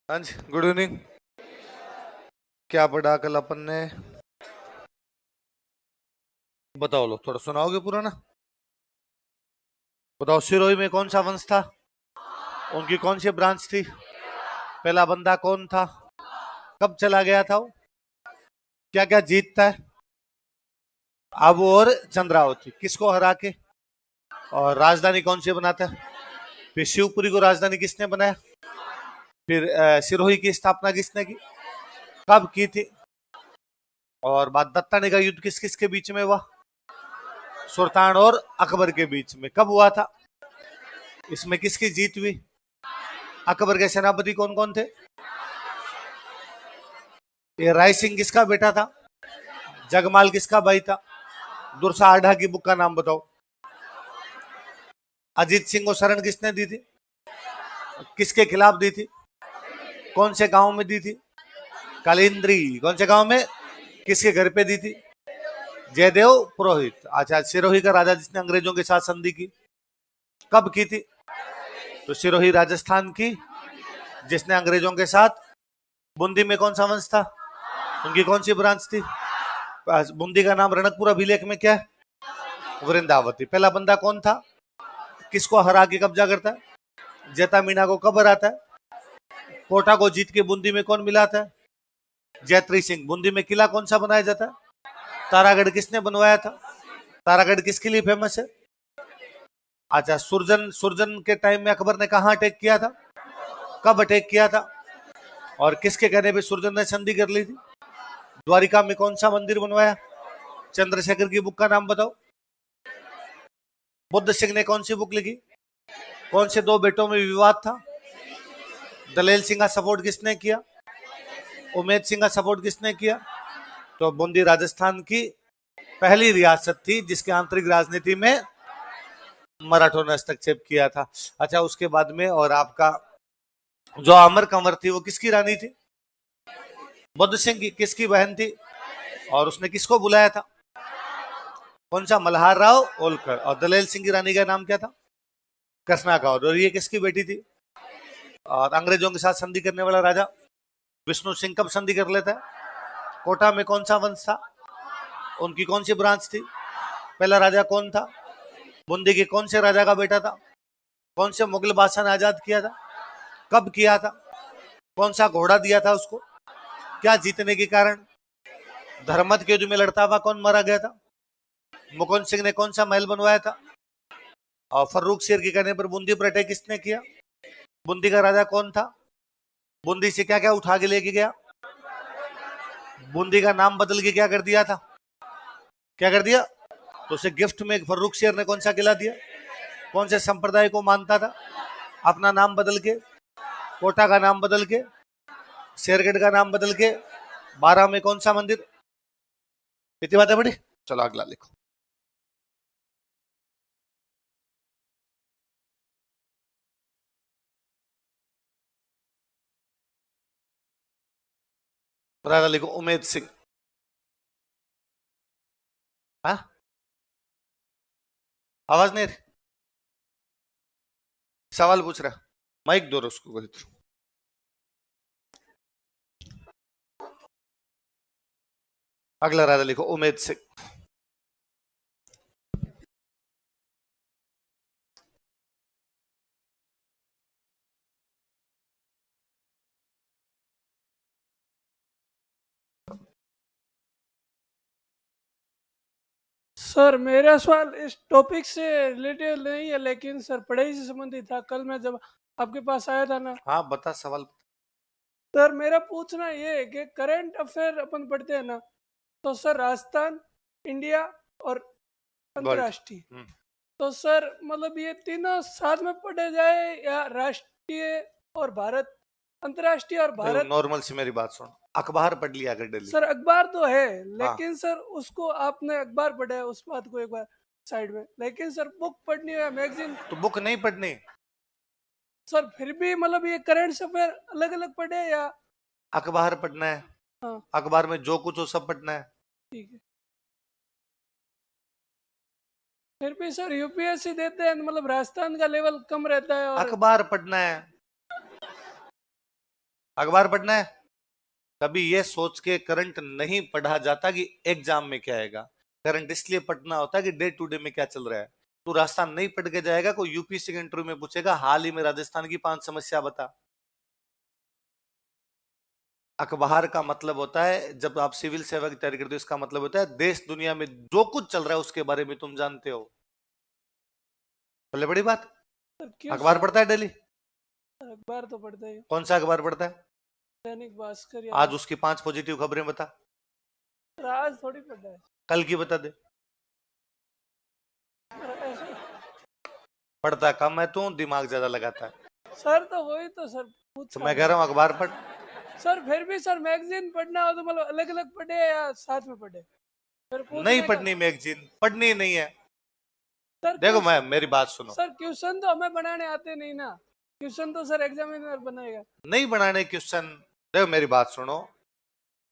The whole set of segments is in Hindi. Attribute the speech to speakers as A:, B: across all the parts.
A: हाँ जी, गुड इवनिंग। क्या पढ़ा कल अपन ने? बताओ, लो थोड़ा सुनाओगे पूरा ना? बताओ, सिरोही में कौन सा वंश था? उनकी कौन सी ब्रांच थी? पहला बंदा कौन था? कब चला गया था वो? क्या क्या जीतता है? आबू और चंद्रावती किसको हरा के? और राजधानी कौन सी बनाता है? फिर शिवपुरी को राजधानी किसने बनाया? फिर सिरोही की स्थापना किसने की? कब की थी? और बाद दत्ताने का युद्ध किस किस के बीच में हुआ? सुल्तान और अकबर के बीच में। कब हुआ था? इसमें किसकी जीत हुई? अकबर के सेनापति कौन कौन थे? ये राय सिंह किसका बेटा था? जगमाल किसका भाई था? दुरसा आढ़ा की बुक का नाम बताओ। अजीत सिंह को शरण किसने दी थी? किसके खिलाफ दी थी? कौन से गांव में दी थी? कालिंद्री। कौन से गांव में? किसके घर पे दी थी? जयदेव पुरोहित। अच्छा, सिरोही का राजा जिसने अंग्रेजों के साथ संधि की, कब की थी? तो सिरोही राजस्थान की, जिसने अंग्रेजों के साथ। बूंदी में कौन सा वंश था? उनकी कौन सी ब्रांच थी? बूंदी का नाम रणकपुर अभिलेख में क्या है? वृंदावती। पहला बंदा कौन था? किसको हरा के कब्जा करता है? जैता मीना को कब हराता है? कोटा को जीत के बूंदी में कौन मिलाता है? जैत्री सिंह। बूंदी में किला कौन सा बनाया जाता है? तारागढ़ किसने बनवाया था? तारागढ़ किसके लिए फेमस है? अच्छा, सुरजन सुरजन के टाइम में अकबर ने कहा अटैक किया था? कब अटैक किया था? और किसके कहने पे सुरजन ने संधि कर ली थी? द्वारिका में कौन सा मंदिर बनवाया? चंद्रशेखर की बुक का नाम बताओ। बुद्ध सिंह ने कौन सी बुक लिखी? कौन से दो बेटों में विवाद था? दलेल सिंह का सपोर्ट किसने किया? उमेद सिंह का सपोर्ट किसने किया? तो बूंदी राजस्थान की पहली रियासत थी जिसके आंतरिक राजनीति में मराठों ने हस्तक्षेप किया था। अच्छा, उसके बाद में और आपका जो अमर कंवर थी वो किसकी रानी थी? बुद्ध सिंह की। किसकी बहन थी? और उसने किसको बुलाया था? कौन सा? मल्हार राव होलकर। और दलेल सिंह की रानी का नाम क्या था? कृष्णा कौर। और ये किसकी बेटी थी? और अंग्रेजों के साथ संधि करने वाला राजा विष्णु सिंह कब संधि कर लेता है? कोटा में कौन सा वंश था? उनकी कौन सी ब्रांच थी? पहला राजा कौन था? बूंदी के कौन से राजा का बेटा था? कौन से मुगल बादशाह ने आजाद किया था? कब किया था? कौन सा घोड़ा दिया था उसको? क्या जीतने के कारण? धर्मत के युद्ध में लड़ता हुआ कौन मारा गया था? मुकुंद सिंह ने कौन सा महल बनवाया था? और फर्रुख शेर के कहने पर बूंदी पर अटैक किसने किया? बूंदी का राजा कौन था? बूंदी से क्या क्या उठा के लेके गया? बूंदी का नाम बदल के क्या कर दिया था? क्या कर दिया? तो उसे गिफ्ट में फर्रुख शेर ने कौन सा किला दिया? कौन से संप्रदाय को मानता था? अपना नाम बदल के, कोटा का नाम बदल के, शेरगढ़ का नाम बदल के, बारह में कौन सा मंदिर? इतनी बातें बड़ी। चलो अगला लिखो। राजा लिखो उमेद सिंह। हाँ, आवाज नहीं रही। सवाल पूछ रहा, माइक दो उसको कोई तो। अगला राजा लिखो उमेद सिंह।
B: सर मेरा सवाल इस टॉपिक से रिलेटेड नहीं है, लेकिन सर पढ़ाई से संबंधित था। कल मैं जब आपके पास आया था ना,
A: हाँ बता सवाल।
B: सर मेरा पूछना ये है कि करंट अफेयर अपन पढ़ते हैं ना, तो सर राजस्थान, इंडिया और
A: वर्ल्ड।
B: अंतर्राष्ट्रीय, तो सर मतलब ये तीनों साथ में पढ़े जाए या राष्ट्रीय और भारत, अंतर्राष्ट्रीय और
A: देखो,
B: भारत?
A: नॉर्मल से मेरी बात सुन। अखबार पढ़ लिया कर डेली।
B: सर अखबार तो है,
A: हाँ,
B: लेकिन सर उसको आपने अखबार पढ़ा है, उस बात को एक बार साइड में, लेकिन सर बुक पढ़नी है, मैगजीन।
A: तो बुक नहीं पढ़नी?
B: सर फिर भी मतलब ये करंट अफेयर अलग अलग पढ़े या?
A: अखबार पढ़ना है।
B: हाँ
A: अखबार में जो कुछ हो सब पढ़ना है।
B: ठीक है। फिर भी सर यूपीएससी देते हैं मतलब राजस्थान का लेवल कम रहता है और।
A: अखबार पढ़ना है। अखबार पढ़ना है। कभी ये सोच के करंट नहीं पढ़ा जाता कि एग्जाम में क्या आएगा। करंट इसलिए पढ़ना होता है कि डे टू डे में क्या चल रहा है। तू राजस्थान नहीं पढ़ के जाएगा, कोई यूपीएससी के इंटरव्यू में पूछेगा हाल ही में राजस्थान की 5 समस्या बता। अखबार का मतलब होता है, जब आप सिविल सेवा की तैयारी करते हो, इसका मतलब होता है देश दुनिया में जो कुछ चल रहा है उसके बारे में तुम जानते हो। पहले बड़ी बात।
B: सर क्यों
A: अखबार
B: सर?
A: पढ़ता है डेली?
B: अखबार तो पढ़ता ही हूँ।
A: कौन सा अखबार पढ़ता है?
B: दैनिक भास्कर या
A: आज उसकी 5 पॉजिटिव खबरें बता।
B: सर, आज थोड़ी पढ़ा है
A: कल की बता दे।
B: सर, ऐसे।
A: पढ़ता कम है तू, दिमाग ज्यादा लगाता है।
B: सर तो वही तो सर
A: तो
B: पूछा
A: मैं कह रहा हूँ अखबार पढ़।
B: सर फिर भी सर मैगजीन पढ़ना हो तो मतलब अलग अलग पढ़े या साथ में पढ़े? फिर
A: नहीं
B: पूछने का
A: पढ़नी मैगजीन, पढ़नी नहीं है।
B: सर
A: देखो मैं मेरी बात सुनो।
B: सर क्वेश्चन तो हमें बनाने आते नहीं ना। क्वेश्चन तो सर एग्जामिनर बनाएगा।
A: नहीं बनाने क्वेश्चन। देखो मेरी बात सुनो।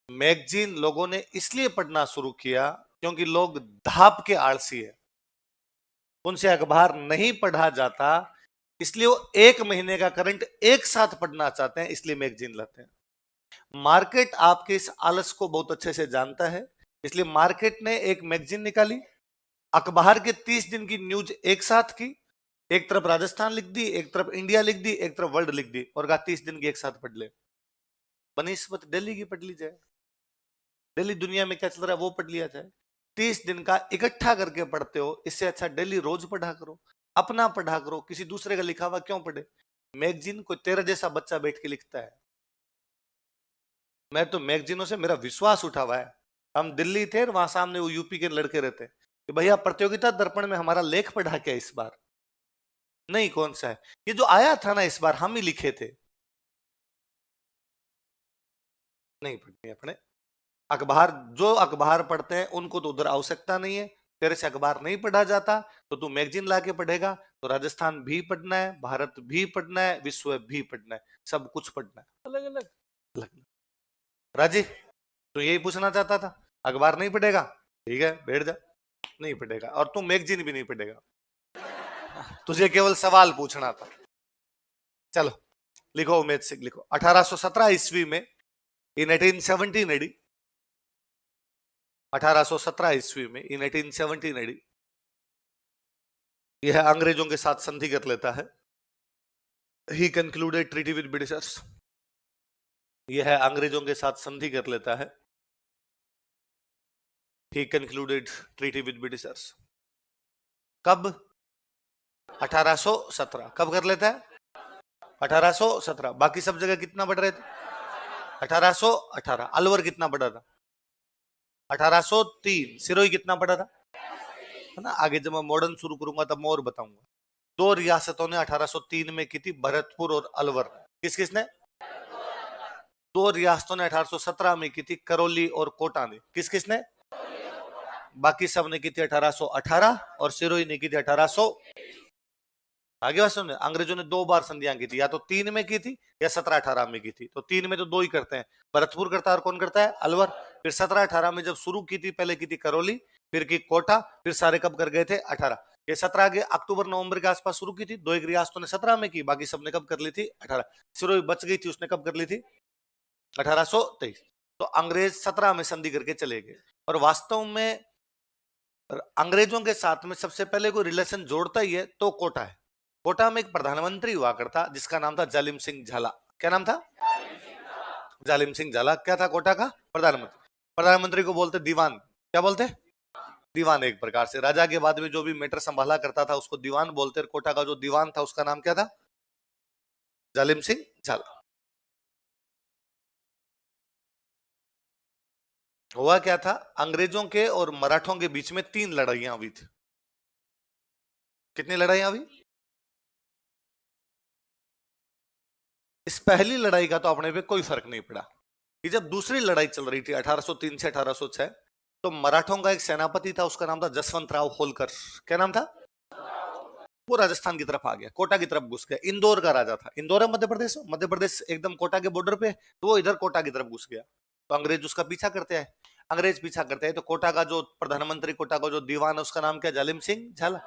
A: मैगजीन लोगों ने इसलिए पढ़ना शुरू किया क्योंकि लोग धाप के आलसी है, उनसे अखबार नहीं पढ़ा जाता, इसलिए वो 1 महीने का करंट एक साथ पढ़ना चाहते हैं, इसलिए मैगजीन लाते हैं। मार्केट आपके इस आलस को बहुत अच्छे से जानता है, इसलिए मार्केट ने एक मैगजीन निकाली, अखबार के 30 दिन की न्यूज एक साथ की, एक तरफ राजस्थान लिख दी, एक तरफ इंडिया लिख दी, एक तरफ वर्ल्ड लिख दी, और कहा 30 दिन की एक साथ पढ़ ले। बनिस्बत दिल्ली की पढ़ ली जाए, दिल्ली दुनिया में क्या चल रहा है वो पढ़ लिया जाए। 30 दिन का इकट्ठा करके पढ़ते हो, इससे अच्छा डेली रोज पढ़ा करो, अपना पढ़ा करो, किसी दूसरे का लिखा हुआ क्यों पढ़े। मैगजीन कोई तेरा जैसा बच्चा बैठ के लिखता है। मैं तो मैगजीनों से मेरा विश्वास उठा हुआ है। हम दिल्ली थे और वहां सामने वो यूपी के लड़के रहते कि भैया प्रतियोगिता दर्पण में हमारा लेख पढ़ा क्या इस बार? नहीं, कौन सा है ये जो आया था ना इस बार, हम ही लिखे थे। नहीं पढ़नी अपने अखबार। जो अखबार पढ़ते हैं उनको तो उधर आवश्यकता नहीं है। तेरे से अखबार नहीं पढ़ा जाता तो तू मैगजीन लाके पढ़ेगा, तो राजस्थान भी पढ़ना है, भारत भी पढ़ना है, विश्व भी पढ़ना है, सब कुछ पढ़ना है।
B: अलग अलग
A: अलग। राजी, तो यही पूछना चाहता था, अखबार नहीं पढ़ेगा? ठीक है बैठ जा, नहीं पढ़ेगा, और तू मैगजीन भी नहीं पढ़ेगा, तुझे केवल सवाल पूछना था। चलो लिखो उमेद सिंह, लिखो 1817 ईस्वी में, इन 1817 एडी, 1817 ईस्वी में, इन 1817 एडी, यह अंग्रेजों के साथ संधि कर लेता है। ही कंक्लूडेड ट्रीटी विद ब्रिटिशर्स, यह अंग्रेजों के साथ संधि कर लेता है। ही कंक्लूडेड ट्रीटी विद ब्रिटिशर्स कब? 1817। कब कर लेता है? 1817। बाकी सब जगह कितना बढ़ रहे थे? 1818। अलवर कितना बढ़ा था? 1803। सिरोही कितना बढ़ा था? है ना। आगे जब मैं मॉडर्न शुरू करूंगा तब मैं और बताऊंगा। 2 रियासतों ने 1803 में की थी, भरतपुर और अलवर। किस किसने? 2 रियासतों ने 1817 में की थी, करौली और कोटा ने। किस किसने? बाकी सब ने की थी 1818, और सिरोही ने की थी 1800। आगे बात सुन, अंग्रेजों ने 2 बार संधियां की थी, या तो 3 में की थी या 1718 में की थी। तो 3 में तो 2 ही करते हैं, भरतपुर करता है और कौन करता है? अलवर। फिर 1718 में जब शुरू की थी, पहले की थी करौली, फिर की कोटा, फिर सारे कब कर गए थे? 18। ये 17 के अक्टूबर नवंबर के आसपास शुरू की थी, 2 एक रियासतों ने 17 में की, बाकी सबने कब कर ली थी? 18। सिरोही बच गई थी, उसने कब कर ली थी? 1823। तो अंग्रेज 17 में संधि करके चले गए। और वास्तव में अंग्रेजों के साथ में सबसे पहले कोई रिलेशन जोड़ता ही है तो कोटा है। कोटा में एक प्रधानमंत्री हुआ करता जिसका नाम था जालिम सिंह झाला। क्या नाम था? जालिम सिंह झाला। क्या था कोटा का? प्रधानमंत्री। प्रधानमंत्री को बोलते दीवान। क्या बोलते? दीवान। एक प्रकार से राजा के बाद में जो भी मैटर संभाला करता था उसको दीवान बोलते। कोटा का जो दीवान था उसका नाम क्या था? जालिम सिंह झाला। हुआ क्या था, अंग्रेजों के और मराठों के बीच में 3 लड़ाइयां हुई थी। कितनी लड़ाइयां हुई? इस पहली लड़ाई का तो अपने पे कोई फर्क नहीं पड़ा कि जब दूसरी लड़ाई चल रही थी 1803 से 1806, तो मराठों का एक सेनापति था, उसका नाम था जसवंत राव होलकर। क्या नाम था? वो राजस्थान की तरफ आ गया, कोटा की तरफ घुस गया। इंदौर का राजा था, इंदौर है मध्य प्रदेश, मध्य प्रदेश एकदम कोटा के बॉर्डर पे, तो वो इधर कोटा की तरफ घुस गया। तो अंग्रेज उसका पीछा करते हैं। अंग्रेज पीछा करते हैं तो कोटा का जो प्रधानमंत्री, कोटा का जो दीवान है, उसका नाम क्या? जालिम सिंह झाला।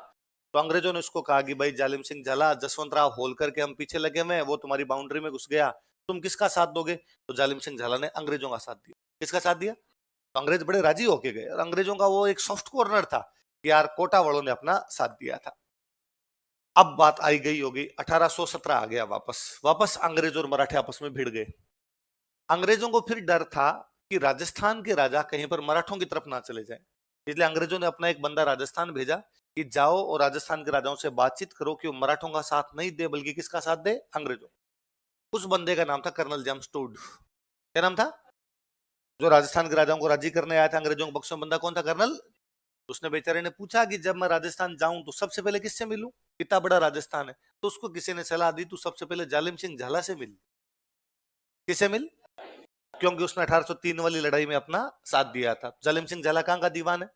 A: तो अंग्रेजों ने उसको कहा कि भाई जालिम सिंह झाला, जसवंत राव होलकर के हम पीछे लगे हुए हैं, वो तुम्हारी बाउंड्री में घुस गया, तुम किसका साथ दोगे? तो जालिम सिंह झाला ने अंग्रेजों का साथ दिया। किसका साथ दिया? तो अंग्रेज बड़े राजी होके गए, और अंग्रेजों का वो एक सॉफ्ट कॉर्नर था कि यार कोटा वालों ने अपना साथ दिया था। अब बात आई गई होगी, 1817 आ गया वापस। वापस अंग्रेज और मराठे आपस में भिड़ गए। अंग्रेजों को फिर डर था कि राजस्थान के राजा कहीं पर मराठों की तरफ ना चले जाएं, इसलिए अंग्रेजों ने अपना एक बंदा राजस्थान भेजा कि जाओ और राजस्थान के राजाओं से बातचीत करो कि वो मराठों का साथ नहीं दे, बल्कि किसका साथ दे? अंग्रेजों। उस बंदे का नाम था कर्नल जेम्स टोड। क्या नाम था? जो राजस्थान के राजाओं को राजी करने आया था अंग्रेजों के पक्ष में, बंदा कौन था? कर्नल। उसने बेचारे ने पूछा कि जब मैं राजस्थान जाऊं तो सबसे पहले किससे मिलूं, इतना बड़ा राजस्थान है। तो उसको किसी ने सलाह दी, तू सबसे पहले जालिम सिंह झाला से मिल। किसे मिल? क्योंकि उसने 1803 वाली लड़ाई में अपना साथ दिया था। जालिम सिंह झाला कहां का दीवान है?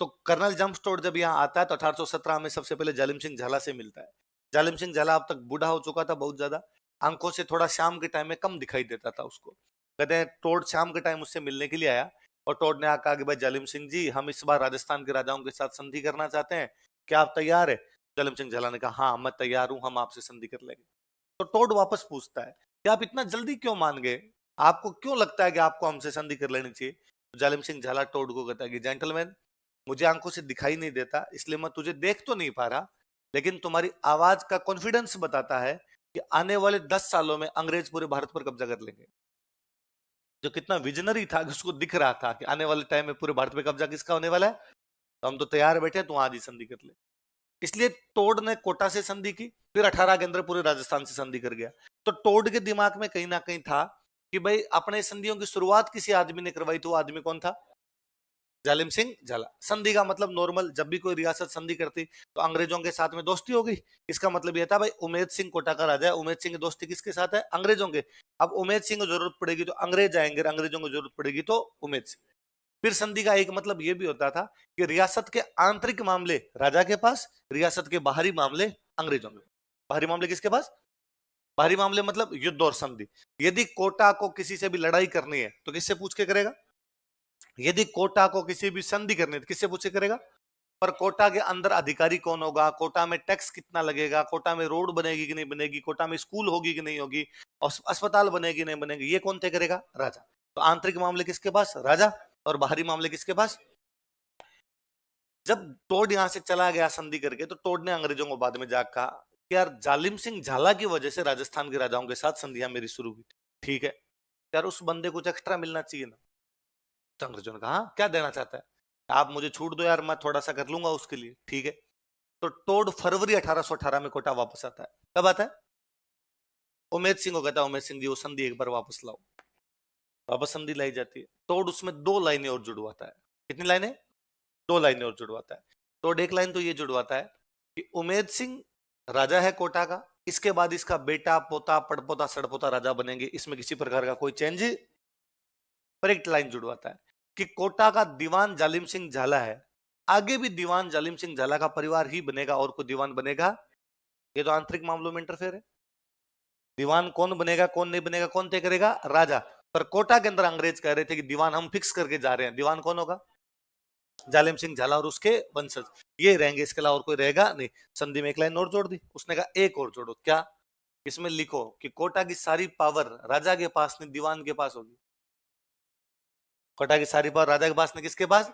A: तो कर्नल जम्पस्टोड जब यहाँ आता है तो 1817 में सबसे पहले जालिम सिंह झाला से मिलता है। जालिम सिंह झाला अब तक बूढ़ा हो चुका था बहुत ज्यादा, आंखों से थोड़ा शाम के टाइम में कम दिखाई देता था उसको। कहते हैं टोड शाम के टाइम उससे मिलने के लिए आया, और टोड ने कहा कि भाई जालिम सिंह जी, हम इस बार राजस्थान के राजाओं के साथ संधि करना चाहते हैं, क्या आप तैयार है? जालिम सिंह झाला ने कहा हाँ मैं तैयार हूं, हम आपसे संधि कर लेंगे। तो टोड वापस पूछता है कि आप इतना जल्दी क्यों मान गए, आपको क्यों लगता है कि आपको हमसे संधि कर लेनी चाहिए? तो जालिम सिंह झाला टोड को कहता है कि जेंटलमैन, मुझे आंखों से दिखाई नहीं देता इसलिए मैं तुझे देख तो नहीं पा रहा, लेकिन तुम्हारी आवाज का कॉन्फिडेंस बताता है कि आने वाले 10 सालों में अंग्रेज पूरे भारत पर कब्जा कर लेंगे। जो कितना विजनरी था, उसको दिख रहा था कि आने वाले टाइम में पूरे भारत पे कब्जा किसका होने वाला है, तो हम तो तैयार बैठे, तू आज ही संधि कर ले। इसलिए टोड ने कोटा से संधि की, फिर 18 के अंदर पूरे राजस्थान से संधि कर गया। तो टोड के दिमाग में कहीं ना कहीं था कि भाई अपने संधियों की शुरुआत किसी आदमी ने करवाई, तो वो आदमी कौन था? जालिम सिंह झाला। संधि का मतलब नॉर्मल, जब भी कोई रियासत संधि करती तो अंग्रेजों के साथ में दोस्ती हो गई। इसका मतलब यह था भाई उमेद सिंह कोटा का राजा है, उमेद सिंह की दोस्ती किसके साथ है? अंग्रेजों के। अब उमेद सिंह को जरूरत पड़ेगी तो अंग्रेज आएंगे, अंग्रेजों को जरूरत पड़ेगी तो उमेद सिंह। फिर संधि का एक मतलब यह भी होता था कि रियासत के आंतरिक मामले राजा के पास, रियासत के बाहरी मामले अंग्रेजों के। बाहरी मामले किसके पास? बाहरी मामले मतलब युद्ध और संधि। यदि कोटा को किसी से भी लड़ाई करनी है तो किससे पूछ के करेगा? यदि कोटा को किसी भी संधि करनी है तो किससे पूछ के करेगा? पर कोटा के अंदर अधिकारी कौन होगा, कोटा में टैक्स कितना लगेगा, कोटा में रोड बनेगी कि नहीं बनेगी, कोटा में स्कूल होगी कि नहीं होगी, और अस्पताल बनेगी नहीं बनेगी, ये कौन तय करेगा? राजा। तो आंतरिक मामले किसके पास? राजा। और बाहरी मामले किसके पास? जब टोड यहां से चला गया संधि करके, तो टोड ने अंग्रेजों को बाद में जाकर कहा कि यार जालिम सिंह झाला की वजह से राजस्थान के राजाओं के साथ संधियां मेरी शुरू हुई, ठीक है, यार उस बंदे को कुछ एक्स्ट्रा मिलना चाहिए ना। तो अंग्रेजों ने कहा हाँ, क्या देना चाहता है? आप मुझे छूट दो यार, मैं थोड़ा सा कर लूंगा उसके लिए, ठीक है। तो टोड फरवरी 1818 में कोटा वापस आता है। कब आता है? उमेद सिंह को कहता है उमेद सिंह जी वो संधि एक बार वापस लाओ। वापस संधि लाई जाती है। टोड उसमें 2 लाइनें और जुड़वाता है। कितनी लाइनें? 2 लाइनें और जुड़वाता है। टोड एक लाइन तो ये जुड़वाता है कि उमेद सिंह राजा है कोटा का, इसके बाद इसका बेटा पोता पड़पोता सड़पोता राजा बनेंगे, इसमें किसी प्रकार का कोई चेंज। पर एक लाइन जुड़वाता है कि कोटा का दीवान जालिम सिंह झाला है, आगे भी दीवान जालिम सिंह झाला का परिवार ही बनेगा और कोई दीवान बनेगा? ये तो आंतरिक मामलों में इंटरफेयर है। दीवान कौन बनेगा कौन नहीं बनेगा कौन तय करेगा? राजा। पर कोटा के अंदर अंग्रेज कह रहे थे कि दीवान हम फिक्स करके जा रहे हैं, दीवान कौन होगा? जालिम सिंह झाला और उसके वंशज, ये रहेंगे, इसके अलावा और कोई रहेगा नहीं। संधि में एक लाइन और जोड़ दी। उसने कहा एक और जोड़ो। क्या? इसमें लिखो कि कोटा की सारी पावर राजा के पास नहीं, दीवान के पास होगी। कोटा की सारी पावर राजा के पास नहीं, किसके पास?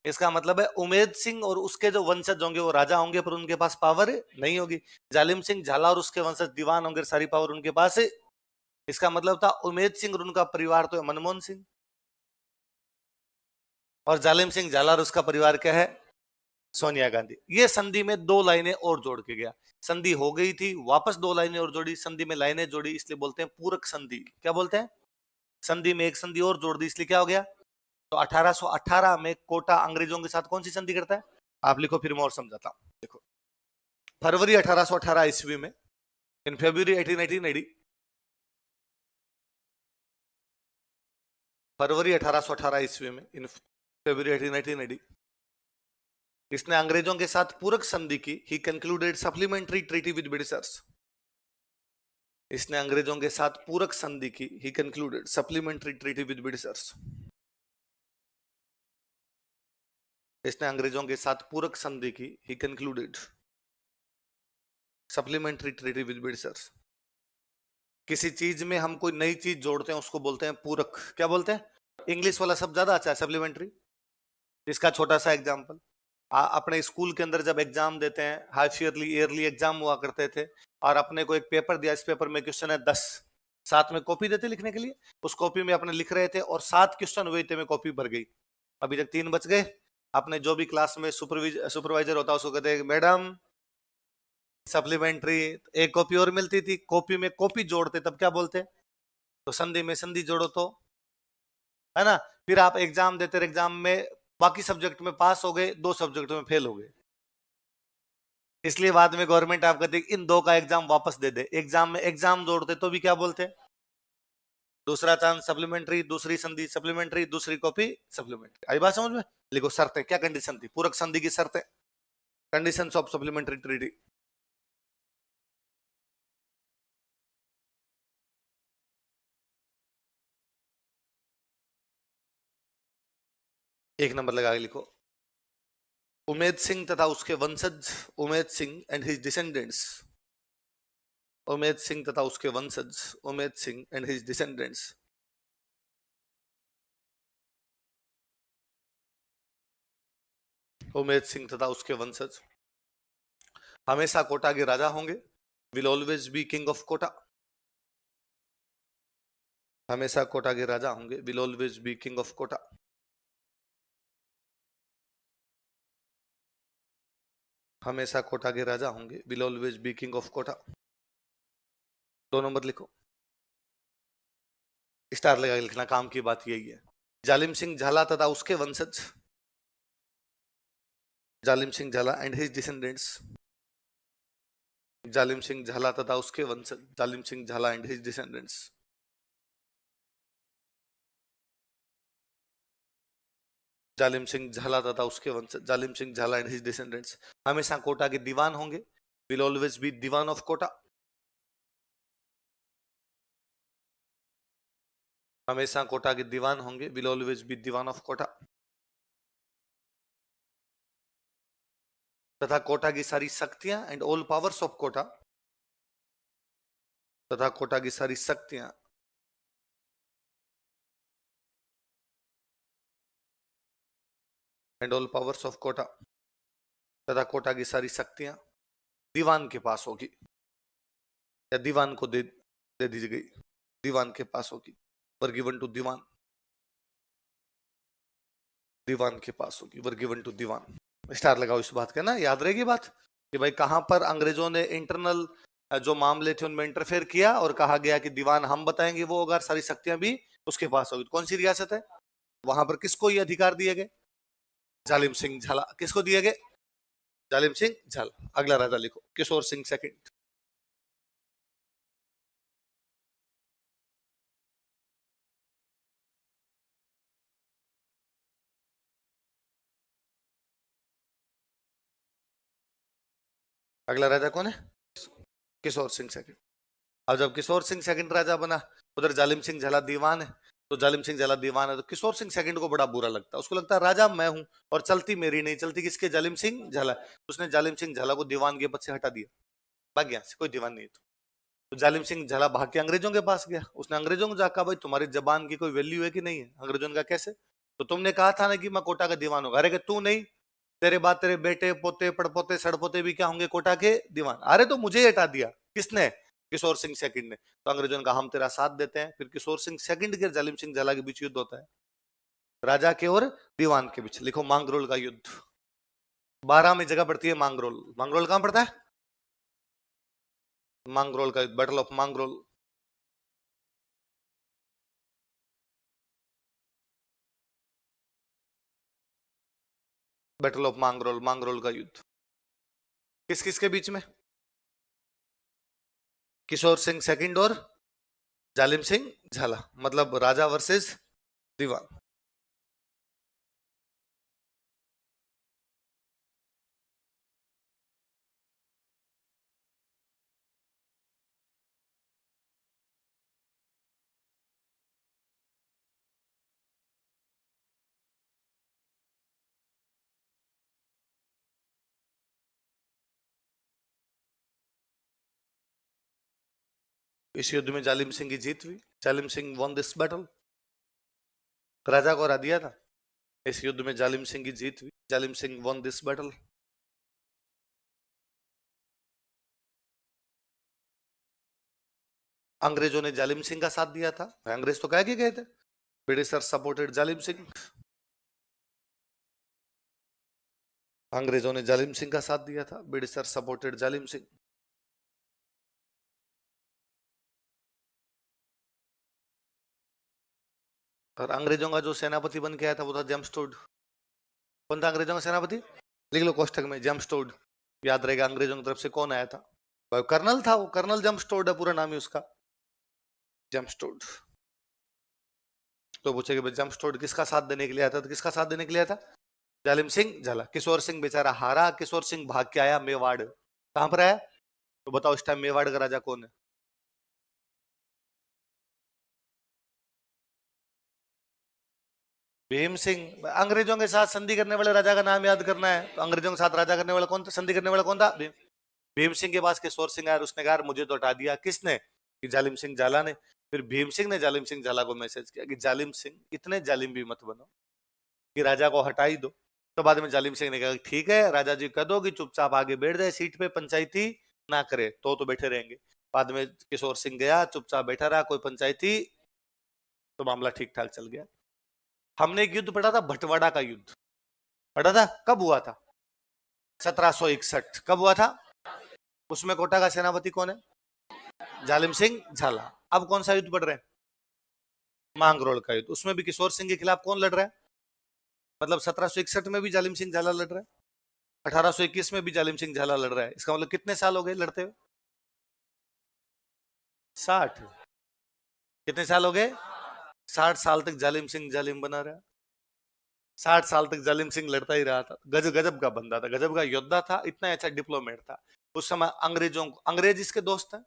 A: इसका मतलब है उमेद सिंह और उसके जो वंशज होंगे वो राजा होंगे, पर उनके पास पावर नहीं होगी। जालिम सिंह झाला और उसके वंशज दीवान होंगे, सारी पावर उनके पास है। इसका मतलब था उमेद सिंह और उनका परिवार तो है मनमोहन सिंह, और जालिम सिंह झाला और उसका परिवार क्या है? सोनिया गांधी। ये संधि में 2 लाइनें और जोड़ के गया। संधि हो गई थी, वापस 2 लाइनें और जोड़ी, संधि में लाइनें जोड़ी, इसलिए बोलते हैं पूरक संधि। क्या बोलते हैं? संधि में एक संधि और जोड़ दी, इसलिए क्या हो गया? तो 1818 में कोटा अंग्रेजों के साथ कौन सी संधि करता है? आप लिखो, फिर मैं और समझाता हूं। देखो, फरवरी 1818 ईस्वी में, इन फेब्रुअरी 1880, फरवरी 1818 ईस्वी में, इन फेब्रुअरी 1880, इसने अंग्रेजों के साथ पूरक संधि की। He concluded supplementary treaty with Britishers. इसने अंग्रेजों के साथ पूरक संधि की। He concluded supplementary treaty with Britishers. इसने अंग्रेजों के साथ पूरक संधि की। He concluded supplementary treaty with Britishers. किसी चीज में हम कोई नई चीज जोड़ते हैं उसको बोलते हैं पूरक। क्या बोलते हैं? इंग्लिश वाला शब्द ज्यादा अच्छा है, सप्लीमेंट्री। इसका छोटा सा एग्जाम्पल, अपने स्कूल के अंदर जब एग्जाम देते हैं, हाफ ईयरली ईयरली एग्जाम हुआ करते थे, और अपने को एक पेपर दिया, इस पेपर में क्वेश्चन है 10, साथ में कॉपी देते लिखने के लिए, उस कॉपी में अपने लिख रहे थे और 7 क्वेश्चन हुए थे, में कॉपी भर गई। अभी तक 3 बच गए। अपने जो भी क्लास में सुपरवाइजर होता है उसको कहते हैं मैडम सप्लीमेंट्री। एक कॉपी और मिलती थी, कॉपी में कॉपी जोड़ते, तब क्या बोलते? तो संधि में संधि जोड़ो, तो है ना। फिर आप एग्जाम देते, एग्जाम में बाकी सब्जेक्ट में पास हो गए, 2 सब्जेक्ट में फेल हो गए, इसलिए बाद में गवर्नमेंट आप कहते इन 2 का एग्जाम वापस दे दे। एग्जाम में एग्जाम जोड़ते तो भी क्या बोलते? दूसरा चांस सप्लीमेंट्री, दूसरी संधि सप्लीमेंट्री, दूसरी कॉपी सप्लीमेंट्री। आई बात समझ में? लिखो शर्तें, क्या कंडीशन थी पूरक संधि की शर्तें, कंडीशंस ऑफ सप्लीमेंट्री ट्रीटी। एक नंबर लगा के लिखो, उमेद सिंह तथा उसके वंशज, Umed Singh and his descendants, Umed Singh तथा उसके वंशज, Umed Singh and his descendants, Umed Singh तथा उसके वंशज हमेशा कोटा के राजा होंगे, will always be king of Kota, हमेशा कोटा के राजा होंगे, will always be king of Kota. हमेशा कोटा के राजा होंगे, will always be king of Kota. 2 number लिखो, स्टार लगा के लिखना, काम की बात यही है। जालिम सिंह झाला तथा उसके वंशज, जालिम सिंह झाला एंड हिज डिसेंडेंट्स, जालिम सिंह झाला तथा उसके वंशज, जालिम सिंह झाला एंड हिज डिसेंडेंट्स, जालिम सिंह झाला तथा उसके वंशज, जालिम सिंह झाला एंड हिज डिसेंडेंट्स हमेशा कोटा के दीवान होंगे, विल ऑलवेज बी दीवान ऑफ कोटा, हमेशा कोटा के दीवान होंगे, विल ऑलवेज बी दीवान ऑफ कोटा। तथा कोटा की सारी शक्तियां and all powers of Kota, तथा कोटा की सारी शक्तियां and all powers of Kota, तथा कोटा की सारी शक्तियां दीवान के पास होगी, या दीवान को दे दी गई, दीवान के पास होगी, वर गिवन टू दीवान, दीवान के पास होगी, वर गिवन टू दीवान। स्टार लगाओ इस बात का ना, याद रहेगी बात कि भाई कहां पर अंग्रेजों ने इंटरनल जो मामले थे उनमें इंटरफेयर किया, और कहा गया कि दीवान हम बताएंगे वो, अगर सारी शक्तियां भी उसके पास होगी। कौन सी रियासत है वहां पर, किसको ये अधिकार दिए गए? जालिम सिंह झाला। किसको दिए गए? जालिम सिंह झाला। अगला राजा लिखो, किशोर सिंह सेकंड। अगला राजा कौन है? किशोर सिंह सेकंड। अब जब किशोर सिंह सेकंड राजा बना, उधर जालिम सिंह झाला दीवान है, तो जालिम सिंह झाला दीवान है, तो किशोर सिंह सेकंड को बड़ा बुरा लगता है, उसको लगता है राजा मैं हूं और चलती मेरी नहीं, चलती किसके? जालिम सिंह झाला। उसने जालिम सिंह झाला को दीवान के पद से हटा दिया, भाग गया से, कोई दीवान नहीं। तो जालिम सिंह झाला भाग के अंग्रेजों के पास गया, उसने अंग्रेजों को जाकर, भाई तुम्हारी जबान की कोई वैल्यू है कि नहीं है? अंग्रेजों ने कहा कैसे? तो तुमने कहा था ना कि मैं कोटा का दीवान होगा। अरे कि तू नहीं, तेरे बाद तेरे बेटे पोते पड़पोते सड़पोते भी क्या होंगे? कोटा के दीवान। अरे तो मुझे हटा दिया किसने? किशोर सिंह सेकंड ने। तो अंग्रेजों ने कहा हम तेरा साथ देते हैं। फिर किशोर सिंह सेकंड के जालिम सिंह झाला के बीच युद्ध होता है, राजा के और दीवान के बीच। लिखो मांगरोल का युद्ध। 12 में जगह पड़ती है मांगरोल। मांगरोल कहां पड़ता है? मांगरोल का युद्ध, battle of Mangrol. Battle of Mangrol, Mangrol का युद्ध किस किस के बीच में? किशोर सिंह सेकंड और जालिम सिंह झाला, मतलब राजा वर्सेस दीवान। इस युद्ध में जालिम सिंह की जीत हुई। जालिम सिंह won this battle। राजा को हरा दिया था। इस युद्ध में जालिम सिंह की जीत हुई। जालिम सिंह won this battle। अंग्रेजों ने जालिम सिंह का साथ दिया था। अंग्रेज तो कह के गए थे ब्रिटिशर सपोर्टेड जालिम सिंह। अंग्रेजों ने जालिम सिंह का साथ दिया था। ब्रिटिशर सपोर्टेड जालिम सिंह। और अंग्रेजों का जो सेनापति बन के आया था वो था जेम्स टोड। कौन था अंग्रेजों का सेनापति? लिख लो कोष्टक में, जेम्स टोड। याद रहेगा अंग्रेजों की तरफ से कौन आया था। कर्नल था वो, कर्नल जेम्स टोड है पूरा नाम ही उसका, जेम्स टोड। तो पूछे कि जेम्स टोड किसका साथ देने के लिए आया था? तो किसका साथ देने के लिए आया था? जालिम सिंह झाला। किशोर सिंह बेचारा हारा। किशोर सिंह भाग के आया मेवाड़। कहां पर आया? तो बताओ इस टाइम मेवाड़ का राजा कौन है? भीम सिंह। अंग्रेजों के साथ संधि करने वाले राजा का नाम याद करना है। तो अंग्रेजों के साथ राजा करने वाला कौन था? संधि करने वाला कौन था? भीम। भीम सिंह के पास किशोर सिंह आया, उसने कहा मुझे तो हटा दिया। किसने? कि जालिम सिंह झाला ने। फिर भीम सिंह ने जालिम सिंह झाला को मैसेज किया कि जालिम सिंह इतने जालिम भी मत बनो कि राजा को हटा ही दो। तो बाद में जालिम सिंह ने कहा ठीक है, राजा जी कह दो कि चुपचाप आगे बैठ जाए सीट पे, पंचायती ना करे तो बैठे रहेंगे। बाद में किशोर सिंह गया, चुपचाप बैठा रहा, कोई पंचायती, तो मामला ठीक ठाक चल गया। हमने एक युद्ध पढ़ा था, भटवाड़ा का युद्ध पढ़ा था। कब हुआ था? 1761। कब हुआ था? उसमें कोटा का सेनापति कौन है? जालिम सिंह झाला। अब कौन सा युद्ध पढ़ रहे हैं? मांगरोल का युद्ध। उसमें भी किशोर सिंह के खिलाफ कौन लड़ रहा है? मतलब 1761 में भी जालिम सिंह झाला लड़ रहा है, 1821 में भी जालिम सिंह झाला लड़ रहा है। इसका मतलब कितने साल हो गए लड़ते हुए? 60। कितने साल हो गए? 60 साल तक जालिम सिंह जालिम बना रहा। 60 साल तक जालिम सिंह लड़ता ही रहा था। गजब गजब का बंदा था, गजब का योद्धा था, इतना अच्छा डिप्लोमेट था। उस समय अंग्रेज इसके दोस्त हैं,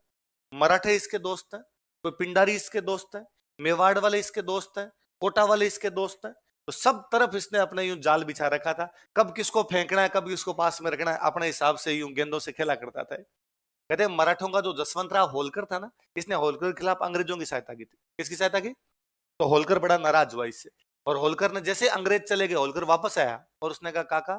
A: मराठे इसके दोस्त हैं, कोई पिंडारी इसके दोस्त हैं, मेवाड़ वाले इसके दोस्त हैं, कोटा वाले इसके दोस्त हैं। तो सब तरफ इसने अपना यूं जाल बिछा रखा था। कब किसको फेंकना है, कब किसको पास में रखना है, अपने हिसाब से यूं गेंदों से खेला करता था। कहते हैं मराठों का जो जसवंतराव होलकर था ना, इसने होलकर के खिलाफ अंग्रेजों की सहायता की थी। किसकी सहायता की? तो होलकर बड़ा नाराज हुआ इससे, और होलकर ने जैसे अंग्रेज चले गए, होलकर वापस आया और उसने कहा काका,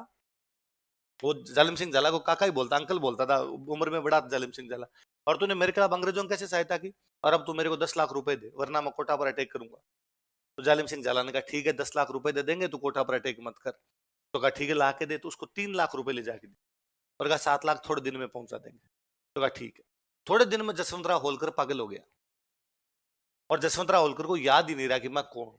A: वो जालिम सिंह झाला को काका ही बोलता, अंकल बोलता था, उम्र में बड़ा जालिम सिंह झाला, और तूने मेरे खिलाफ अंग्रेजों की कैसे सहायता की, और अब तू मेरे को 10 लाख रुपए दे वरना मैं कोटा पर अटैक करूंगा। तो जालिम सिंह झाला ने कहा ठीक है 10 लाख रुपए दे देंगे, तू कोटा पर अटैक मत कर। तो कहा ठीक है ला के दे। तो उसको 3 लाख रुपए ले जाके दे, और कहा 7 लाख थोड़े दिन में पहुंचा देंगे। तो कहा ठीक है। थोड़े दिन में जसवंतराव होलकर पागल हो गया, और जसवंतराव होलकर को याद ही नहीं रहा कि मैं कौन,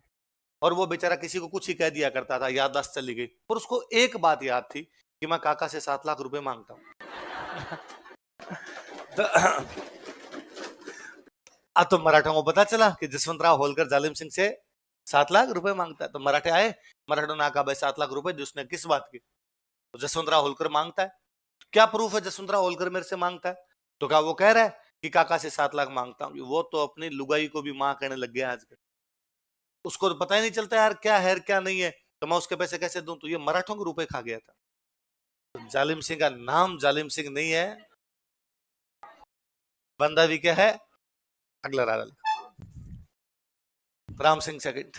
A: और वो बेचारा किसी को कुछ ही कह दिया करता था, याददाश्त चली गई। पर उसको एक बात याद थी कि मैं काका से 7 लाख रुपए मांगता हूं। अब तो मराठों को पता चला कि जसवंतराव होलकर जालिम सिंह से 7 लाख रुपए मांगता है। तो मराठे आए, मराठों ने कहा भाई 7 लाख रुपए जिसने किस बात की? तो जसवंतराव होलकर मांगता है। क्या प्रूफ है जसवंतराव होलकर मेरे से मांगता है? तो क्या वो कह रहा है कि काका से 7 लाख मांगता हूँ? वो तो अपनी लुगाई को भी मां कहने लग गया आजकल। उसको तो पता ही नहीं चलता यार क्या है क्या नहीं है, तो मैं उसके पैसे कैसे दूं? तो ये मराठों के रुपए खा गया था। तो जालिम सिंह का नाम जालिम सिंह नहीं है, बंदा भी क्या है? अगला राजा राम सिंह सेकंड।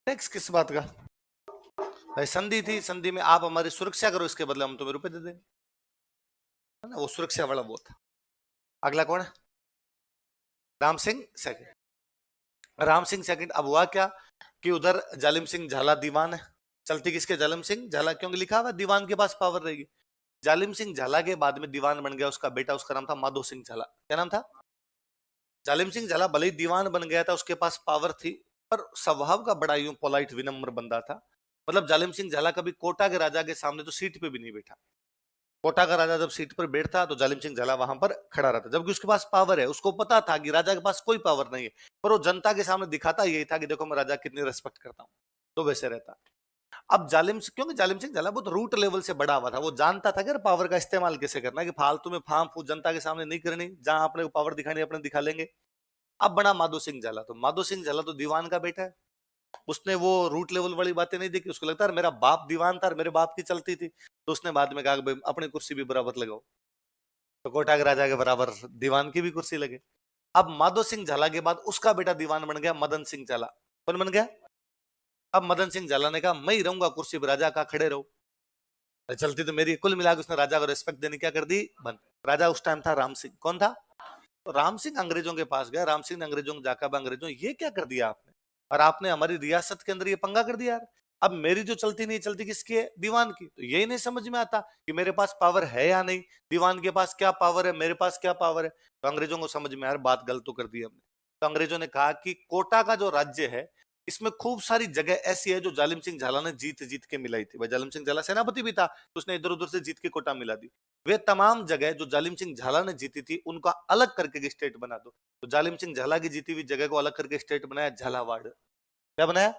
A: टैक्स किस बात का? भाई संधि थी, संधि में आप हमारी सुरक्षा करो, इसके बदले हम तुम्हें रुपए दे देंगे, है ना? वो सुरक्षा वाला वो था। अगला कौन है? राम सिंह सेकंड। राम सिंह सेकंड। अब हुआ क्या कि उधर जालिम सिंह झाला दीवान है, चलती किसके? जालिम सिंह झाला, क्योंकि लिखा हुआ दीवान के पास पावर रहेगी। जालिम सिंह झाला के बाद में दीवान बन गया उसका बेटा, उसका नाम था माधो सिंह झाला। क्या नाम था? जालिम सिंह झाला भले ही दीवान बन गया था, उसके पास पावर थी, पर स्वभाव का बड़ा यूं पोलाइट विनम्र बंदा था। मतलब जालिम सिंह झाला कभी कोटा के राजा के सामने तो सीट पे भी नहीं बैठा। कोटा का राजा जब सीट पर बैठता तो जालिम सिंह झाला वहां पर खड़ा रहता, जबकि उसके पास पावर है। उसको पता था कि राजा के पास कोई पावर नहीं है, पर वो जनता के सामने दिखाता यही था कि देखो मैं राजा कितनी रेस्पेक्ट करता हूं, तो वैसे रहता। अब क्योंकि जालिम सिंह झाला बहुत रूट लेवल से बड़ा हुआ था, वो जानता था कि पावर का इस्तेमाल कैसे करना है, कि फालतू में फार्म फूस जनता के सामने नहीं करनी, जहां अपने को पावर दिखानी अपने दिखा लेंगे। अब बना माधो सिंह झाला, तो माधो सिंह झाला तो दीवान का बेटा है, उसने वो रूट लेवल वाली बातें नहीं देखी, उसको लगता है मेरा बाप दीवान था, मेरे बाप की चलती थी, तो उसने बाद में कहा कि भाई अपनी कुर्सी भी बराबर लगाओ, तो कोटा के राजा के बराबर दीवान की भी कुर्सी लगे। अब माधो सिंह झाला के बाद उसका बेटा दीवान बन गया मदन सिंह झाला। कौन बन गया? अब मदन सिंह झाला ने कहा मैं ही रहूंगा कुर्सी पर, राजा का खड़े रहो, चलती तो मेरी। कुल मिलाकर उसने राजा को रिस्पेक्ट देने क्या कर दी, बंद। राजा उस टाइम था राम सिंह। कौन था? तो राम सिंह अंग्रेजों के पास गया, राम सिंह ने अंग्रेजों को जाकर, अंग्रेजों ये क्या कर दिया आपने, और आपने हमारी रियासत के अंदर ये पंगा कर दिया यार, अब मेरी जो चलती नहीं चलती किसकी है, दीवान की। तो यही नहीं समझ में आता कि मेरे पास पावर है या नहीं, दीवान के पास क्या पावर है, मेरे पास क्या पावर है। तो अंग्रेजों को समझ में यार बात गलत तो कर दी हमने। तो अंग्रेजों ने कहा कि कोटा का जो राज्य है इसमें खूब सारी जगह ऐसी है जो जालिम सिंह झाला ने जीत जीत के मिलाई थी। भाई जालिम सिंह झाला सेनापति भी था, तो उसने इधर उधर से जीत के कोटा मिला दी। वे तमाम जगह जो जालिम सिंह झाला ने जीती थी उनका अलग करके स्टेट बना दो। तो जालिम सिंह झाला की जीती हुई जगह को अलग करके स्टेट बनाया झालावाड़। क्या बनाया?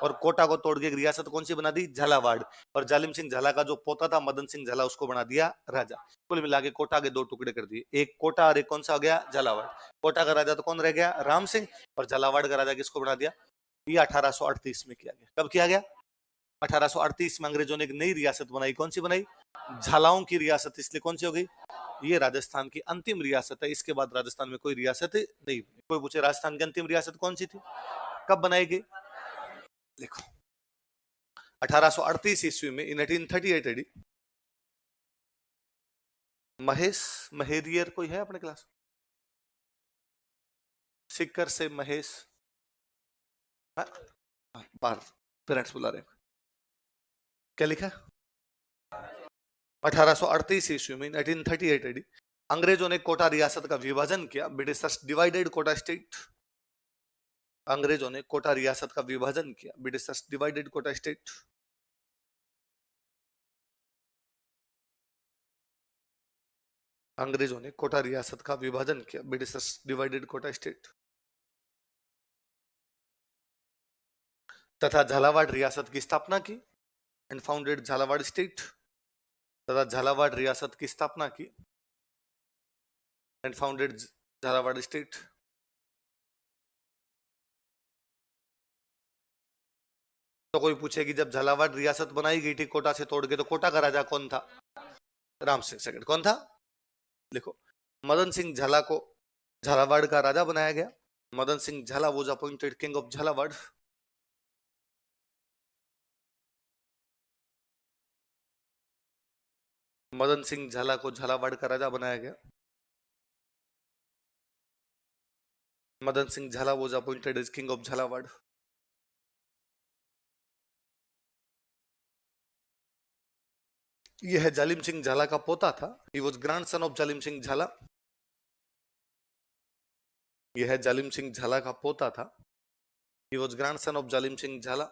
A: और कोटा को तोड़ के एक रियासत कौन सी बना दी, झालावाड़। और जालिम सिंह झाला का जो पोता था मदन सिंह झाला, उसको बना दिया राजा। कुल मिला के कोटा के दो टुकड़े कर दिए, एक कोटा और एक कौन सा हो गया, झालावाड़। कोटा का राजा तो कौन रह गया, राम सिंह, और झालावाड़ का राजा किसको बना दिया, ये 1838 में किया गया। कब किया गया? 1838 में अंग्रेजों ने एक नई रियासत बनाई। कौन सी बनाई? झालाओं की रियासत। इसलिए कौन सी हो गई, ये राजस्थान की अंतिम रियासत है। इसके बाद राजस्थान में कोई रियासत नहीं। कोई पूछे राजस्थान की अंतिम रियासत कौन सी थी, कब बनाई गई? देखो 1838 ईस्वी में, इन 1838 एडी, महेश महेरियर कोई है अपने क्लास, सिक्कर से महेश, हाँ? बाहर पेरेंट्स बुला रहे हैं। क्या लिखा? 1838 ईस्वी में, 1838 एडी, अंग्रेजों ने कोटा रियासत का विभाजन किया। Britishers divided Kota state. अंग्रेजों ने कोटा रियासत का विभाजन किया। Britishers divided Kota state. अंग्रेजों ने कोटा रियासत का विभाजन किया। Britishers divided Kota state. तथा झालावाड़ रियासत की स्थापना की, एंड फाउंडेड झालावाड़ स्टेट। तथा झालावाड़ रियासत की स्थापना की एंड फाउंडेड झालावाड़ स्टेट। तो कोई पूछे कि जब झालावाड़ रियासत बनाई गई थी कोटा से तोड़ के, तो कोटा का राजा कौन था? राम सिंह सेकंड। कौन था? लिखो, मदन सिंह झाला को झालावाड़ का राजा बनाया गया। Madan Singh Jhala was appointed king of Jhalawar. Madan Singh झाला को झालावाड़ का राजा बनाया गया। Madan Singh Jhala was appointed as king of Jhalawar. यह जालिम सिंह झाला का पोता था। He was grandson of Zalim Singh झाला। यह जालिम सिंह झाला का पोता था। He was grandson of Zalim Singh झाला।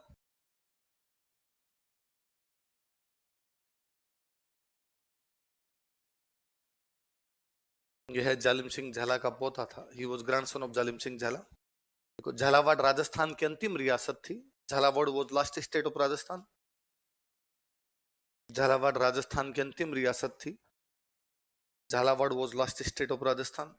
A: यह जालिम सिंह झाला का पोता था। He was grandson of Zalim Singh झाला। देखो, झालावाड़ राजस्थान की अंतिम रियासत थी। Jhalawar was last state of Rajasthan. Jhalawar Rajasthan की अंतिम रियासत थी। Jhalawar was last state of Rajasthan.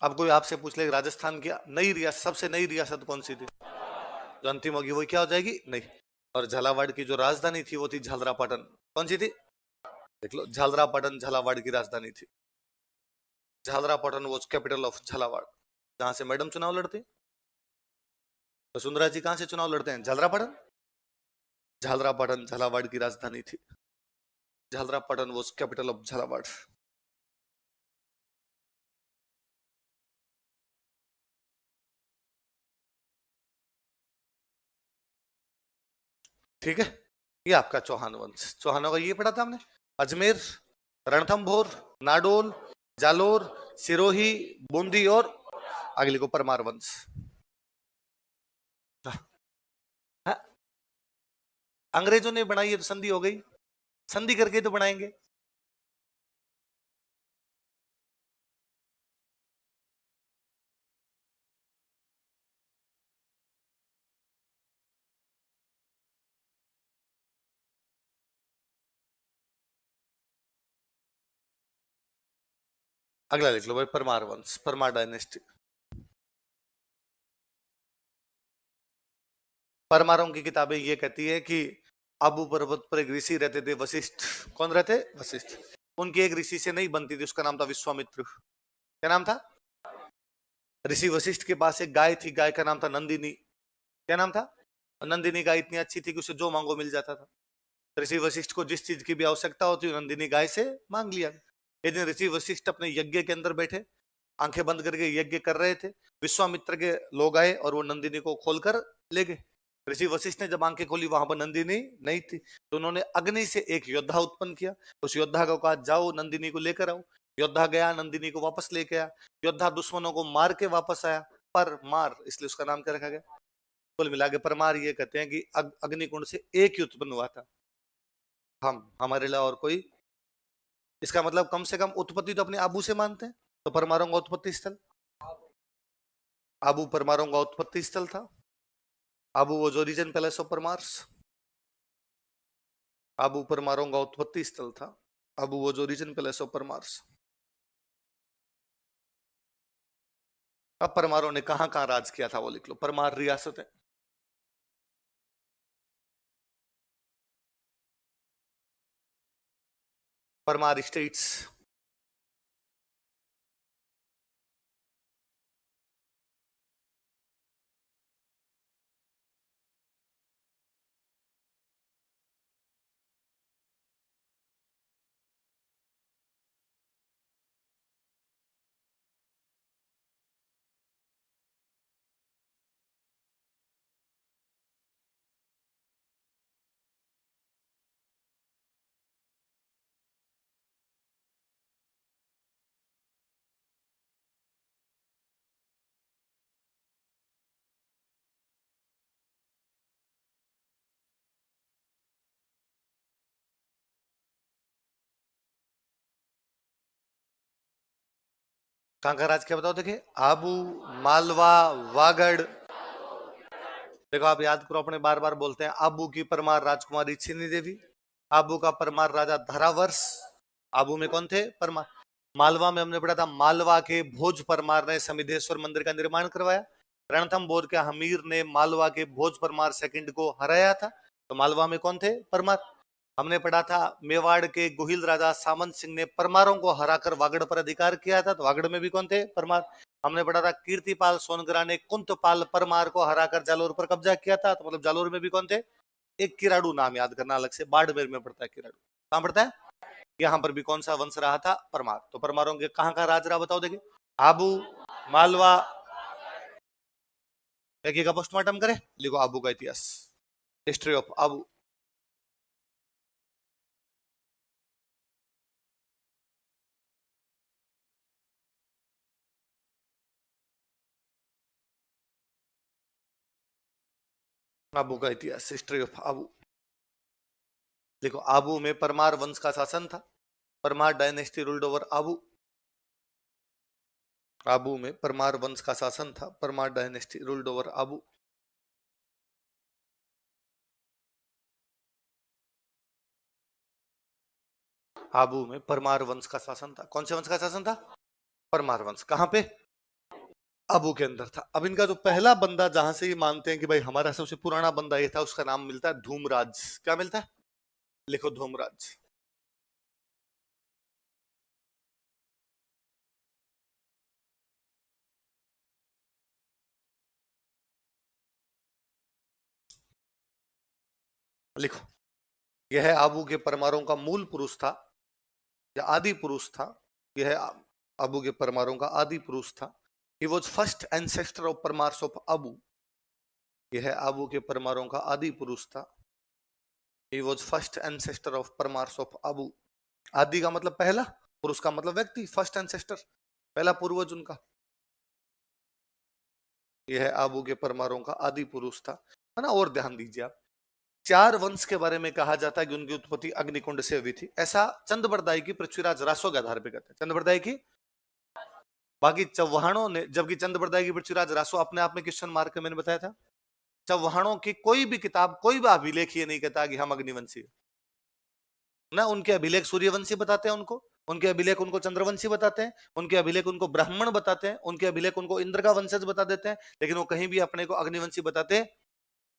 A: अब कोई आपसे पूछ ले राजस्थान की नई रियासत, सबसे नई रियासत कौन सी थी, जो अंतिम होगी वो क्या हो जाएगी, नहीं। और झालावाड़ की जो राजधानी थी वो थी झालरापाटन। कौन सी थी? देख लो, झालरापाटन झालावाड़ की राजधानी थी। Jhalrapatan was capital of Jhalawar, जहां से मैडम चुनाव लड़ते हैं। वसुंधरा जी कहां से चुनाव लड़ते हैं, झालरापाटन। झालरापाटन झालावाड़ की राजधानी थी। Jhalrapatan was capital of Jhalawar. ठीक है, ये आपका चौहान वंश। चौहानों का ये पढ़ा था हमने, अजमेर, रणथंभौर, नाडोल, जालोर, सिरोही, बूंदी, और आगे लिखो परमार वंश। हाँ, अंग्रेजों ने बनाई है तो संधि हो गई, संधि करके तो बनाएंगे। अगला लिख लो भाई, परमार वंश, परमार डायनेस्टी। परमारों की किताबें ये कहती है कि आबू पर्वत पर एक ऋषि रहते थे, वशिष्ठ। कौन रहते? वशिष्ठ। उनकी एक ऋषि से नहीं बनती थी, उसका नाम था विश्वामित्र। क्या नाम था? ऋषि वशिष्ठ के पास एक गाय थी, गाय का नाम था नंदिनी। क्या नाम था? नंदिनी गाय इतनी अच्छी थी कि उसे जो मांगो मिल जाता था। ऋषि वशिष्ठ को जिस चीज की भी आवश्यकता होती है नंदिनी गाय से मांग लिया। एक दिन ऋषि वशिष्ठ अपने यज्ञ के अंदर बैठे, आंखें बंद करके यज्ञ कर रहे थे। विश्वामित्र के लोग आए और वो नंदिनी को खोलकर ले गए। ऋषि वशिष्ठ ने जब आंखें खोली, वहां पर नंदिनी नहीं थी। तो उन्होंने अग्नि से एक योद्धा उत्पन्न किया। उस योद्धा को कहा, जाओ नंदिनी को लेकर आओ। योद्धा गया, नंदिनी को वापस लेके आया। योद्धा दुश्मनों को मार के वापस आया। पर मार, इसलिए उसका नाम क्या रखा गया? कुल मिला के परमार ये कहते हैं कि अग्निकुंड से एक ही उत्पन्न हुआ था, हम, हमारे अलावा और कोई। इसका मतलब कम से कम उत्पत्ति तो अपने आबू से मानते हैं। तो परमाणु का उत्पत्ति स्थल आबू, परमाणु का उत्पत्ति स्थल था। Abu was origin palace of Parmars. Abu परमाणु का उत्पत्ति स्थल था। Abu was origin palace of Parmars. अब परमारों ने कहां कहां राज किया था वो लिख लो। परमार रियासत है, परमार स्टेट्स, कहां का राज किया बताओ। देखिए, आबू, मालवा, वागड़। देखो आप याद करो, अपने बार बार बोलते हैं आबू की परमार राजकुमारी छीनी देवी। आबू का परमार राजा धरावर्ष। आबू में कौन थे? परमार। मालवा में हमने पढ़ा था, मालवा के भोज परमार ने समिधेश्वर मंदिर का निर्माण करवाया। रणथंभौर के हमीर ने मालवा के भोज परमार सेकंड को हराया था। तो मालवा में कौन थे? परमार। हमने पढ़ा था मेवाड़ के गोहिल राजा सामंत सिंह ने परमारों को हराकर वागड़ पर अधिकार किया था। तो वागड़ में भी कौन थे? परमार। हमने पढ़ा था कीर्तिपाल सोनगरा ने कुंतपाल परमार को हराकर जालोर पर कब्जा किया था। तो मतलब जालोर में भी कौन थे? एक किराड़ू, नाम याद करना अलग से, बाड़मेर में पड़ता है किराड़ू। कहां पड़ता है? यहाँ पर भी कौन सा वंश रहा था? परमार। तो परमारों के कहां का राज रहा बताओ। देखिए, आबू, मालवा। देखिएगा, पोस्टमार्टम करे, लिखो आबू का इतिहास, हिस्ट्री ऑफ आबू। आबू का इतिहास, हिस्ट्री ऑफ आबू। देखो, आबू में परमार वंश का शासन था। Parmar dynasty ruled over Abu. Abu में परमार वंश का शासन था। Parmar dynasty ruled over Abu. Abu में परमार वंश का शासन था। कौन से वंश का शासन था? परमार वंश। कहां पे? आबू के अंदर था। अब इनका जो पहला बंदा, जहां से ये मानते हैं कि भाई हमारा सबसे पुराना बंदा ये था, उसका नाम मिलता है धूमराज। क्या मिलता है? लिखो, धूमराज। लिखो, यह आबू के परमारों का मूल पुरुष था, या आदि पुरुष था। यह आबू के परमारों का आदि पुरुष था। He was first ancestor of Parmars of Abu. यह आबू के परमारों का आदि पुरुष था। He was first ancestor of Parmars of Abu. आदि का मतलब पहला, पुरुष का मतलब व्यक्ति, फर्स्ट एंसेस्टर, पहला पूर्वज उनका। यह आबू के परमारों का आदि पुरुष था, है ना। और ध्यान दीजिए आप, 4 वंश के बारे में कहा जाता है कि उनकी उत्पत्ति अग्निकुंड से हुई थी। ऐसा चंद्रबरदाई की पृथ्वीराज रासो के आधार पर कहते हैं। चंद्रबरदाई की, बाकी चौहानों ने, जबकि चंद्रबरदाई की पृथ्वीराज रासो अपने आप में क्वेश्चन मार्क है, मैंने बताया था। चौहानों की कोई भी किताब, कोई भी अभिलेख ये नहीं कहता कि हम अग्निवंशी है ना। उनके अभिलेख सूर्यवंशी बताते हैं उनको, उनके अभिलेख उनको चंद्रवंशी बताते हैं, उनके अभिलेख उनको ब्राह्मण बताते हैं, उनके अभिलेख उनको इंद्र का वंशज बता देते हैं, लेकिन वो कहीं भी अपने को अग्निवंशी बताते।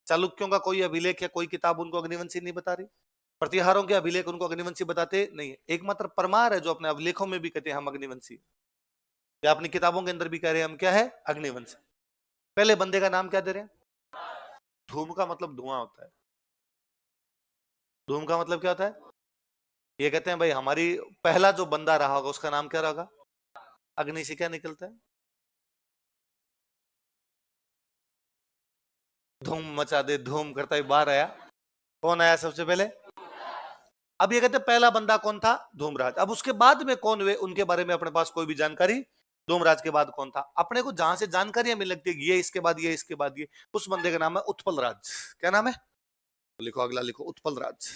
A: चालुक्यों का कोई अभिलेख या कोई किताब उनको अग्निवंशी नहीं बता रही। प्रतिहारों के अभिलेख उनको अग्निवंशी बताते नहीं है। एकमात्र परमार है जो अपने अभिलेखों में भी कहते हैं हम अग्निवंशी, या अपनी किताबों के अंदर भी कह रहे हैं हम क्या है, अग्निवंश। पहले बंदे का नाम क्या दे रहे हैं? धूम का मतलब धुआं होता है। धूम का मतलब क्या होता है? ये कहते हैं भाई हमारी पहला जो बंदा रहा होगा उसका नाम क्या रहेगा? अग्नि से क्या निकलता है? धूम मचा दे, धूम करता ही बाहर आया। कौन आया सबसे पहले? अब ये कहते हैं पहला बंदा कौन था? धूमराज। अब उसके बाद में कौन हुए उनके बारे में अपने पास कोई भी जानकारी। धूमराज के बाद कौन था? अपने को जहां से जानकारियां मिल लगती है, ये इसके बाद ये इसके बाद ये, उस बंदे का नाम है उत्पल राज। क्या नाम है? लिखो, अगला लिखो, उत्पल राज।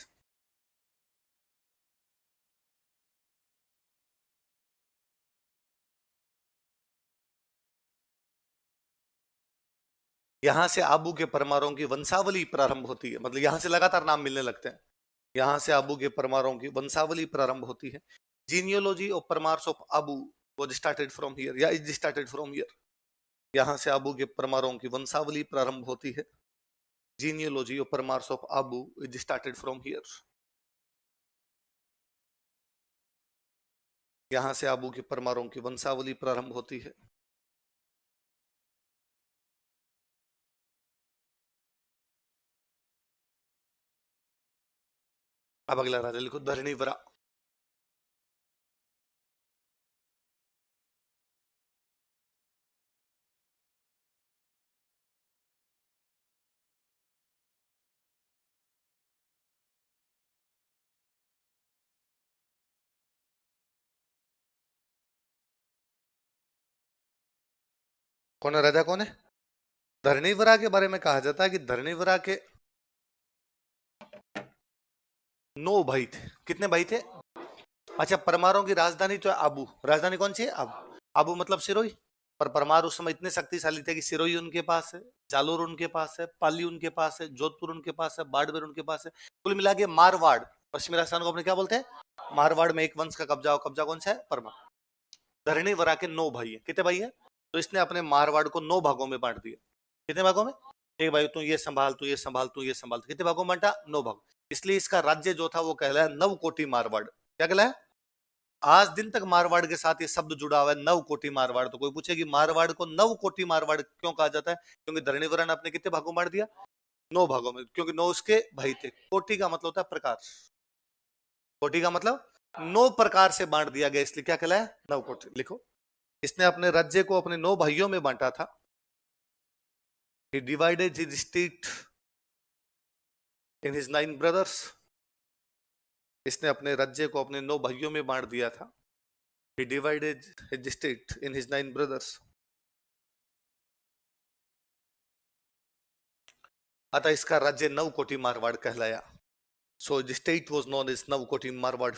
A: यहां से आबू के परमारों की वंशावली प्रारंभ होती है, मतलब यहां से लगातार नाम मिलने लगते हैं। यहां से आबू के परमारों की वंशावली प्रारंभ होती है। Genealogy of Parmars of Abu was started from here या is started from here। यहां से आबू के परमारों की वंशावली प्रारंभ होती है। Genealogy of Parmars of Abu is started from here. यहां से आबू के परमारों की वंशावली प्रारंभ होती है। अब अगला राजा लिखो, धरणीवरा। कौन है राजा? कौन है? धरणीवरा के बारे में कहा जाता है कि धरणीवरा के 9 भाई थे। कितने भाई थे? अच्छा, परमारों की राजधानी तो है आबू। राजधानी कौन सी है? आबू। आबू मतलब सिरोही। पर परमार उस समय इतने शक्तिशाली थे कि सिरोही उनके पास है, जालोर उनके पास है, पाली उनके पास है, जोधपुर उनके पास है, बाड़मेर उनके पास है। कुल मिला के मारवाड़, पश्चिमी राजस्थान को अपने क्या बोलते हैं? मारवाड़ में एक वंश का कब्जा, कब्जा कौन सा है? परमार। धरणीवरा के 9 भाई है। कितने भाई है? तो इसने अपने मारवाड़ को 9 भागों में बांट दिया। कितने भागों में? एक भाई तू ये संभाल, तू ये संभाल, तू ये संभाल। कितने भागों में बांटा? 9 भाग। इसलिए इसका राज्य जो था वो कहलाया नवकोटि मारवाड़। क्या कहलाया? आज दिन तक मारवाड़ के साथ ये शब्द जुड़ा हुआ है, नवकोटि मारवाड़। तो कोई पूछे कि मारवाड़ को नवकोटि मारवाड़ क्यों कहा जाता है? क्योंकि धरणीवरा ने अपने कितने भागों में बांट दिया? 9 भागों में, क्योंकि 9 उसके भाई थे। कोटि का मतलब होता है प्रकार। कोटि का मतलब 9 प्रकार से बांट दिया गया, इसलिए क्या कहलाया? नवकोटि। लिखो, इसने अपने राज्य को अपने 9 भाइयों में बांटा था। He divided his state in his 9 brothers। इसने अपने राज्य को अपने 9 भाइयों में बांट दिया था। He divided his state in his 9 brothers। अतः इसका राज्य नवकोटि मारवाड़ कहलाया। So the state was known as नवकोटि Marwar.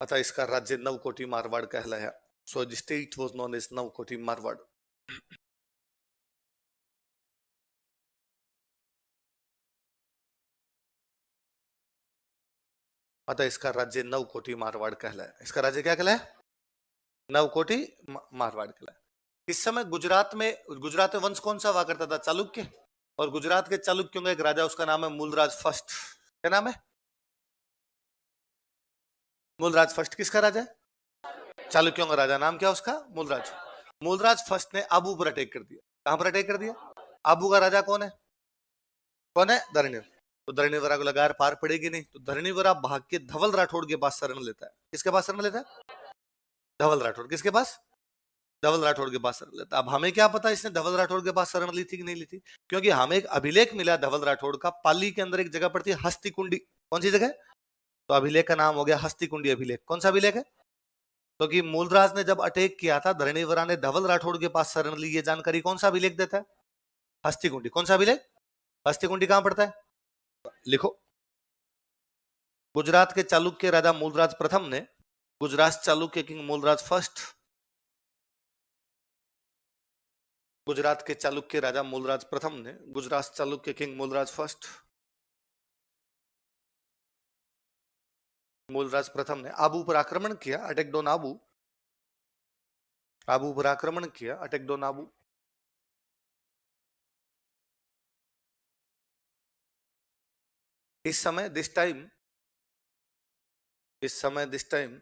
A: अतः इसका राज्य नवकोटि मारवाड़ कहलाया। So the state was known as नवकोटि Marwar. अतः इसका राज्य नवकोटि मारवाड़ कहलाया। इसका राज्य क्या कहलाया? नवकोटि मारवाड़ कहलाया। इस समय गुजरात में वंश कौन सा हुआ करता था? चालुक्य। और गुजरात के चालुक्यों का एक राजा, उसका नाम है मूलराज फर्स्ट। क्या नाम है? मूलराज फर्स्ट किसका राजा है? चालुक्यों का राजा। नाम क्या उसका? मूलराज। मूलराज फर्स्ट ने आबू पर अटैक कर दिया। कहां पर अटैक कर दिया? आबू का राजा कौन है? कौन है? धरणीवर। तो धरणीवरा को लगा पार पड़ेगी नहीं, तो धरणीवरा भाग के धवल राठौड़ के पास शरण लेता है। किसके पास शरण लेता है? धवल राठौड़। किसके पास? धवल राठौड़ के पास शरण लेता। अब हमें क्या पता इसने धवल राठौड़ के पास शरण ली थी कि नहीं ली थी? क्योंकि हमें एक अभिलेख मिला धवल राठौड़ का, पाली के अंदर एक जगह पड़ती है हस्तिकुंडी। कौन सी जगह? तो अभिलेख का नाम हो गया हस्तिकुंडी अभिलेख। कौन सा अभिलेख है? तो कि मूलराज ने जब अटैक किया था, धरणीवरा ने धवल राठौड़ के पास शरण ली, ये जानकारी कौन सा अभिलेख देता है? हस्तिकुंडी। कौन सा अभिलेख? हस्तिकुंडी कहां पड़ता है? लिखो, गुजरात के चालुक्य राजा मूलराज प्रथम ने गुजरात चालुक्य किंग मूलराज फर्स्ट, गुजरात के चालुक्य राजा मूलराज प्रथम ने गुजरात चालुक्य किंग मूलराज फर्स्ट मूलराज प्रथम ने आबू पर आक्रमण किया, अटैक ऑन आबू। आबू पर आक्रमण किया, अटैक ऑन आबू। इस समय दिस टाइम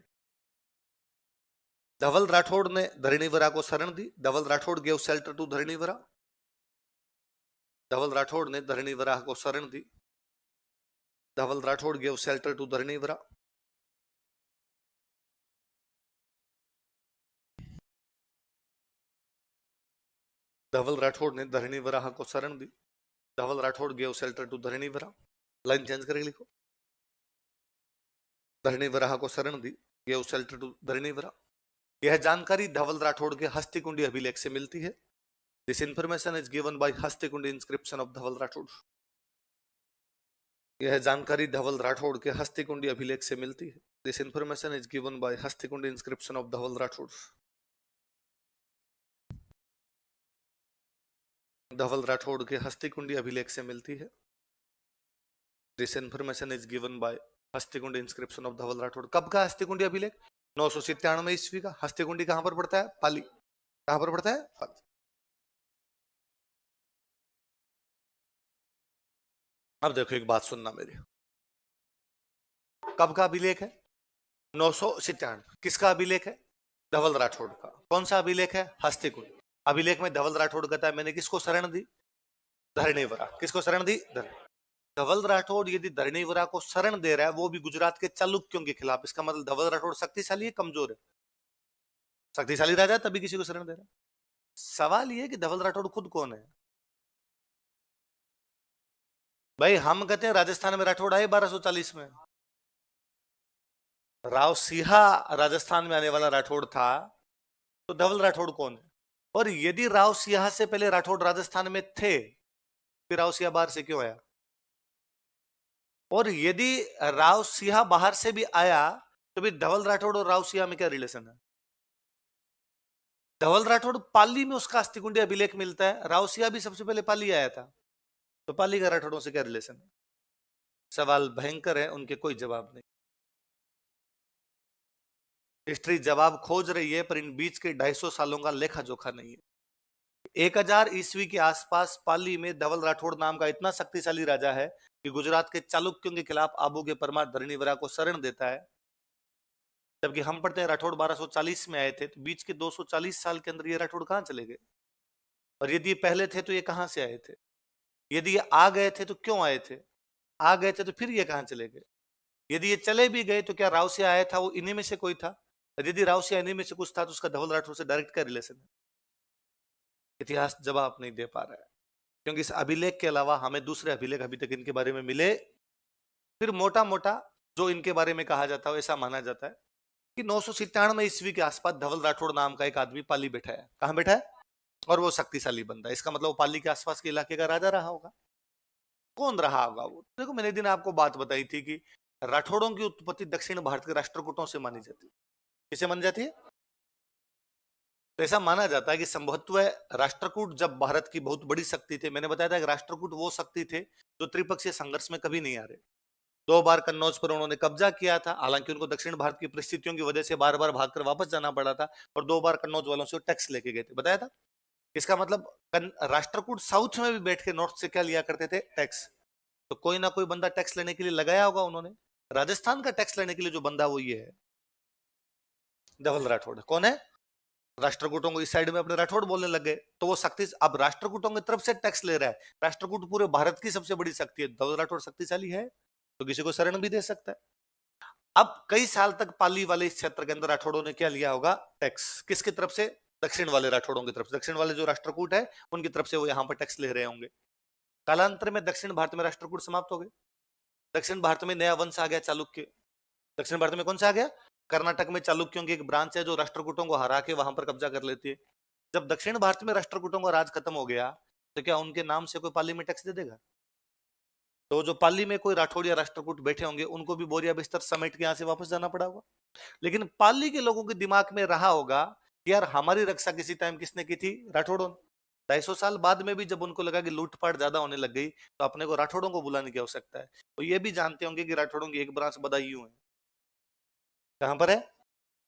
A: धवल राठौड़ ने धरणीवरा को शरण दी। Dhaval Rathore gave shelter to Dharnivara. Dhaval Rathore ने धरणीवरा को शरण दी। Dhaval Rathore gave shelter to Dharnivara. Dhaval Rathore ने धरणीवरा को शरण दी। Dhaval Rathore gave shelter to Dharnivara. Line change करके लिखो। धरणीवरा को शरण दी, गेव शेल्टर टू धरणीवरा। यह जानकारी धवल राठौड़ के हस्तिकुंडी अभिलेख से मिलती है। This information is given by Hastikundi inscription of Dhaval Rathore. यह जानकारी धवल राठौड़ के हस्तिकुंडी अभिलेख से मिलती है। This information is given by Hastikundi inscription of Dhaval Rathore. Dhaval Rathore के हस्तिकुंडी अभिलेख से मिलती है। This information is given by Hastikundi inscription of Dhaval Rathore. कब का हस्तिकुंडी अभिलेख? 997 ईस्वी का। हस्तिकुंडी कहां पर पड़ता है? पाली। कहां पर पड़ता है? पाली। अब देखो एक बात सुनना मेरी। कब का अभिलेख है? 997। किसका अभिलेख है? धवल राठौड़ का। कौन सा अभिलेख है? हस्तिकुंड। अभिलेख में धवल राठौड़ कहता है मैंने किसको शरण दी? धरणीवरा। किसको शरण दी? धवल राठौड़ यदि धरणीवरा को शरण दे रहा है, वो भी गुजरात के चालुक्यों के खिलाफ, इसका मतलब धवल राठौड़ शक्तिशाली है, कमजोर है? शक्तिशाली राजा तभी किसी को शरण दे रहा है। सवाल ये है कि धवल राठौड़ खुद कौन है? भाई हम कहते हैं राजस्थान में राठौड़ आए 1240 में। राव सिंहा राजस्थान में आने वाला राठौड़ था, तो धवल राठौड़ कौन है? और यदि राव सिंहा से पहले राठौड़ राजस्थान में थे, फिर राव सिंहा बाहर से क्यों आया? और यदि राव सिंहा बाहर से भी आया, तो भी धवल राठौड़ और राव सिंहा में क्या रिलेशन है? धवल राठौड़ पाली में उसका अस्थिकुंडी अभिलेख मिलता है। राव सिंहा भी सबसे पहले पाली आया था, तो पाली का राठौड़ों से क्या रिलेशन है? सवाल भयंकर है, उनके कोई जवाब नहीं। हिस्ट्री जवाब खोज रही है, पर इन बीच के 250 सालों का लेखा जोखा नहीं है। 1000 ईस्वी के आसपास पाली में धवल राठौड़ नाम का इतना शक्तिशाली राजा है कि गुजरात के चालुक्यों के खिलाफ आबू के परमार धरणीवरा को शरण देता है। जबकि हम पढ़ते हैं राठौड़ 1240 में आए थे, तो बीच के 240 साल के अंदर ये राठौड़ कहां चले गए? और यदि ये पहले थे तो ये कहां से आए थे? यदि ये आ गए थे तो क्यों आए थे? आ गए थे तो फिर ये कहां चले गए? यदि ये चले भी गए तो क्या राव से आया था वो इन्हीं में से कोई था? यदि राव से इन्हीं में से कुछ था, तो उसका धवल राठौड़ से डायरेक्ट क्या रिलेशन है? इतिहास जवाब नहीं दे पा रहा है, क्योंकि इस अभिलेख के अलावा हमें दूसरे अभिलेख अभी तक इनके बारे में मिले। फिर मोटा मोटा जो इनके बारे में कहा जाता है, ऐसा माना जाता है कि 997 ईस्वी के आसपास धवल राठौड़ नाम का एक आदमी पाली बैठा है। कहां बैठा है? और वो शक्तिशाली बंदा है। इसका मतलब वो पाली के आसपास के इलाके का राजा रहा होगा। कौन रहा होगा वो? देखो मैंने दिन आपको बात बताई थी कि राठौड़ों की उत्पत्ति दक्षिण भारत के राष्ट्रकूटों से मानी जाती है। किसे मानी जाती है? तो ऐसा माना जाता है कि संभवतः राष्ट्रकूट जब भारत की बहुत बड़ी शक्ति थे, मैंने बताया था कि राष्ट्रकूट वो शक्ति थे जो त्रिपक्षीय संघर्ष में कभी नहीं आ रहे। 2 बार कन्नौज पर उन्होंने कब्जा किया था, हालांकि उनको दक्षिण भारत की परिस्थितियों की वजह से बार बार भागकर वापस जाना पड़ा था, और 2 बार कन्नौज वालों से टैक्स लेके गए थे, बताया था। इसका मतलब राष्ट्रकूट साउथ में भी बैठ के नॉर्थ से क्या लिया करते थे? टैक्स। तो कोई ना कोई बंदा टैक्स लेने के लिए लगाया होगा उन्होंने। राजस्थान का टैक्स लेने के लिए जो बंदा वो ये है, धवल राठौड़। कौन है? राष्ट्रकूटों को इस साइड में अपने राठौड़ बोलने लग गए, तो वो शक्ति अब राष्ट्रकूटों की तरफ से टैक्स ले रहा है। राष्ट्रकूट पूरे भारत की सबसे बड़ी शक्ति है, धवल राठौड़ शक्तिशाली है तो किसी को शरण भी दे सकता है। अब कई साल तक पाली वाले इस क्षेत्र के अंदर राठौड़ों ने क्या लिया होगा? टैक्स। किसकी तरफ से? दक्षिण वाले राठौड़ों की तरफ से। दक्षिण वाले जो राष्ट्रकूट है उनकी तरफ से वो यहाँ पर टैक्स ले रहे होंगे। कालांतर में दक्षिण भारत में राष्ट्रकूट समाप्त हो गए। दक्षिण भारत में नया वंश आ गया, चालुक्य। दक्षिण भारत में कौन सा आ गया? कर्नाटक में चालुक्यों की एक ब्रांच है जो राष्ट्रकूटों को हरा के वहां पर कब्जा कर लेती है। जब दक्षिण भारत में राष्ट्रकूटों का राज खत्म हो गया, तो क्या उनके नाम से कोई पाली में टैक्स दे देगा? तो जो पाली में कोई राठौड़ या राष्ट्रकूट बैठे होंगे, उनको भी बोरिया बिस्तर समेट के यहाँ से वापस जाना पड़ा होगा। लेकिन पाली के लोगों के दिमाग में रहा होगा कि यार हमारी रक्षा किसी टाइम किसने की थी? राठौड़ों। 250 साल बाद में भी जब उनको लगा कि लूटपाट ज्यादा होने लग गई, तो अपने को राठौड़ों को बुलाने की आवश्यकता है। तो ये भी जानते होंगे कि राठौड़ों की एक ब्रांच बदायूं है। कहां पर है,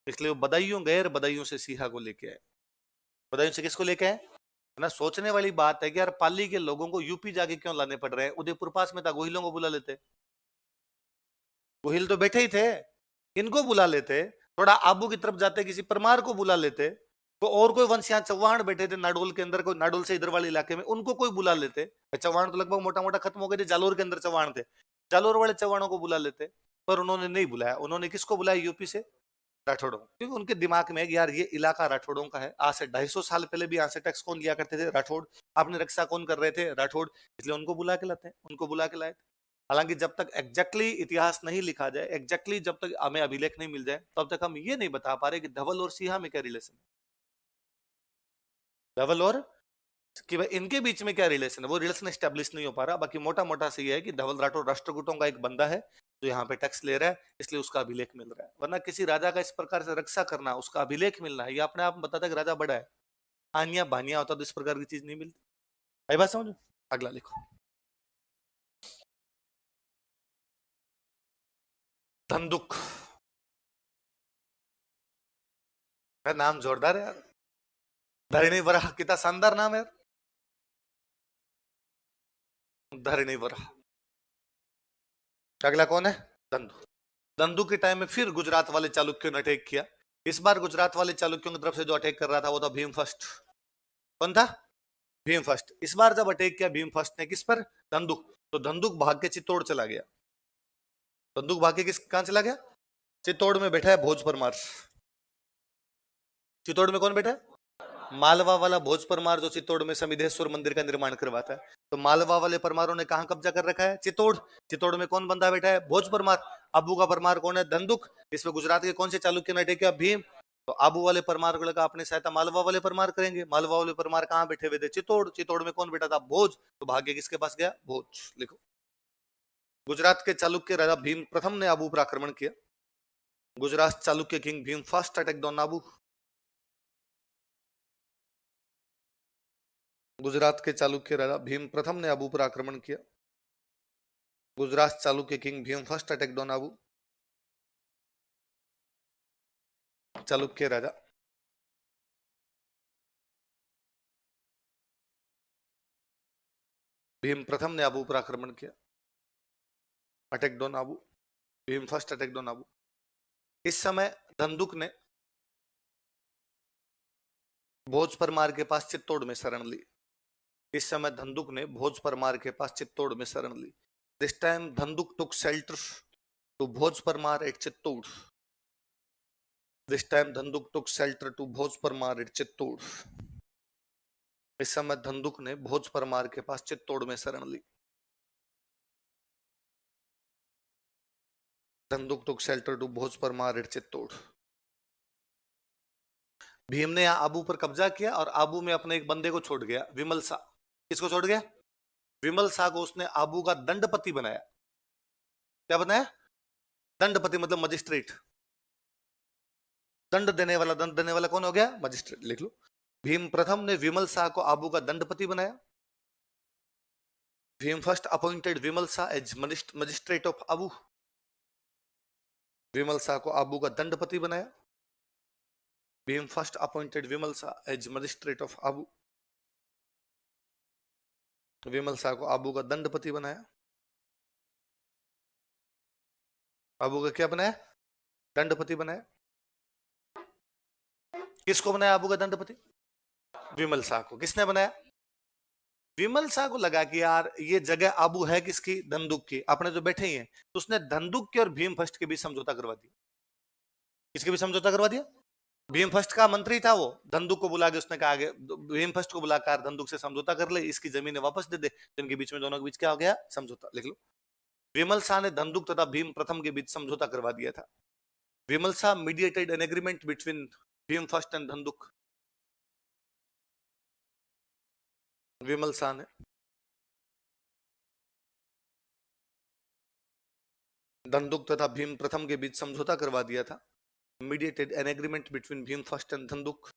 A: इसलिए वो बदायूं गैर बदायूं से सिहा को लेके आए। बदायूं से किसको लेके आए ना। सोचने वाली बात है कि यार पाली के लोगों को यूपी जाके क्यों लाने पड़ रहे हैं, उदयपुर पास में था, गोहिलों को बुला लेते, गोहिल तो बैठे ही थे, इनको बुला लेते, थोड़ा आबू की तरफ जाते किसी परमार को बुला लेते, तो और कोई वंश यहाँ चौहान बैठे थे नाडोल के अंदर, कोई नाडोल से इधर वाले इलाके में, उनको कोई बुला लेते। चौहान तो लगभग मोटा मोटा खत्म हो गए थे, जालोर के अंदर चौहान थे, जालोर वाले चौहानों को बुला लेते, पर उन्होंने नहीं बुलाया। उन्होंने किसको बुलाया, यूपी से राठौड़ों, क्योंकि उनके दिमाग में है कि यार ये इलाका राठौड़ों का है, आज से 250 साल पहले भी यहाँ से टैक्स कौन लिया करते थे, राठौड़, आपने रक्षा कौन कर रहे थे, राठौड़, इसलिए उनको बुला के लाते हैं, उनको बुला के लाए थे। हालांकि जब तक एग्जैक्टली इतिहास नहीं लिखा जाए, एग्जैक्टली जब तक हमें अभिलेख नहीं मिल जाए, तब तक हम ये नहीं बता पा रहे कि धवल और सिंहा में क्या रिलेशन है, धवल और कि भाई इनके बीच में क्या रिलेशन है, वो रिलेशन एस्टेब्लिश नहीं हो पा रहा। बाकी मोटा मोटा से ये है कि धवल राठौर राष्ट्रकूटों का एक बंदा है जो यहाँ पे टैक्स ले रहा है, इसलिए उसका अभिलेख मिल रहा है, वरना किसी राजा का इस प्रकार से रक्षा करना, उसका अभिलेख मिलना है, ये अपने आप बताता है कि राजा बड़ा है। आनिया बानिया होता तो इस प्रकार की चीज नहीं मिलती। आई बात समझो। अगला लिखो, धंधुक, नाम जोरदार है यार, धरणी वराह, कितना शानदार नाम है यार, धरणी वराह। अगला कौन है, धंधु। धंधु के टाइम में फिर गुजरात वाले चालुक्यों ने अटैक किया। इस बार गुजरात वाले चालुक्यों की तरफ से जो अटैक कर रहा था वो था भीम फर्स्ट। कौन था, भीम फर्स्ट। इस बार जब अटैक किया भीम फर्स्ट ने किस पर, धंधुक, तो धंधुक भाग के चित्तौड़ चला गया। धंधुक भाग के किस कहां चला गया, चित्तौड़ में बैठा है भोज परमार। चित्तौड़ में कौन बैठा है, मालवा वाला भोज परमार, जो चित्तौड़ में समिधेश्वर मंदिर का निर्माण करवाता है। तो मालवा वाले परमारों ने कहां कब्जा कर रखा है, चित्तौड़। चित्तौड़ में कौन बंदा बैठा है, भोज परमार। अबू का परमार कौन है, धंधुक। इसमें गुजरात के कौन से चालुक्य ने अटैक किया, भीम। तो आबू वाले परमार को लगा अपने सहायता मालवा वाले परमार करेंगे। मालवा वाले परमार कहां बैठे हुए थे, चित्तौड़। चित्तौड़ में कौन बैठा था, भोज। तो भाग्य किसके पास गया, भोज। लिखो, गुजरात के चालुक्य राजा भीम प्रथम ने आबू पर आक्रमण किया। Gujarat Chalukya king Bhim first attack on Abu. Gujarat के चालुक्य राजा भीम प्रथम ने आबू पर आक्रमण किया। Gujarat Chalukya king Bhim first attack on Abu. Chalukya राजा भीम प्रथम ने आबू पर आक्रमण किया, attack on Abu, Bhim first attack on Abu. इस समय धंधुक ने भोज परमार के पास चित्तौड़ में शरण ली। इस समय धंधुक ने भोज परमार के पास चित्तौड़ में शरण ली। This time Dhandhuk took shelter to Bhoj Parmar at Chittor. This time Dhandhuk took shelter to Bhoj Parmar at Chittor. इस समय धंधुक ने भोज परमार के पास चित्तौड़ में शरण ली। Dhandhuk took shelter to Bhoj Parmar at Chittor. Bhim ने यहाँ आबू पर कब्जा किया और आबू में अपने एक बंदे को छोड़ गया, विमल शाह। किसको छोड़ गया, विमल शाह को उसने आबू का दंडपति बनाया। क्या बनाया, दंडपति मतलब मजिस्ट्रेट, दंड देने वाला। दंड देने वाला कौन हो गया, मजिस्ट्रेट। लिख लो, भीम प्रथम ने विमल शाह को आबू का दंडपति बनाया। Bhim first appointed Vimal Shah as magistrate of Abu. Vimal Shah को आबू का दंडपति बनाया। Bhim first appointed Vimal Shah as magistrate of Abu. Vimal Shah को आबू का दंडपति बनाया। आबू का क्या बनाया, दंडपति बनाया। किसको बनाया आबू का दंडपति, विमल शाह को। किसने बनाया, विमल शाह को लगा कि यार ये जगह आबू है किसकी, धंधुक की, अपने जो बैठे ही हैं। तो उसने धंधुक के और भीम फर्स्ट के बीच समझौता करवा दिया। किसके बीच समझौता करवा दिया, भीम फर्स्ट का मंत्री था वो, धंधुक को बुला के उसने कहा आगे भीम फर्स्ट को बुलाकर धंधुक से समझौता कर ले, इसकी जमीनें वापस दे दे। तो इनके बीच में, दोनों के बीच क्या हो गया, समझौता। लिख लो, विमल शाह ने धंधुक तथा भीम प्रथम के बीच समझौता करवा दिया था। Vimal Shah mediated an agreement between Bhim first and Dhandhuk. Vimal Shah ने धंधुक तथा भीम प्रथम के बीच समझौता करवा दिया था। Mediated an agreement between Bhim first and Dhandhuk.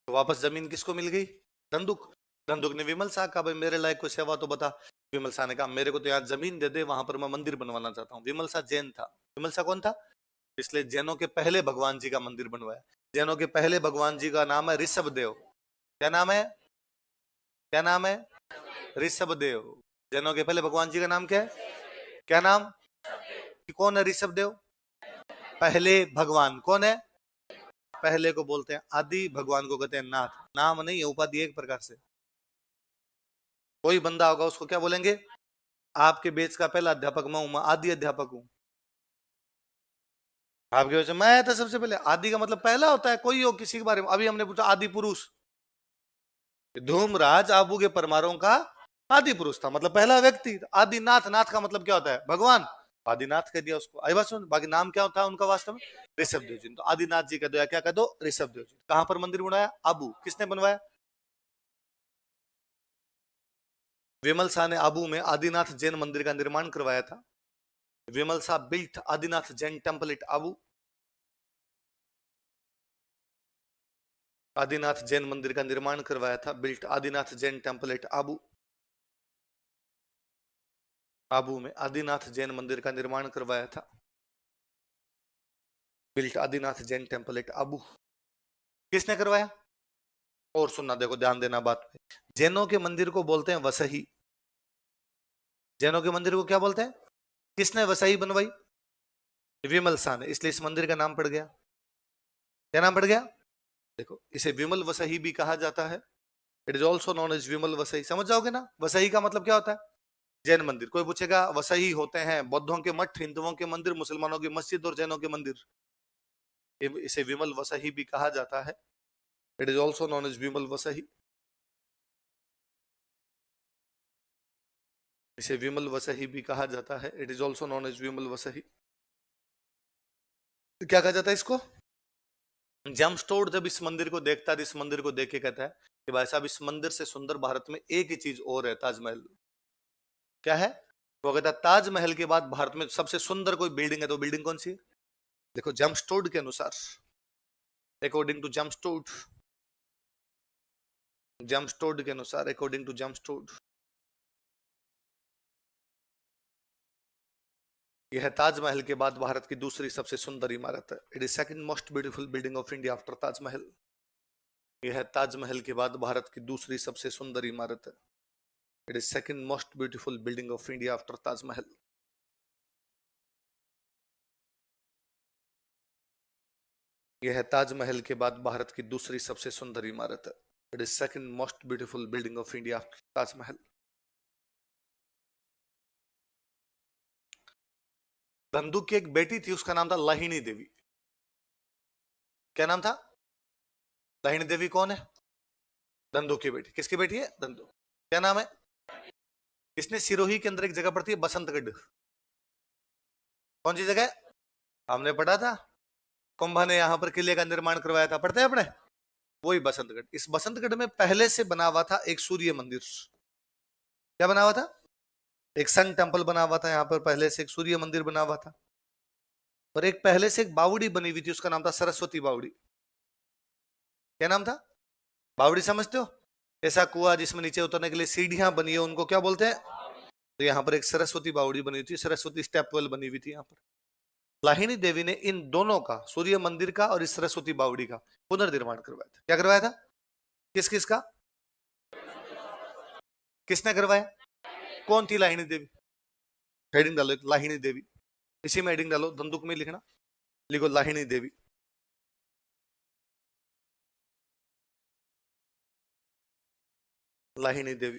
A: तो वापस जमीन किसको मिल गई, धंधुक। धंधुक ने विमल शाह कहा, भाई मेरे लायक कोई सेवा तो बता। विमल शाह ने कहा, मेरे को तो यहाँ जमीन दे दे, वहां पर मैं मंदिर बनवाना चाहता हूँ। विमल शाह जैन था। विमल शाह कौन था? इसलिए जैनों के पहले भगवान जी का मंदिर बनवाया। जैनों के पहले भगवान जी का नाम है ऋषभ देव। क्या नाम है? क्या नाम है? ऋषभ देव। जैनों के पहले भगवान जी का नाम क्या है? क्या नाम? कि कौन है ऋषभ देव? पहले भगवान कौन है? पहले को बोलते हैं आदि, भगवान को कहते हैं नाथ। नाम नहीं है, उपाधि एक प्रकार से। कोई बंदा होगा उसको क्या बोलेंगे? आपके बेच का पहला अध्यापक मैं हूं, मैं आदि अध्यापक हूं। आपके वजह से मैं था सबसे पहले। आदि का मतलब पहला होता है, कोई हो किसी के बारे में। अभी हमने पूछा आदि पुरुष, धूमराज आबू के परमारों का आदि पुरुष था, मतलब पहला व्यक्ति। आदिनाथ, नाथ का मतलब क्या होता है? भगवान। आदिनाथ कह दिया उसको। आई बात सुन। बाकी नाम क्या होता है उनका वास्तव में? ऋषभ देव जी। तो आदिनाथ जी कह दो या क्या कह दो? ऋषभ देव जी। कहां पर मंदिर बनाया? आबू। किसने बनवाया? विमल शाह ने आबू में आदिनाथ जैन मंदिर का निर्माण करवाया था। Vimal Shah built Adinath Jain temple at Abu. Adinath Jain मंदिर का निर्माण करवाया था। Built Adinath Jain temple at Abu. Abu में आदिनाथ जैन मंदिर का निर्माण करवाया था। Built Adinath Jain temple at Abu. किसने करवाया? और सुनना, देखो ध्यान देना बात पे। जैनों के मंदिर को बोलते हैं वसही। जैनों के मंदिर को क्या बोलते हैं? किसने वसही बनवाई? विमल शाह ने। इसलिए इस मंदिर का नाम पड़ गया। क्या नाम पड़ गया? देखो, इसे विमल वसही भी कहा जाता है। It is also known as Vimal Vasahi. समझ जाओगे ना? वसई का मतलब क्या होता है? जैन मंदिर। कोई पूछेगा वसई होते हैं बौद्धों के मठ, हिंदुओं के मंदिर, मुसलमानों की मस्जिद और जैनों के मंदिर। इसे विमल वसई भी कहा जाता है। It is also known as Vimal Vasahi. इसे विमल वसई भी कहा जाता है। It is also known as Vimal Vasahi. क्या कहा जाता है इसको? जेमस्टोन जब इस मंदिर को देखता है, इस मंदिर को देख के कहता है कि भाई साहब, इस मंदिर से सुंदर भारत में एक ही चीज और है, ताजमहल। क्या है? वो कहता है ताजमहल के बाद भारत में सबसे सुंदर कोई बिल्डिंग है तो बिल्डिंग कौन सी है? देखो जेमस्टोन के अनुसार, अकॉर्डिंग टू जेमस्टोन, जेमस्टोन के अनुसार, अकॉर्डिंग टू जेमस्टोन, यह ताजमहल के बाद भारत की दूसरी सबसे सुंदर इमारत है। It is second most beautiful building of India after Taj Mahal. यह ताजमहल के बाद भारत की दूसरी सबसे सुंदर इमारत है। It is second most beautiful building of India after Taj Mahal. यह ताजमहल के बाद भारत की दूसरी सबसे सुंदर इमारत है। It is second most beautiful building of India after Taj Mahal. Dhandhuk की एक बेटी थी, उसका नाम था लाहिणी देवी। क्या नाम था? लाहिणी देवी कौन है? धंधुक की बेटी। किसकी बेटी है? धंधुक। क्या नाम है? इसने सिरोही के अंदर एक जगह पड़ती है बसंतगढ़। कौन सी जगह? हमने पढ़ा था, कुंभा ने यहां पर किले का निर्माण करवाया था, पढ़ते हैं अपने। वही बसंतगढ़। इस बसंतगढ़ में पहले से बना हुआ था एक सूर्य मंदिर। क्या बना हुआ था? एक सन टेम्पल बना हुआ था यहाँ पर, पहले से एक सूर्य मंदिर बना हुआ था। और एक पहले से एक बावड़ी बनी हुई थी, उसका नाम था सरस्वती बावड़ी। क्या नाम था? बावड़ी समझते हो? ऐसा कुआ जिसमें नीचे उतरने के लिए सीढ़ियां बनी है, उनको क्या बोलते हैं? तो यहाँ पर एक सरस्वती बावड़ी बनी थी, सरस्वती स्टेपवेल बनी हुई थी यहाँ पर। लाहिनी देवी ने इन दोनों का, सूर्य मंदिर का और इस सरस्वती बावड़ी का पुनर्निर्माण करवाया था। क्या करवाया था? किस किस का? किसने करवाया? कौन थी लाहिनी देवी? हेडिंग डालो एक, लाहिनी देवी। इसी में हेडिंग डालो, धंधुक में लिखना, लिखो लाहिनी देवी। लाहिनी देवी।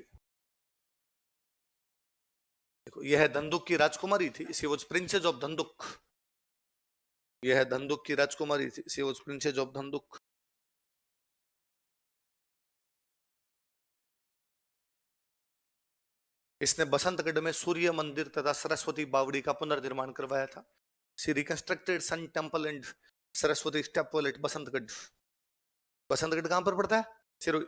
A: देखो, यह धंधुक की राजकुमारी थी। She was princess of Dhandhuk. यह धंधुक की राजकुमारी थी। She was princess of Dhandhuk. इसने बसंतगढ़ में सूर्य मंदिर तथा सरस्वती बावड़ी का पुनर्निर्माण करवाया था। She reconstructed sun temple and Saraswati stepwell at Basantgarh. Basantgarh कहां पर पड़ता है? सिरो।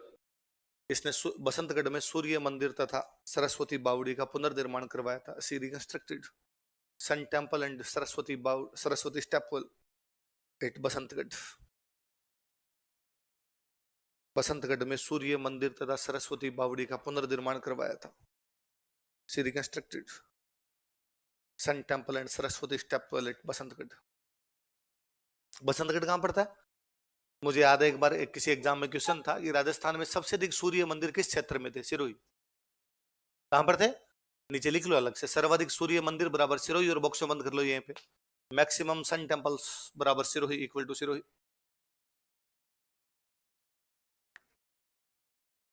A: इसने बसंतगढ़ में सूर्य मंदिर तथा सरस्वती बावड़ी का पुनर्निर्माण करवाया था। She reconstructed sun temple and Saraswati stepwell at Basantgarh. Basantgarh में सूर्य मंदिर तथा सरस्वती बावड़ी का पुनर्निर्माण करवाया था? She reconstructed sun temple and Saraswati step toilet, Basantgarh. Basantgarh कहां पड़ता है? मुझे याद है एक बार किसी एग्जाम में क्वेश्चन था कि राजस्थान में सबसे अधिक सूर्य मंदिर किस क्षेत्र में थे? सिरोही। कहां पर थे? नीचे लिख लो अलग से, सर्वाधिक सूर्य मंदिर बराबर सिरोही, और बॉक्स में बंद कर लो यहीं पे। मैक्सिमम सन टेम्पल्स बराबर सिरोही इक्वल टू सिरोही।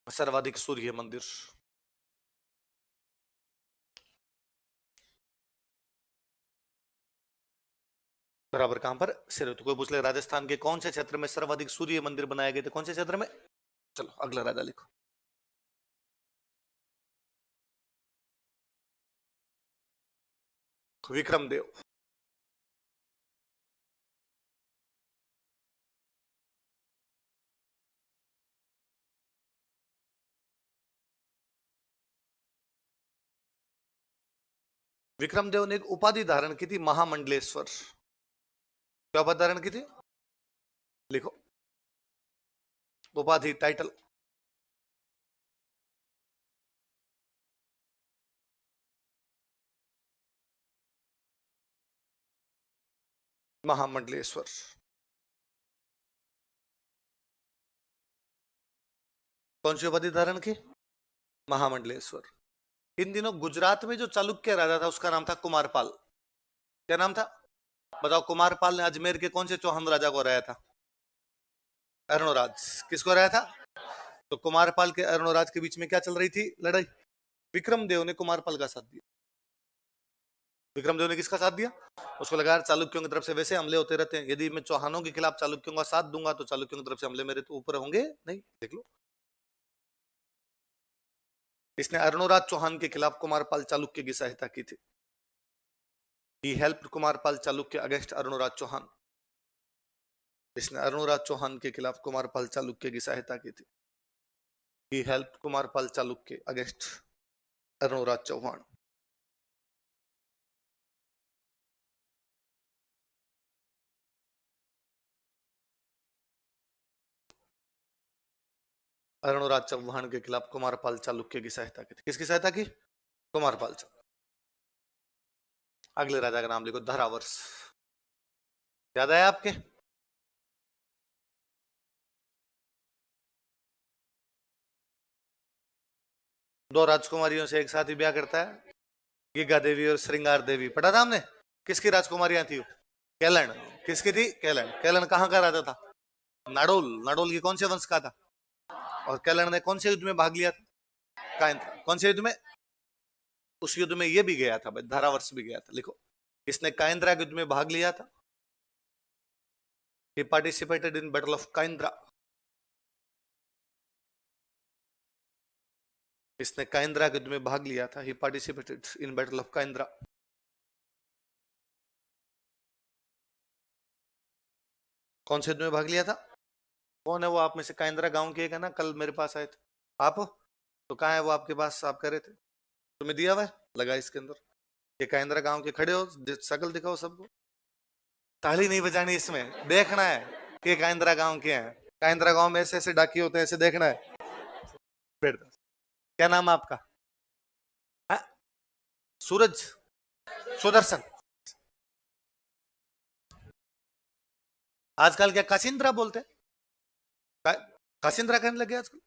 A: सर्वाधिक सूर्य मंदिर बराबर कहां पर? सिरोही। तो कोई पूछ ले राजस्थान के कौन से क्षेत्र में सर्वाधिक सूर्य मंदिर बनाए गए थे, कौन से क्षेत्र में? चलो अगला राजा लिखो। विक्रमदेव। विक्रमदेव ने एक उपाधि धारण की थी, महामंडलेश्वर। क्या उपाधि धारण की थी? लिखो उपाधि, टाइटल। महामंडलेश्वर। कौन सी उपाधि धारण की? महामंडलेश्वर। इन दिनों गुजरात में जो चालुक्य राजा था उसका नाम था कुमारपाल। क्या नाम था? बताओ। कुमारपाल ने अजमेर के कौन से चौहान राजा को हराया था? अरुणराज। किसको हराया था? तो कुमारपाल के अरुणराज के बीच में क्या चल रही थी? लड़ाई। विक्रमदेव ने कुमारपाल का साथ दिया। विक्रमदेव ने किसका साथ दिया? उसको लगा यार चालुक्यों की तरफ से वैसे हमले होते रहते हैं, यदि मैं चौहानों के खिलाफ चालुक्यों का साथ दूंगा तो चालुक्यों की तरफ से हमले मेरे तो ऊपर होंगे नहीं। देख लो, इसने अरुणराज चौहान के खिलाफ कुमारपाल चालुक्य की सहायता की थी। He helped Kumarpal Chalukya against Arunraj Chauhan. इसने अरुणराज चौहान के खिलाफ कुमारपाल चालुक्य की सहायता की थी। He helped Kumarpal Chalukya against Arunraj Chauhan. Arunraj Chauhan के खिलाफ कुमारपाल चालुक्य की सहायता की थी। किसकी सहायता की? कुमारपाल चालुक्य। अगले राजा का नाम लिखो, धारावर्ष। याद आया आपके? दो राजकुमारियों से एक साथ ही ब्याह करता है, गीगा देवी और श्रृंगार देवी। पढ़ा था हमने? किसकी राजकुमारियां थी? केलन। किसकी थी? केलन। केलन कहां का राजा था? नाडोल। नाडोल की कौन से वंश का था? और केलन ने कौन से युद्ध में भाग लिया था? कायंत्र। कौन से युद्ध में? उस युद्ध में ये भी गया था भाई, धारावर्ष भी गया था। लिखो, इसने कायंद्रा युद्ध में भाग लिया था। He participated in Battle of कायंद्रा। इसने कायंद्रा युद्ध में भाग लिया था। He participated in Battle of कायंद्रा। कौन से युद्ध में भाग लिया था? कौन है वो आप में से? कायंद्रा गांव के एक है ना, कल मेरे पास आए थे आप। तो कहाँ है वो आपके पास? आप कह रहे थे तुम्हें दिया हुआ है, लगा इसके अंदर। ये कायंद्रा गांव के खड़े हो, शकल दिखाओ सबको। ताली नहीं बजानी इसमें, देखना है कि कायंद्रा गांव के हैं। कायंद्रा गांव में ऐसे ऐसे डाकी होते हैं, ऐसे देखना है। क्या नाम है आपका? है? सूरज, सुदर्शन। आजकल क्या काशिंद्रा बोलते हैं? काशिंद्रा कहने लगे आजकल।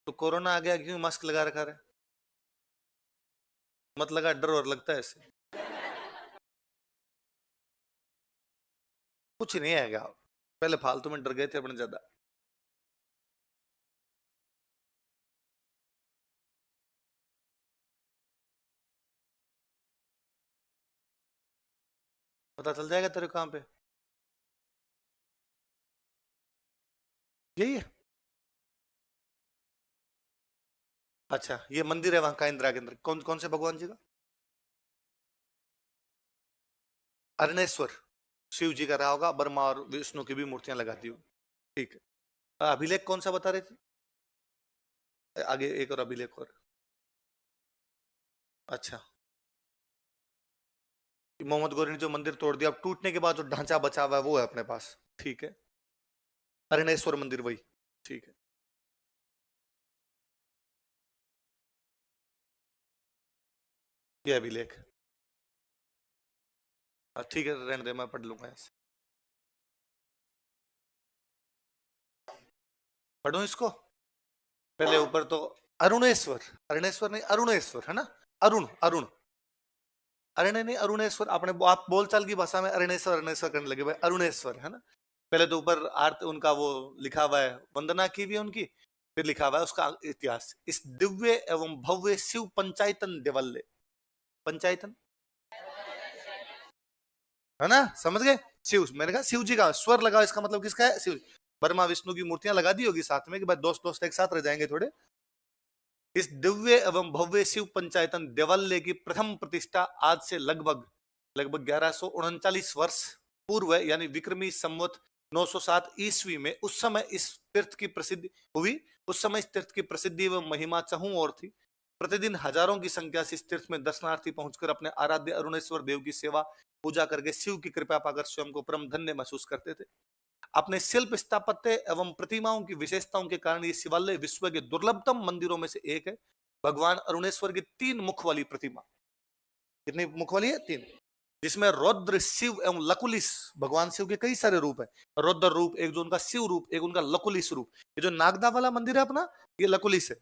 A: तो कोरोना आ गया, क्यों मास्क लगा रखा है? मत लगा, डर और लगता है ऐसे। कुछ नहीं है क्या? पहले फालतू में डर गए थे अपने ज्यादा। पता चल जाएगा तेरे कहां पे। यही है। अच्छा, ये मंदिर है वहां का इंदिरा के अंदर, कौन कौन से भगवान जी का? अरणेश्वर। शिव जी का रहा होगा, ब्रह्मा और विष्णु की भी मूर्तियां लगा दी होगी। ठीक है। अभिलेख कौन सा बता रहे थे? आगे एक और अभिलेख और। अच्छा, मोहम्मद गौरी ने जो मंदिर तोड़ दिया, अब टूटने के बाद जो ढांचा बचा हुआ है वो है अपने पास, ठीक है। अरणेश्वर मंदिर वही, ठीक है। ये अभिलेख, ठीक है, रहने दे, मैं पढ़ लूंगा ऐसे। पढ़ो इसको पहले ऊपर तो। अरुणेश्वर, अरुणेश्वर नहीं, अरुणेश्वर है ना, अरुण अरुण, अरण्य नहीं अरुणेश्वर। आपने आप बोलचाल की भाषा में अरुणेश्वर अरुणेश्वर करने लगे भाई, अरुणेश्वर है ना। पहले तो ऊपर आर्त उनका वो लिखा हुआ है, वंदना की भी है उनकी, फिर लिखा हुआ है उसका इतिहास। इस दिव्य एवं भव्य शिव पंचायतन देवल्य, पंचायतन है ना, समझ गए। शिव, मैंने कहा शिव जी का स्वर लगा, इसका मतलब किसका है, शिव। ब्रह्मा विष्णु की मूर्तियां लगा दी होगी साथ में कि भाई दोस्त दोस्त एक साथ रह जाएंगे थोड़े। इस दिव्य एवं भव्य शिव पंचायतन देवालय की प्रथम प्रतिष्ठा आज से लगभग लगभग 1139 वर्ष पूर्व, यानी विक्रमी संवत 907 ईस्वी में, उस समय इस तीर्थ की प्रसिद्धि हुई। उस समय इस तीर्थ की प्रसिद्धि एवं महिमा चहुं ओर थी। प्रतिदिन हजारों की संख्या से इस तीर्थ में दर्शनार्थी पहुंचकर अपने आराध्य अरुणेश्वर देव की सेवा पूजा करके शिव की कृपा पाकर स्वयं को परम धन्य महसूस करते थे। अपने शिल्प स्थापत्य एवं प्रतिमाओं की विशेषताओं के कारण ये शिवालय विश्व के दुर्लभतम मंदिरों में से एक है। भगवान अरुणेश्वर की 3 मुख वाली प्रतिमा, कितनी मुख वाली है, 3, जिसमें रौद्र, शिव एवं लकुलिस, भगवान शिव के कई सारे रूप है। रौद्र रूप एक, जो उनका शिव रूप, एक उनका लकुलिस रूप। ये जो नागदा वाला मंदिर है अपना, ये लकुलिस है।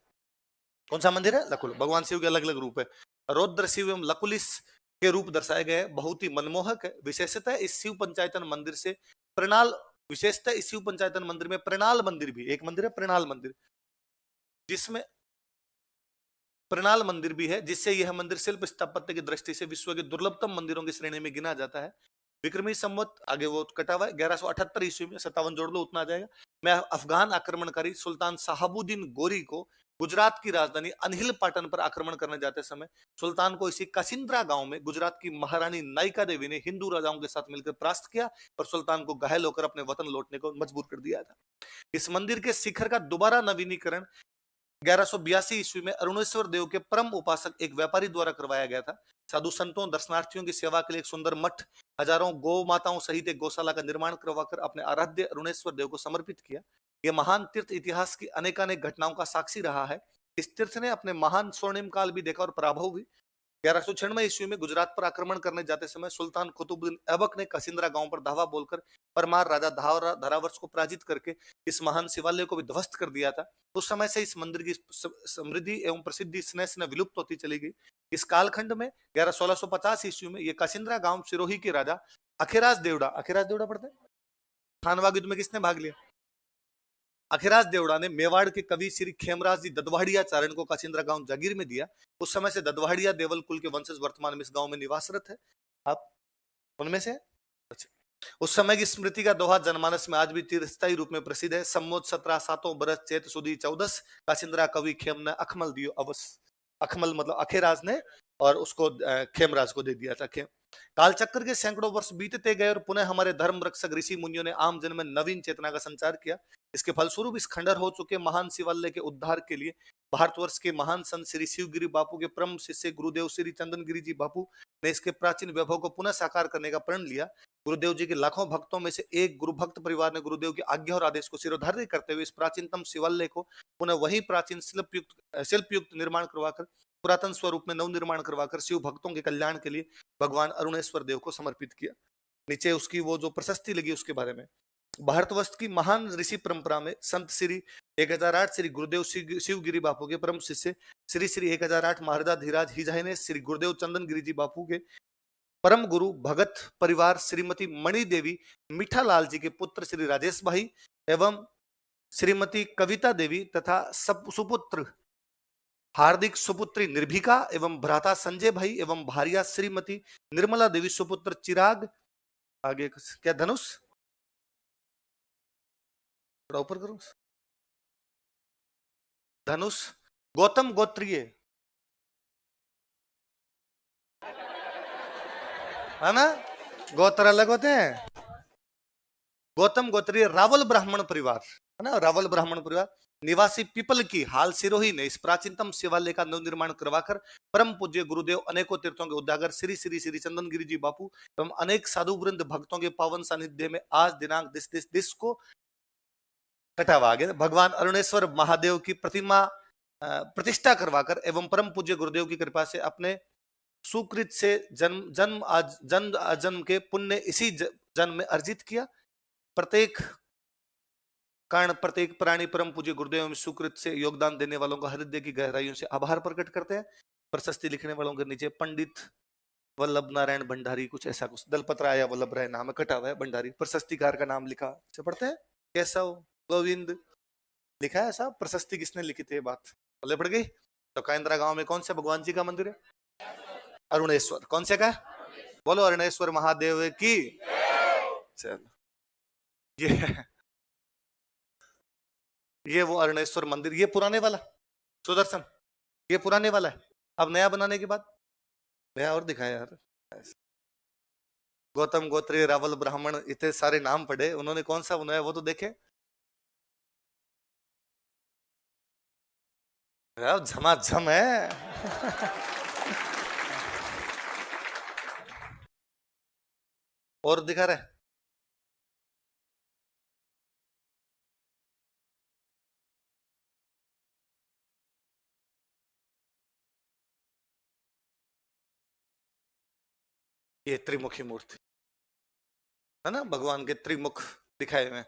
A: कौन सा मंदिर है, लकुल। भगवान शिव के अलग अलग रूप है। रौद्र, शिव एवं लकुलिस के रूप दर्शाए गए हैं, बहुत ही मनमोहक है। विशेषतः इस शिव पंचायतन मंदिर से प्रणाल, विशेषतः इस शिव पंचायतन मंदिर में प्रणाल मंदिर भी एक मंदिर है, प्रणाल मंदिर, जिसमें प्रणाल मंदिर भी है, जिससे यह मंदिर शिल्प स्थापत्य की दृष्टि से विश्व के दुर्लभतम मंदिरों की श्रेणी में गिना जाता है। विक्रमी संवत, आगे वो कटा हुआ है, 1178 ईस्वी में, 57 जोड़ लो उतना आ जाएगा, मैं अफगान आक्रमणकारी सुल्तान साहबुद्दीन गोरी को गुजरात की राजधानी अनहिल पाटन पर आक्रमण करने जाते समय सुल्तान को इसी कासिंद्रा गांव में गुजरात की महारानी नायिका देवी ने हिंदू राजाओं के साथ मिलकर परास्त किया और सुल्तान को घायल होकर अपने वतन लौटने को मजबूर कर दिया था। इस मंदिर के शिखर का दोबारा नवीनीकरण 1182 ईस्वी में अरुणेश्वर देव के परम उपासक एक व्यापारी द्वारा करवाया गया था। साधु संतों, दर्शनार्थियों की सेवा के लिए एक सुंदर मठ, हजारों गौ माताओं सहित एक गौशाला का निर्माण करवाकर अपने आराध्य अरुणेश्वर देव को समर्पित किया। यह महान तीर्थ इतिहास की अनेकानेक घटनाओं का साक्षी रहा है। इस तीर्थ ने अपने महान स्वर्णिम काल भी देखा और पराभव भी। 1196 ईस्वी में गुजरात पर आक्रमण करने जाते समय सुल्तान कुतुबुद्दीन ऐबक ने कासिंद्रा गांव पर धावा बोलकर परमार राजा धारावर्ष को पराजित करके इस महान शिवालय को भी ध्वस्त कर दिया था। उस समय से इस मंदिर की समृद्धि एवं प्रसिद्धि स्नेह स्नेह विलुप्त होती चली गई। इस कालखंड में 1650 ईस्वी में ये कासिंद्रा गांव सिरोही के राजा अखिराज देवड़ा, अखिराज देवड़ा पढ़ते हैं, खानवा युद्ध में किसने भाग लिया, अखिराज देवड़ा ने मेवाड़ के कवि श्री खेमराज जी ददवाड़िया चारण को कासिंद्रा गांव जागीर में दिया। उस समय से ददवाड़िया देवल कुल के वंशज वर्तमान में इस गांव में निवासरत है। आप उनमें से, अच्छा। उस समय की स्मृति का दोहा जनमानस में आज भी चिरस्थायी रूप में प्रसिद्ध है। सम्मोत 17 सातों बरस चैत सुदी 14 कासिंद्रा कवि खेम ने अखमल दियो अवस, अखमल मतलब अखेराज ने, और उसको खेमराज को दे दिया था। खेम कालचक्र के सैकड़ों वर्ष बीतते गए और पुनः हमारे धर्म रक्षक ऋषि मुनियों ने आम जन में नवीन चेतना का संचार किया। इसके फलस्वरूप इस खंडर हो चुके महान शिवालय के उद्धार के लिए भारतवर्ष के महान संत श्री शिवगिरी बापू के परम शिष्य गुरुदेव श्री चंदनगिरी जी बापू ने इसके प्राचीन वैभव को पुनः साकार करने का प्रण लिया। गुरुदेव जी के लाखों भक्तों में से एक गुरु भक्त परिवार ने गुरुदेव की आज्ञा और आदेश को शिरोधार्य करते हुए इस प्राचीनतम शिवालय को पुनः वही प्राचीन शिल्प युक्त निर्माण करवाकर, पुरातन स्वरूप में नव निर्माण करवाकर शिव भक्तों के कल्याण के लिए भगवान अरुणेश्वर देव को समर्पित किया। नीचे उसकी वो जो प्रशस्ति लगी उसके बारे में, भारतवर्ष की महान ऋषि परंपरा में संत श्री 1008 श्री गुरुदेव शिवगिरी बापू के परम शिष्य श्री श्री 1008 महाराजा धीराज हिजाई ने श्री गुरुदेव चंदन गिरी जी बापू के परम गुरु भगत परिवार श्रीमती मणि देवी मीठालाल जी के पुत्र श्री राजेश भाई एवं श्रीमती कविता देवी तथा सुपुत्र हार्दिक सुपुत्री निर्भीका एवं भ्राता संजय भाई एवं भारिया श्रीमती निर्मला देवी सुपुत्र चिराग, आगे क्या धनुष, थोड़ा ऊपर करो, धनुष गौतम गोत्रीय है ना, गोत्र अलग होते हैं। गौतम गोत्रीय रावल ब्राह्मण परिवार है ना, रावल ब्राह्मण परिवार निवासी पीपल की हाल सिरोही ने इस प्राचीनतम शिवालय का नवनिर्माण करवाकर परम पूज्य गुरुदेव अनेकों तीर्थों के उद्धागर श्री श्री श्री चंदन गिरी जी बापू एवं अनेक साधु वृंद भक्तों के पावन सानिध्य में आज दिनांक दिस को कटावा आगे भगवान अरुणेश्वर महादेव की प्रतिमा प्रतिष्ठा करवाकर एवं परम पूज्य गुरुदेव की कृपा से अपने सुकृत से जन्म जन्म के पुण्य इसी जन्म में अर्जित किया। प्रत्येक कारण प्रत्येक प्राणी परम पूज्य गुरुदेव एवं सुकृत से योगदान देने वालों का हृदय की गहराइयों से आभार प्रकट करते हैं। प्रशस्ति लिखने वालों के नीचे पंडित वल्लभ नारायण भंडारी कुछ ऐसा कुछ दलपत राय वल्लभ राय नाम कटा हुआ है भंडारी। प्रशस्तिकार का नाम लिखा से पढ़ते हैं केशव गोविंद लिखा है ऐसा। प्रशस्ति किसने लिखी थी बात पल्ले पड़ गई। तो कायंद्रा गांव में कौन से भगवान जी का मंदिर है? अरुणेश्वर। कौन से का? बोलो अरुणेश्वर महादेव की। चलो ये वो अरुणेश्वर मंदिर, ये पुराने वाला सुदर्शन, ये पुराने वाला है। अब नया बनाने के बाद नया और दिखाया यार। गौतम गोत्री रावल ब्राह्मण इतने सारे नाम पढ़े, उन्होंने कौन सा बनाया वो तो देखे। झमाझम है। और दिखा रहे ये त्रिमुखी मूर्ति है ना, भगवान के त्रिमुख दिखाए हुए,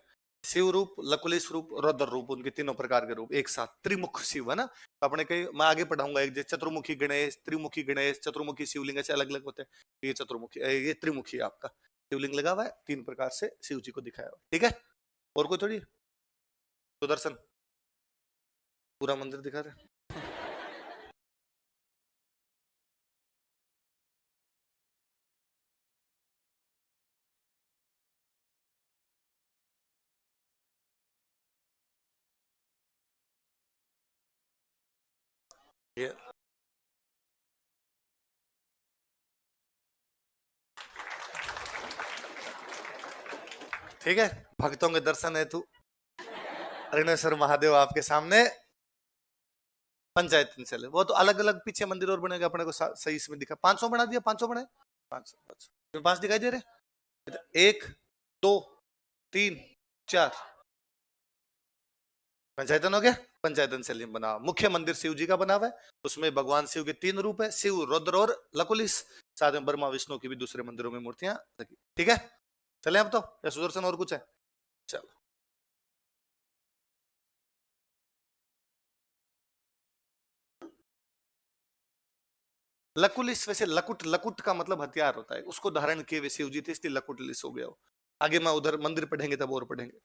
A: शिव रूप, लकुलिश रूप, रुद्र रूप, उनके तीनों प्रकार के रूप एक साथ त्रिमुख शिव है ना। तो अपने कई मैं आगे पढ़ाऊंगा एक चतुर्मुखी गणेश, त्रिमुखी गणेश, चतुर्मुखी शिवलिंग ऐसे अलग अलग होते हैं। ये चतुर्मुखी ये त्रिमुखी है आपका शिवलिंग लगा हुआ है, तीन प्रकार से शिव जी को दिखाया हुआ। ठीक है, और कोई थोड़ी सुदर्शन पूरा मंदिर दिखा रहे। ये ठीक है, भक्तों के दर्शन है तू अरुणेश्वर महादेव आपके सामने। पंचायत चले वो तो अलग अलग पीछे मंदिर और बनेगा अपने को सही इसमें दिखा। 500 बना दिया, 500 बने, 500 5 दिखाई दे रहे। 1 2 3 4 पंचायतन हो गया। पंचायतन से लिंग बना, मुख्य मंदिर शिव जी का बना हुआ है, उसमें भगवान शिव के 3 रूप है, शिव, रुद्र और लकुलिश। साथ में ब्रह्मा विष्णु की भी दूसरे मंदिरों में मूर्तियां लगी। ठीक है, चले अब तो या सुदर्शन और कुछ है? चलो लकुलिश, वैसे लकुट, लकुट का मतलब हथियार होता है, उसको धारण किए हुए शिव जी थे इसलिए लकुटलिश हो गया हो। आगे मैं उधर मंदिर पढ़ेंगे तब और पढ़ेंगे।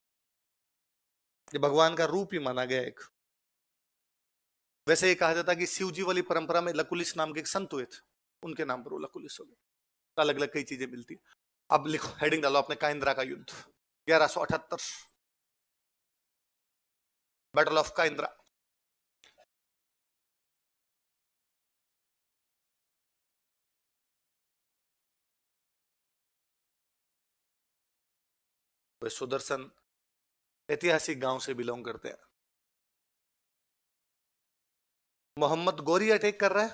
A: ये भगवान का रूप ही माना गया एक। वैसे ये कहा जाता है कि शिव जी वाली परंपरा में लकुलिश नाम के एक संत हुए थे, उनके नाम पर वो लकुलिश हो गया। अलग अलग कई चीजें मिलती है। अब लिखो, हेडिंग डालो अपने, काइंद्रा का युद्ध 1178, बैटल ऑफ काइंद्रा। वे सुदर्शन ऐतिहासिक गांव से बिलोंग करते हैं। मोहम्मद गोरी अटैक कर रहा है।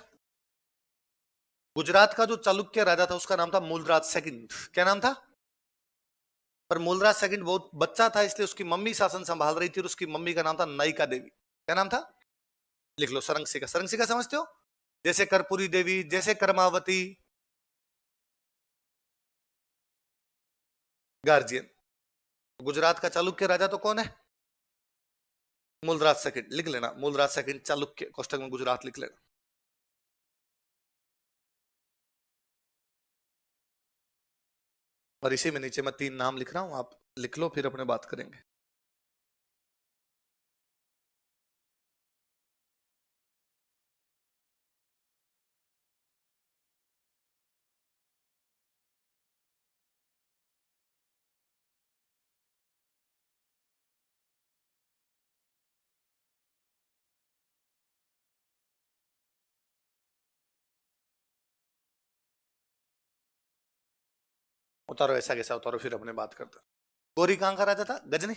A: गुजरात का जो चालुक्य राजा था उसका नाम था मूलराज सेकंड। क्या नाम था? पर मूलराज सेकंड बहुत बच्चा था इसलिए उसकी मम्मी शासन संभाल रही थी और उसकी मम्मी का नाम था नायिका देवी। क्या नाम था? लिख लो, सरंगसिका। सरंगसिका समझते हो? जैसे कर्पूरी देवी, जैसे कर्मावती, गार्जियन। गुजरात का चालुक्य राजा तो कौन है? मूलराज सेकंड। लिख लेना, मूलराज सेकंड चालुक्य, कोष्टक में गुजरात लिख लेना। और इसी में नीचे मैं 3 नाम लिख रहा हूं, आप लिख लो फिर अपने बात करेंगे। उतारो, ऐसा कैसा उतारो, फिर अपने बात करते। गोरी कहां का राजा था? गजनी।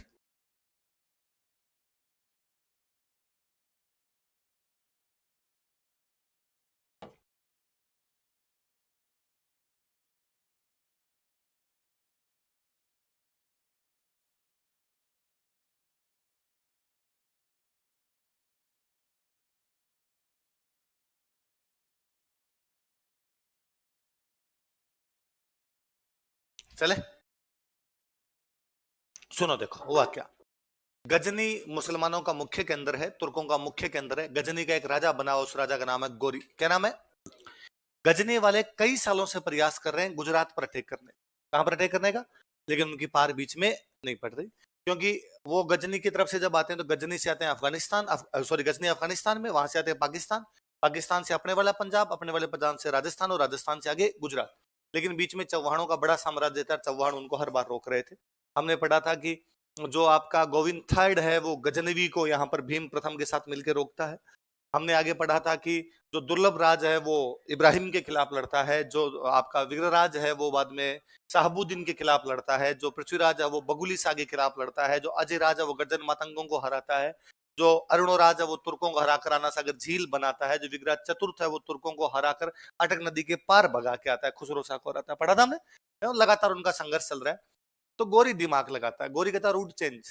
A: चले सुनो, देखो हुआ क्या। गजनी मुसलमानों का मुख्य केंद्र है, तुर्कों का मुख्य केंद्र है। गजनी का एक राजा बना, उस राजा का नाम है गोरी। क्या नाम है? गजनी वाले कई सालों से प्रयास कर रहे हैं गुजरात पर अटैक करने। कहां पर अटैक करने का? लेकिन उनकी पार बीच में नहीं पड़ रही, क्योंकि वो गजनी की तरफ से जब आते हैं तो गजनी से आते हैं अफगानिस्तान, सॉरी गजनी अफगानिस्तान में, वहां से आते हैं पाकिस्तान, पाकिस्तान से अपने वाला पंजाब, अपने वाले पंजाब से राजस्थान, और राजस्थान से आगे गुजरात। लेकिन बीच में चौहानों का बड़ा साम्राज्य था, चौहान उनको हर बार रोक रहे थे। हमने पढ़ा था कि जो आपका गोविंद थर्ड है वो गजनवी को यहाँ पर भीम प्रथम के साथ मिलकर रोकता है। हमने आगे पढ़ा था कि जो दुर्लभ राज है वो इब्राहिम के खिलाफ लड़ता है, जो आपका विग्रराज है वो बाद में शहाबुद्दीन के खिलाफ लड़ता है, जो पृथ्वीराज है वो बगुली शाह के खिलाफ लड़ता है, जो अजय राज है वो गर्जन मातंगों को हराता है, जो अरुणोराज है वो तुर्कों को हराकर आना सागर झील बनाता है, जो विग्रह चतुर्थ है वो तुर्कों को हराकर अटक नदी के पार भगा के आता है, खुसरो शाह को हराता है। पढ़ा था हमने। लगातार उनका संघर्ष चल रहा है। तो गोरी दिमाग लगाता है, गोरी कहता है रूट चेंज,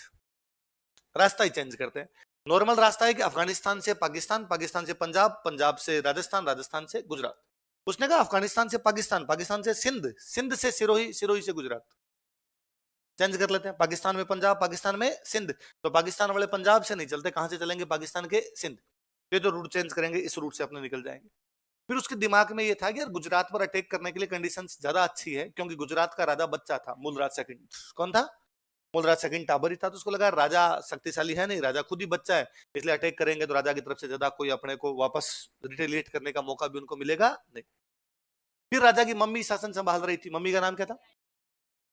A: रास्ता ही चेंज करते हैं। नॉर्मल रास्ता है कि अफगानिस्तान से पाकिस्तान, पाकिस्तान से पंजाब, पंजाब से राजस्थान, राजस्थान से गुजरात। उसने कहा अफगानिस्तान से पाकिस्तान, पाकिस्तान से सिंध, सिंध से सिरोही, सिरोही से गुजरात। चेंज कर लेते हैं, पाकिस्तान में पंजाब, पाकिस्तान में सिंध। तो पाकिस्तान वाले पंजाब से नहीं चलते, कहां से चलेंगे? पाकिस्तान के सिंध। ये तो रूट चेंज करेंगे, इस रूट से अपने निकल जाएंगे। फिर उसके दिमाग में ये था कि यार गुजरात पर अटैक करने के लिए कंडीशन ज्यादा अच्छी है, क्योंकि गुजरात का राजा बच्चा था, मूलराज सेकंड। कौन था? मूलराज सेकंड टाबर ही था। तो उसको लगा राजा शक्तिशाली है नहीं, राजा खुद ही बच्चा है, इसलिए अटैक करेंगे तो राजा की तरफ से ज्यादा कोई अपने को वापस रिटेलिएट करने का मौका भी उनको मिलेगा नहीं। फिर राजा की मम्मी शासन संभाल रही थी, मम्मी का नाम क्या था?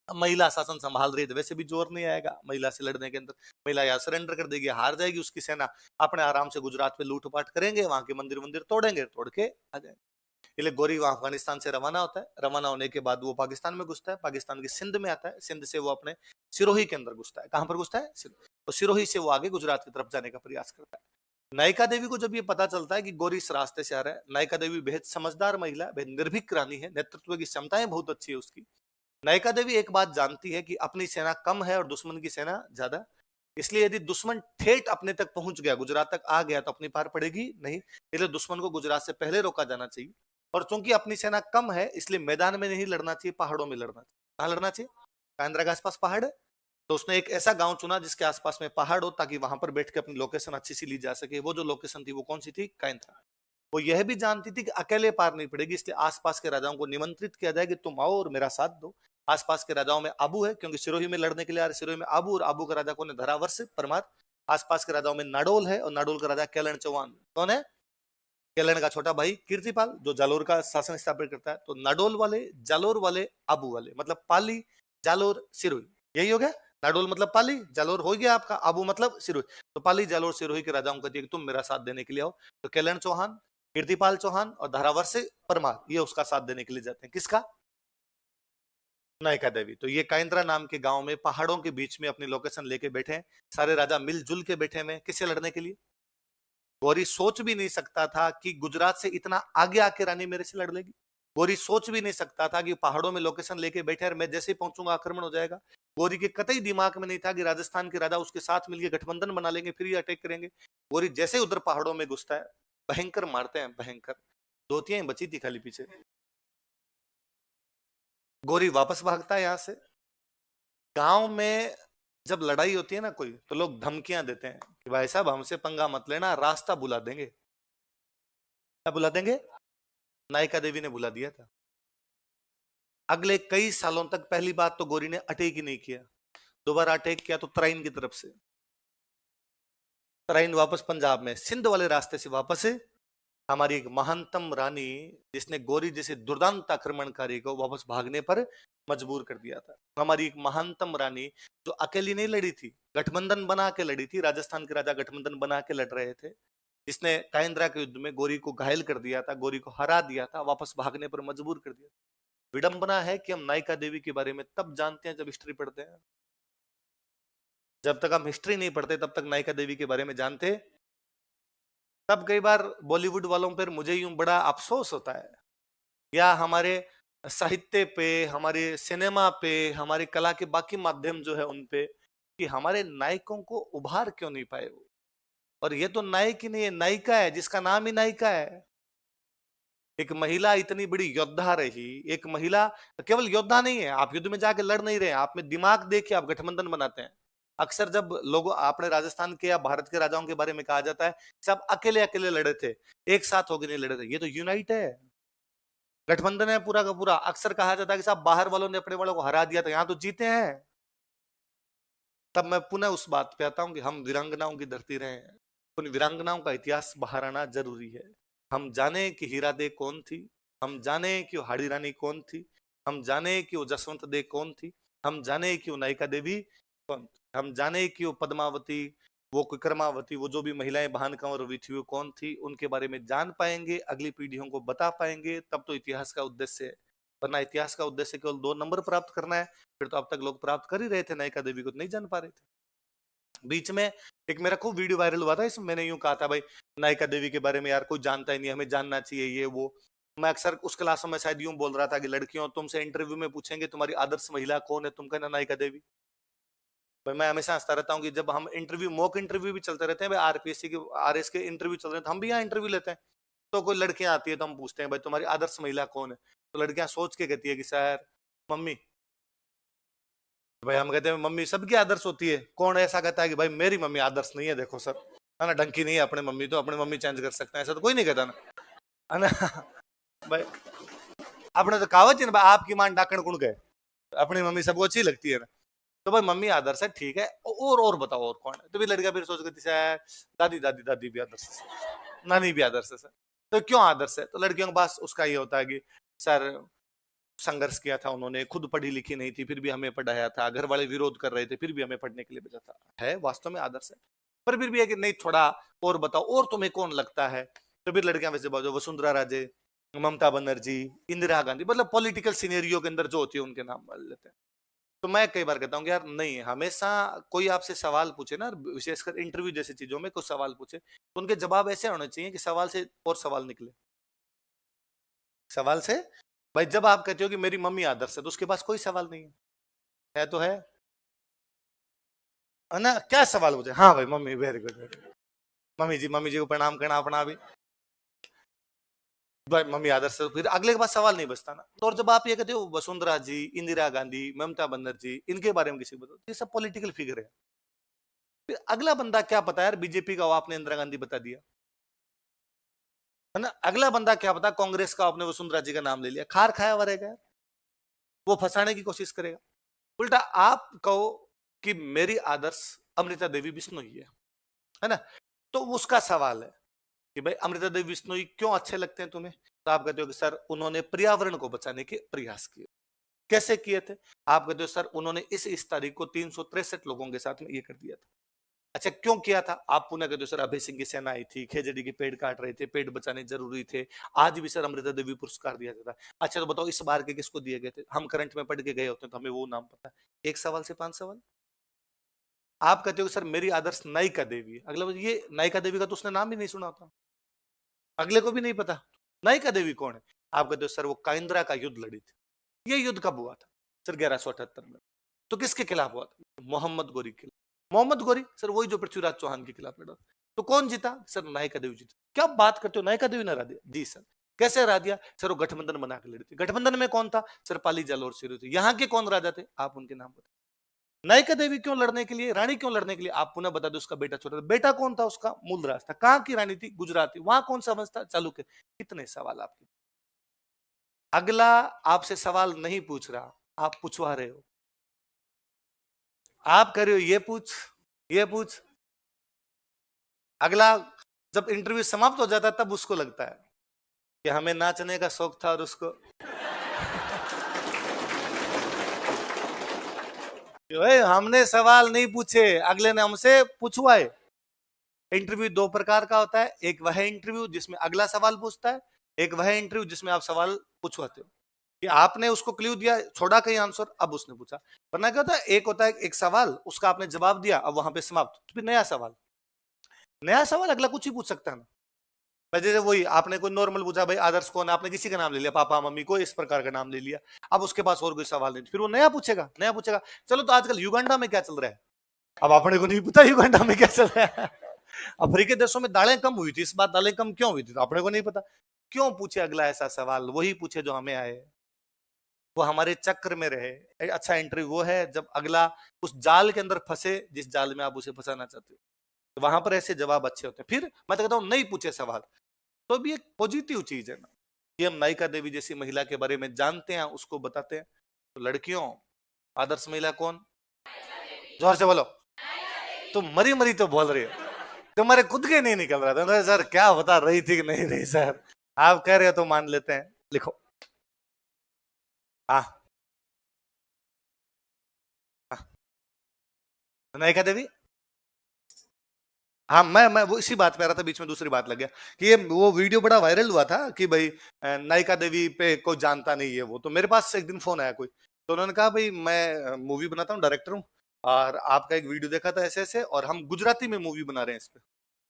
A: महिला शासन संभाल रही थी। वैसे भी जोर नहीं आएगा महिला से लड़ने के अंदर, महिला या सरेंडर कर देगी, हार जाएगी उसकी सेना, अपने आराम से गुजरात पे लूटपाट करेंगे, वहां के मंदिर मंदिर तोड़ेंगे, तोड़ के आ जाएंगे। इसलिए गोरी वहां अफगानिस्तान से रवाना होता है। रवाना होने के बाद वो पाकिस्तान में घुसता है, पाकिस्तान की सिंध में आता है, सिंध से वो अपने सिरोही के अंदर घुसता है। कहां पर घुसता है? तो सिरोही से वो आगे गुजरात की तरफ जाने का प्रयास करता है। नायिका देवी को जब ये पता चलता है कि गोरी इस रास्ते से आ रहा है, नायिका देवी बेहद समझदार महिला, बेहद निर्भीक रानी है, नेतृत्व की क्षमताएं बहुत अच्छी है उसकी। नायिका देवी एक बात जानती है कि अपनी सेना कम है और दुश्मन की सेना ज्यादा, इसलिए यदि दुश्मन ठेठ अपने तक पहुंच गया, गुजरात तक आ गया, तो अपनी पार पड़ेगी नहीं, इसलिए दुश्मन को गुजरात से पहले रोका जाना चाहिए। और चूंकि अपनी सेना कम है, इसलिए मैदान में नहीं लड़ना चाहिए, पहाड़ों में लड़ना चाहिए। कहां लड़ना चाहिए? कांद्रा के आसपास पहाड़ है, तो उसने एक ऐसा गांव चुना जिसके आसपास में पहाड़ हो, ताकि वहां पर बैठ के अपनी लोकेशन अच्छी सी ली जा सके। वो जो लोकेशन थी वो कौन सी थी? कांद्रा। वो यह भी जानती थी कि अकेले पार नहीं पड़ेगी, इसलिए आसपास के राजाओं को निमंत्रित किया जाए कि तुम आओ और मेरा साथ दो। आसपास के राजाओं में आबू है, क्योंकि सिरोही में लड़ने के लिए आ रहे, सिरोही में आबू, और आबू का राजा कौन है? धरावर्ष परमार। आसपास के राजाओं में नाडोल है, और नाडोल का राजा केलन चौहान। कौन है? केलन का छोटा भाई कीर्तिपाल, जो जालोर का शासन स्थापित करता है। तो नाडोल वाले, जालोर वाले, आबू वाले, मतलब पाली, जालोर, सिरोही, यही हो गया। नाडोल मतलब पाली, जालोर हो गया आपका, आबू मतलब सिरोही। तो पाली, जालोर, सिरोही के राजाओं को कहती है कि तुम मेरा साथ देने के लिए आओ। तो केलन चौहान, कीर्तिपाल चौहान और धारावर्ष परमार, ये उसका साथ देने के लिए जाते हैं। किसका? नायिका देवी। तो ये काइंद्रा नाम के गांव में पहाड़ों के बीच में अपनी लोकेशन लेके बैठे हैं, सारे राजा मिलजुल के बैठे में, किससे लड़ने के लिए? गौरी सोच भी नहीं सकता था कि गुजरात से इतना आगे आके रानी मेरे से लड़ लेगी। गौरी सोच भी नहीं सकता था कि पहाड़ों में लोकेशन लेके बैठे और मैं जैसे ही पहुंचूंगा आक्रमण हो जाएगा। गौरी के कतई दिमाग में नहीं था कि राजस्थान के राजा उसके साथ मिलकर गठबंधन बना लेंगे, फिर ये अटैक करेंगे। गौरी जैसे उधर पहाड़ों में घुसता है, भयंकर मारते हैं, भयंकर। धोतियां बची थी खाली पीछे। गौरी वापस भागता है यहां से। गांव में जब लड़ाई होती है ना कोई, तो लोग धमकियां देते हैं कि भाई साहब हमसे पंगा मत लेना, रास्ता बुला देंगे। क्या बुला देंगे? नायिका देवी ने बुला दिया था। अगले कई सालों तक पहली बात तो गौरी ने अटैक ही नहीं किया। दोबारा अटैक किया तो तराइन की तरफ से। तराइन वापस पंजाब में, सिंध वाले रास्ते से वापस है। हमारी एक महानतम रानी, जिसने गौरी जैसे दुर्दांत आक्रमणकारी को वापस भागने पर मजबूर कर दिया था। हमारी एक महानतम रानी जो अकेली नहीं लड़ी थी, गठबंधन बना के लड़ी थी। राजस्थान के राजा गठबंधन बना के लड़ रहे थे, जिसने काइंद्रा के युद्ध में गौरी को घायल कर दिया था, गौरी को हरा दिया था, वापस भागने पर मजबूर कर दिया। विडंबना है कि हम नायिका देवी के बारे में तब जानते हैं जब हिस्ट्री पढ़ते हैं। जब तक हम हिस्ट्री नहीं पढ़ते तब तक नायिका देवी के बारे में जानते। तब कई बार बॉलीवुड वालों पर मुझे यूं बड़ा अफसोस होता है, या हमारे साहित्य पे, हमारे सिनेमा पे, हमारी कला के बाकी माध्यम जो है उन पे, कि हमारे नायकों को उभार क्यों नहीं पाए वो। और ये तो नायक ही नहीं है, नायिका है, जिसका नाम ही नायिका है। एक महिला इतनी बड़ी योद्धा रही, एक महिला केवल योद्धा नहीं है, आप युद्ध में जाके लड़ नहीं रहे हैं, आप में दिमाग देखिए, आप गठबंधन बनाते हैं। अक्सर जब लोग अपने राजस्थान के या भारत के राजाओं के बारे में कहा जाता है सब अकेले अकेले लड़े थे, एक साथ होकर नहीं लड़े थे, ये तो यूनाइट है, गठबंधन है पूरा का पूरा। अक्सर कहा जाता है कि साहब बाहर वालों ने अपने वालों को हरा दिया था, यहां तो जीते हैं। तब मैं पुनः उस बात पे आता हूं कि हम वीरांगनाओं की धरती रहे हैं, उन वीरांगनाओं का इतिहास बाहर आना जरूरी है। हम जाने कि हीरा दे कौन थी, हम जाने कि वो हाड़ी रानी कौन थी, हम जाने कि वो जसवंत दे कौन थी, हम जाने कि वो नायिका देवी कौन थी, हम जाने कि वो पद्मावती, वो विक्रमावती, वो जो भी महिलाएं बहन कंवर हुई थी वो कौन थी, उनके बारे में जान पाएंगे, अगली पीढ़ियों को बता पाएंगे, तब तो इतिहास का उद्देश्य है। वरना इतिहास का उद्देश्य केवल 2 नंबर प्राप्त करना है, फिर तो अब तक लोग प्राप्त कर ही रहे थे, नायिका देवी को नहीं जान पा रहे थे। बीच में एक मेरा खूब वीडियो वायरल हुआ था, इसमें मैंने यूं कहा था भाई नायिका देवी के बारे में यार कोई जानता ही नहीं, हमें जानना चाहिए ये वो। मैं अक्सर उस क्लासों में शायद यूं बोल रहा था कि लड़कियों तुमसे इंटरव्यू में पूछेंगे तुम्हारी आदर्श महिला कौन है, तुम कहना नायिका देवी। भाई मैं हमेशा हंसता रहता हूँ कि जब हम इंटरव्यू मॉक इंटरव्यू भी चलते रहते हैं भाई, आरपीएससी के आरएस के इंटरव्यू चल रहे हैं, तो हम भी यहाँ इंटरव्यू लेते हैं, तो कोई लड़कियां आती है तो हम पूछते हैं भाई तुम्हारी आदर्श महिला कौन है, तो लड़कियां सोच के कहती है कि सर मम्मी। भाई हम कहते हैं मम्मी सबकी आदर्श होती है, कौन ऐसा कहता है कि भाई मेरी मम्मी आदर्श नहीं है, देखो सर है ना, ढंग की नहीं है अपने मम्मी, तो अपने मम्मी चेंज कर सकते हैं, ऐसा तो कोई नहीं कहता ना, है ना। भाई अपने तो कहावत है ना भाई, आपकी मान डाकण कुण गए, अपनी मम्मी सबको अच्छी लगती है ना, तो भाई मम्मी आदर्श है ठीक है, और बताओ और कौन है, तो भी लड़कियां फिर सोच करती है दादी दादी दादी भी आदर्श है, नानी भी आदर्श है सर, तो क्यों आदर्श है, तो लड़कियों के पास उसका ये होता है कि सर संघर्ष किया था उन्होंने, खुद पढ़ी लिखी नहीं थी फिर भी हमें पढ़ाया था, घर वाले विरोध कर रहे थे फिर भी हमें पढ़ने के लिए भेजा था, है वास्तव में आदर्श है, पर फिर भी है कि नहीं थोड़ा और बताओ और तुम्हें कौन लगता है, तो फिर लड़कियां वैसे बात वसुंधरा राजे, ममता बनर्जी, इंदिरा गांधी, मतलब पॉलिटिकल सिनेरियो के अंदर जो होती है उनके नाम लेते हैं। तो मैं कई बार कहता हूँ कि यार नहीं, हमेशा कोई आपसे सवाल पूछे ना, विशेषकर इंटरव्यू जैसी चीजों में कोई सवाल पूछे तो उनके जवाब ऐसे होने चाहिए कि सवाल से और सवाल निकले, सवाल से। भाई जब आप कहते हो कि मेरी मम्मी आदर्श है तो उसके पास कोई सवाल नहीं है तो है ना, क्या सवाल पूछे, हाँ भाई मम्मी वेरी गुड, मम्मी जी को प्रणाम करना अपना भी, भाई मम्मी आदर्श है, फिर अगले के पास सवाल नहीं बचता ना। तो और जब आप ये कहते हो वसुंधरा जी, इंदिरा गांधी, ममता बनर्जी, इनके बारे में किसी को बताओ, ये सब पॉलिटिकल फिगर है, फिर अगला बंदा क्या पता यार, बीजेपी का आपने इंदिरा गांधी बता दिया है ना, अगला बंदा क्या पता कांग्रेस का आपने वसुंधरा जी का नाम ले लिया, खार खाया हुआ रहेगा, वो फंसाने की कोशिश करेगा। उल्टा आप कहो कि मेरी आदर्श अमृता देवी बिश्नोई है ना, तो उसका सवाल है कि भाई अमृता देवी बिश्नोई क्यों अच्छे लगते हैं तुम्हें, तो आप कहते हो कि सर उन्होंने पर्यावरण को बचाने के प्रयास किए, कैसे किए थे, आप कहते हो सर उन्होंने इस तारीख को 363 लोगों के साथ में ये कर दिया था। अच्छा क्यों किया था, आप पुनः कहते हो सर अभय सिंह की सेना आई थी, खेजड़ी के पेड़ काट रहे थे, पेड़ बचाने जरूरी थे, आज भी सर अमृता देवी पुरस्कार दिया जाता है। अच्छा तो बताओ इस बार के किसको दिए गए थे, हम करंट में पढ़ के गए होते हैं तो हमें वो नाम पता है, एक सवाल से 5 सवाल। आप कहते हो सर मेरी आदर्श नायिका देवी है, अगला ये नायिका देवी का तो उसने नाम ही नहीं सुना था, अगले को भी नहीं पता नायिका देवी कौन है। आप कहते हो सर वो काइंद्रा का युद्ध लड़ी थी, ये युद्ध कब हुआ था सर 1178 में, तो किसके खिलाफ हुआ था, मोहम्मद गोरी के, मोहम्मद गोरी सर वही जो पृथ्वीराज चौहान के खिलाफ लड़ा, तो कौन जीता सर नायिका देवी जीता। क्या बात करते हो, नायिका देवी ने हरा दिया, जी सर कैसे हरा दिया सर, वो गठबंधन बना के लड़ी थी, गठबंधन में कौन था सर, पाली जालोर सिरो थे, यहाँ के कौन राजा थे आप उनके नाम बताओ। नायिका देवी क्यों लड़ने के लिए, रानी क्यों लड़ने के लिए, आप पुनः बता दो, उसका बेटा छोटा था, बेटा कौन था उसका, मूलराज था, कहाँ की रानी थी, गुजरात थी, वहां कौन सा वंश था, चालुक्य। कितने सवाल आपके, अगला आपसे सवाल नहीं पूछ रहा, आप पूछवा रहे हो, आप कह रहे हो ये पूछ ये पूछ, अगला जब इंटरव्यू समाप्त हो जाता है तब उसको लगता है कि हमें नाचने का शौक था और उसको हमने सवाल नहीं पूछे, अगले ने हमसे पूछवाए। इंटरव्यू 2 प्रकार का होता है, एक वह इंटरव्यू जिसमें अगला सवाल पूछता है, एक वह इंटरव्यू जिसमें आप सवाल पूछवाते हो, कि आपने उसको क्लू दिया, छोड़ा कहीं आंसर, अब उसने पूछा। वरना क्या होता है, एक होता है एक सवाल, उसका आपने जवाब दिया, अब वहां पे समाप्त, तो फिर नया सवाल अगला कुछ ही पूछ सकता है ना। जैसे वही आपने कोई नॉर्मल पूछा भाई आदर्श कौन, आपने किसी का नाम ले लिया, पापा मम्मी को इस प्रकार का नाम ले लिया, अब उसके पास और कोई सवाल नहीं, फिर वो नया पूछेगा। चलो तो आजकल युगांडा में क्या चल रहा है, अब आपने को नहीं पता युगांडा में क्या चल रहा है। अफ्रीकी देशों में दालें कम हुई थी, इस बार दालें कम क्यों हुई थी तो आपने को नहीं पता। क्यों पूछे अगला ऐसा सवाल, वही पूछे जो हमें आए, वो हमारे चक्र में रहे। अच्छा इंटरव्यू वो है जब अगला उस जाल के अंदर फंसे जिस जाल में आप उसे फंसाना चाहते हो, तो वहां पर ऐसे जवाब अच्छे होते हैं। फिर मैं तो कहता हूँ नहीं पूछे सवाल तो भी एक पॉजिटिव चीज है ना, कि हम नायिका देवी जैसी महिला के बारे में जानते हैं, उसको बताते हैं। तो लड़कियों, आदर्श महिला कौन? जोर से बोलो। तुम मरी मरी तो बोल रही हो, तुम्हारे खुद के नहीं निकल रहा था। सर क्या बता रही थी कि नहीं रही सर, आप कह रहे हो तो मान लेते हैं। लिखो। हाँ हाँ, नायिका देवी। हाँ मैं वो इसी बात पे आ रहा था, बीच में दूसरी बात लग गया कि ये वो वीडियो बड़ा वायरल हुआ था कि भाई नायिका देवी पे कोई जानता नहीं है वो। तो मेरे पास एक दिन फोन आया कोई, तो उन्होंने कहा भाई मैं मूवी बनाता हूँ, डायरेक्टर हूँ, और आपका एक वीडियो देखा था ऐसे ऐसे, और हम गुजराती में मूवी बना रहे हैं इस पे।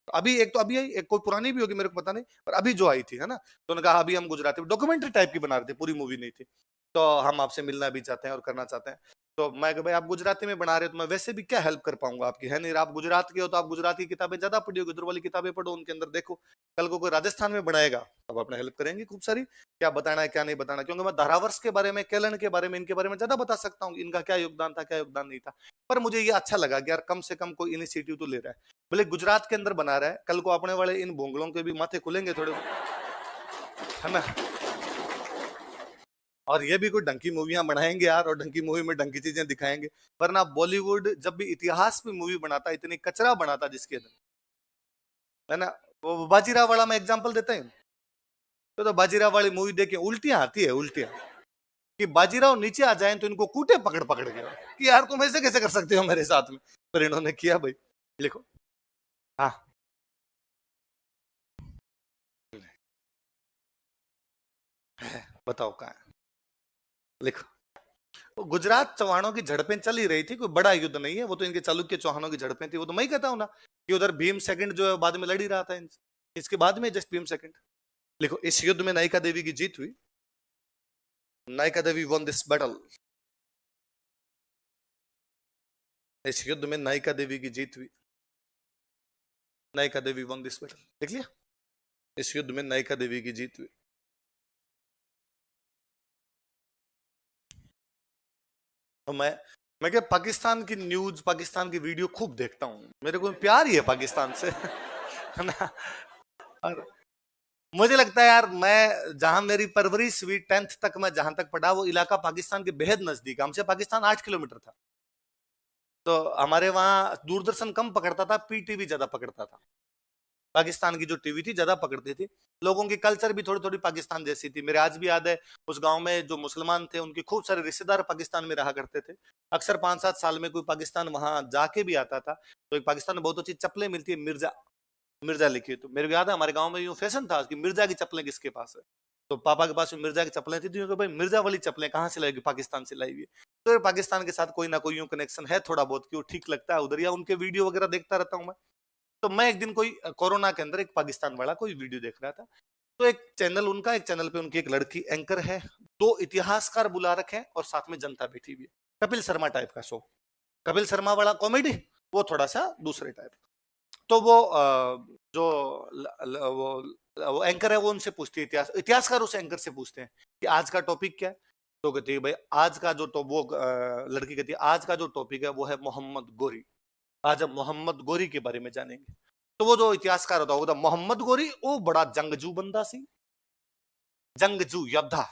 A: अभी एक तो अभी आई, एक कोई पुरानी भी होगी मेरे को पता नहीं, पर अभी जो आई थी है ना, तो उन्होंने कहा अभी हम गुजराती डॉक्यूमेंट्री टाइप की बना रहे थे, पूरी मूवी नहीं थी, तो हम आपसे मिलना भी चाहते हैं और करना चाहते हैं। तो मैं कहा भाई आप गुजराती में बना रहे हो तो मैं वैसे भी क्या हेल्प कर पाऊंगा आपकी, है नहीं, आप गुजरात के हो तो आप गुजराती की किताबें ज्यादा पढ़ी होगी, उधर वाली किताबें पढ़ो, उनके अंदर देखो। कल को कोई राजस्थान में बनाएगा अब अपना हेल्प करेंगे खूब सारी, क्या बताना है क्या नहीं बताना, क्योंकि मैं धारावर्ष के बारे में, केलन के बारे में, इनके बारे में ज्यादा बता सकता हूँ, इनका क्या योगदान था क्या योगदान नहीं था। पर मुझे ये अच्छा लगा कि यार कम से कम कोई इनिशिएटिव तो ले रहा है, भले गुजरात के अंदर बना रहा है, कल को अपने वाले इन भोंगलों के भी माथे खुलेंगे थोड़े, है ना। और ये भी कोई ढंग मूवियां बनाएंगे यार, और ढंग मूवी में ढंग चीजें दिखाएंगे। वरना बॉलीवुड जब भी इतिहास में मूवी बनाता इतनी कचरा बनाता जिसके अंदर, है ना। वो बाजीराव वाला मैं एग्जांपल देता हूँ, तो बाजीराव वाली मूवी देखे उल्टियां आती है, उल्टियां, कि बाजीराव नीचे आ जाए तो इनको कूटे पकड़ पकड़ के कि यार तुम ऐसे कैसे कर सकते हो मेरे साथ में, पर इन्होंने किया भाई। लिखो। हाँ बताओ कहा है, लिखो। वो गुजरात चौहानों की झड़पें चल ही रही थी, कोई बड़ा युद्ध नहीं है वो, तो इनके चालुक्य चौहानों की झड़पें थी, वो तो मैं ही कहता हूं ना कि उधर भीम सेकंड जो है बाद में लड़ ही रहा था इनसे, इसके बाद में जस्ट भीम सेकंड। लिखो, इस युद्ध में नायिका देवी की जीत हुई, नायिका देवी वन दिस बैटल, इस युद्ध में नायिका देवी की जीत हुई, नायिका देवी वन दिस बैटल, देख लिया, इस युद्ध में नायिका देवी की जीत हुई। तो मैं क्या पाकिस्तान की न्यूज, पाकिस्तान की वीडियो खूब देखता हूँ, मेरे को प्यार ही है पाकिस्तान से है ना। और मुझे लगता है यार, मैं जहां मेरी परवरिश हुई 10th तक, मैं जहां तक पढ़ा वो इलाका पाकिस्तान के बेहद नजदीक, हमसे पाकिस्तान 8 किलोमीटर था। तो हमारे वहां दूरदर्शन कम पकड़ता था, पीटीवी ज्यादा पकड़ता था, पाकिस्तान की जो टीवी थी ज्यादा पकड़ती थी। लोगों की कल्चर भी थोड़ी थोड़ी पाकिस्तान जैसी थी। मेरे आज भी याद है, उस गांव में जो मुसलमान थे उनके खूब सारे रिश्तेदार पाकिस्तान में रहा करते थे। अक्सर 5-7 साल में कोई पाकिस्तान वहां जाके भी आता था, तो एक पाकिस्तान में बहुत अच्छी चप्पलें मिलती है, मिर्जा, मिर्जा लिखी है, तो मेरे को याद है हमारे गांव में यूं फैशन था कि मिर्जा की चप्पलें किसके पास है, तो पापा के पास मिर्जा की चप्पलें थी, तो भाई मिर्जा वाली चप्पलें कहाँ से लाएगी, पाकिस्तान से लाई हुई। तो ये पाकिस्तान के साथ कोई ना कोई यूं कनेक्शन है थोड़ा बहुत, क्यों ठीक लगता है उधर, या उनके वीडियो वगैरह देखता रहता हूँ मैं। तो मैं एक दिन कोई कोरोना के अंदर एक पाकिस्तान वाला कोई वीडियो देख रहा था, तो एक चैनल उनका, एक चैनल पे उनकी एक लड़की एंकर है, दो इतिहासकार बुला रखे हैं और साथ में जनता बैठी हुई है, कपिल शर्मा टाइप का शो, कपिल शर्मा वाला कॉमेडी, वो थोड़ा सा दूसरे टाइप। तो वो जो वो एंकर है वो उनसे पूछती है, इतिहासकार उस एंकर से पूछते हैं कि आज का टॉपिक क्या है, तो कहती है भाई आज का जो तो वो लड़की कहती है आज का जो टॉपिक है वो है मोहम्मद गोरी, आज हम मोहम्मद गोरी के बारे में जानेंगे। तो वो जो इतिहासकार होता है मोहम्मद गोरी वो बड़ा जंगजू बंदा सी, जंगजू योद्धा,